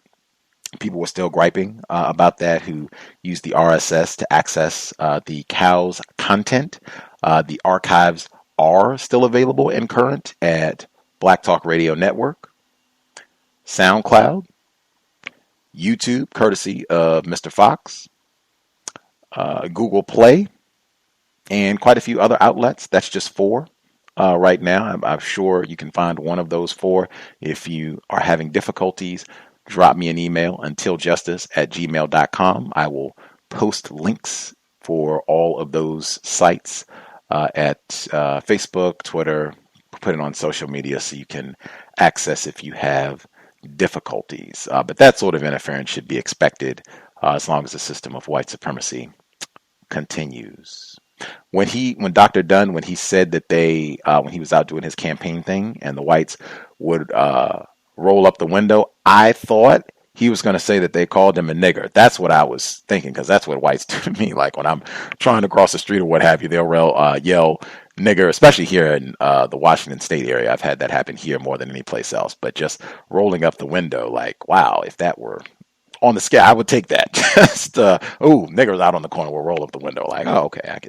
People were still griping about that who use the RSS to access the C.O.W.S content. The archives are still available and current at Black Talk Radio Network, SoundCloud, YouTube, courtesy of Mr. Fox, Google Play, and quite a few other outlets. That's just 4 right now. I'm sure you can find one of those 4. If you are having difficulties, drop me an email, untiljustice@gmail.com. I will post links for all of those sites at Facebook, Twitter, put it on social media so you can access if you have difficulties. But that sort of interference should be expected as long as the system of white supremacy continues. When Dr. Dunn, when he said that when he was out doing his campaign thing and the whites would roll up the window, I thought he was going to say that they called him a nigger. That's what I was thinking, because that's what whites do to me. Like when I'm trying to cross the street or what have you, they'll yell nigger, especially here in the Washington State area. I've had that happen here more than any place else. But just rolling up the window, like, wow, if that were on the scale, I would take that. Just, niggers out on the corner will roll up the window. Like, oh, okay,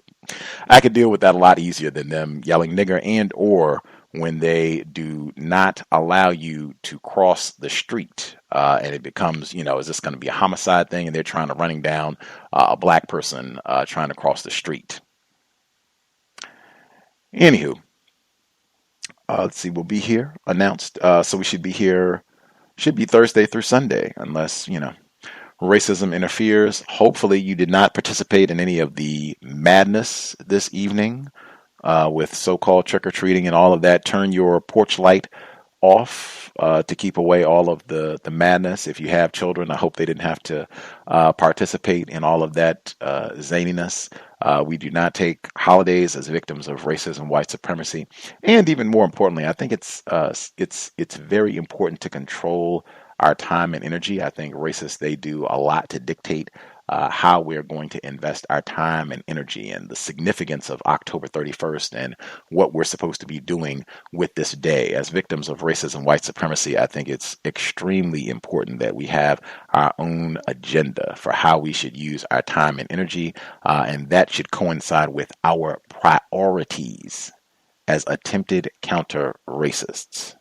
I could deal with that a lot easier than them yelling nigger, and or when they do not allow you to cross the street, and it becomes, is this going to be a homicide thing? And they're running down a black person trying to cross the street. Anywho, let's see, we'll be here announced. So we should be here, should be Thursday through Sunday, unless, racism interferes. Hopefully you did not participate in any of the madness this evening with so-called trick-or-treating and all of that. Turn your porch light off to keep away all of the madness. If you have children, I hope they didn't have to participate in all of that zaniness. We do not take holidays as victims of racism, white supremacy, and even more importantly, I think it's very important to control our time and energy. I think racists, they do a lot to dictate how we're going to invest our time and energy, and the significance of October 31st and what we're supposed to be doing with this day. As victims of racism, white supremacy, I think it's extremely important that we have our own agenda for how we should use our time and energy, and that should coincide with our priorities as attempted counter-racists.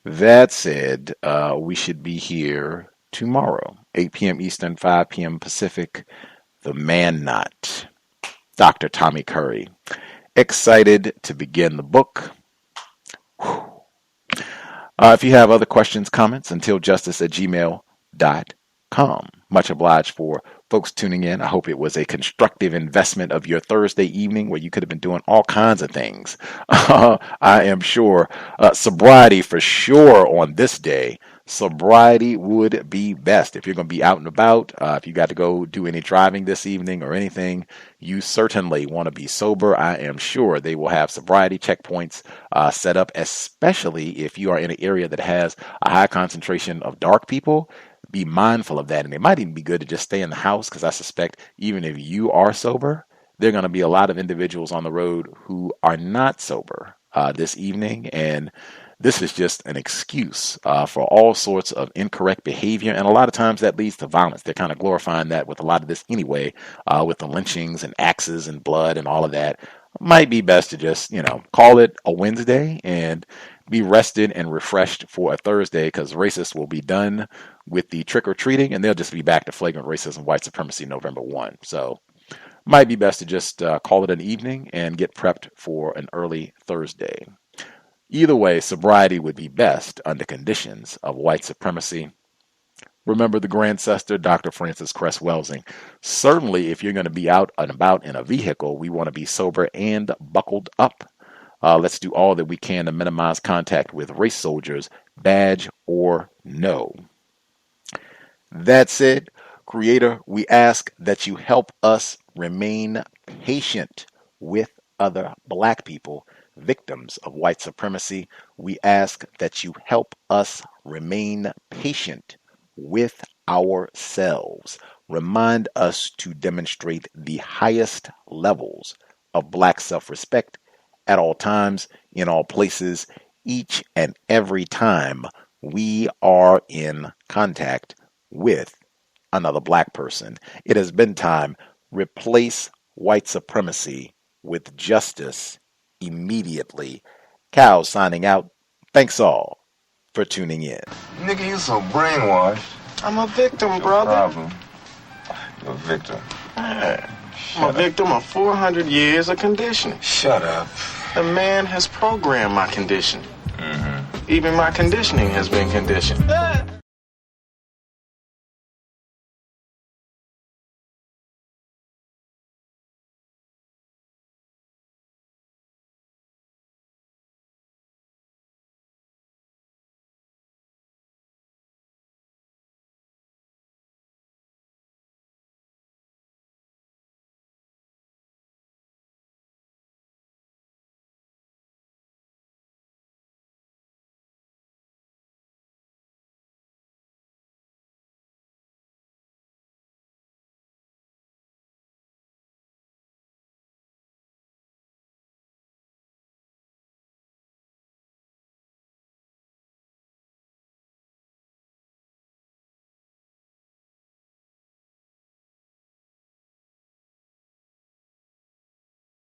That said, we should be here tomorrow, 8 p.m. Eastern, 5 p.m. Pacific. The Man Not, Dr. Tommy Curry. Excited to begin the book. If you have other questions, comments, untiljustice@gmail.com. Much obliged for folks tuning in. I hope it was a constructive investment of your Thursday evening where you could have been doing all kinds of things. I am sure. Sobriety for sure on this day. Sobriety would be best. If you're going to be out and about, if you got to go do any driving this evening or anything, you certainly want to be sober. I am sure they will have sobriety checkpoints set up, especially if you are in an area that has a high concentration of dark people. Be mindful of that. And it might even be good to just stay in the house, because I suspect even if you are sober, there are going to be a lot of individuals on the road who are not sober this evening. And this is just an excuse for all sorts of incorrect behavior. And a lot of times that leads to violence. They're kind of glorifying that with a lot of this anyway, with the lynchings and axes and blood and all of that. Might be best to just, call it a Wednesday and be rested and refreshed for a Thursday, because racists will be done with the trick-or-treating and they'll just be back to flagrant racism, white supremacy, November 1. So might be best to just call it an evening and get prepped for an early Thursday. Either way, sobriety would be best under conditions of white supremacy. Remember the Grandcestor, Dr. Francis Cress Welsing. Certainly, if you're going to be out and about in a vehicle, we want to be sober and buckled up. Let's do all that we can to minimize contact with race soldiers, badge or no. That said, Creator, we ask that you help us remain patient with other Black people, victims of white supremacy. We ask that you help us remain patient with ourselves. Remind us to demonstrate the highest levels of Black self-respect at all times, in all places, each and every time we are in contact with another Black person. It has been time. Replace white supremacy with justice immediately. Cal signing out. Thanks all for tuning in. Nigga, you so brainwashed. I'm a victim, brother. Problem. You're a victim. I'm a victim of 400 years of conditioning. Shut up. The man has programmed my condition. Even my conditioning has been conditioned.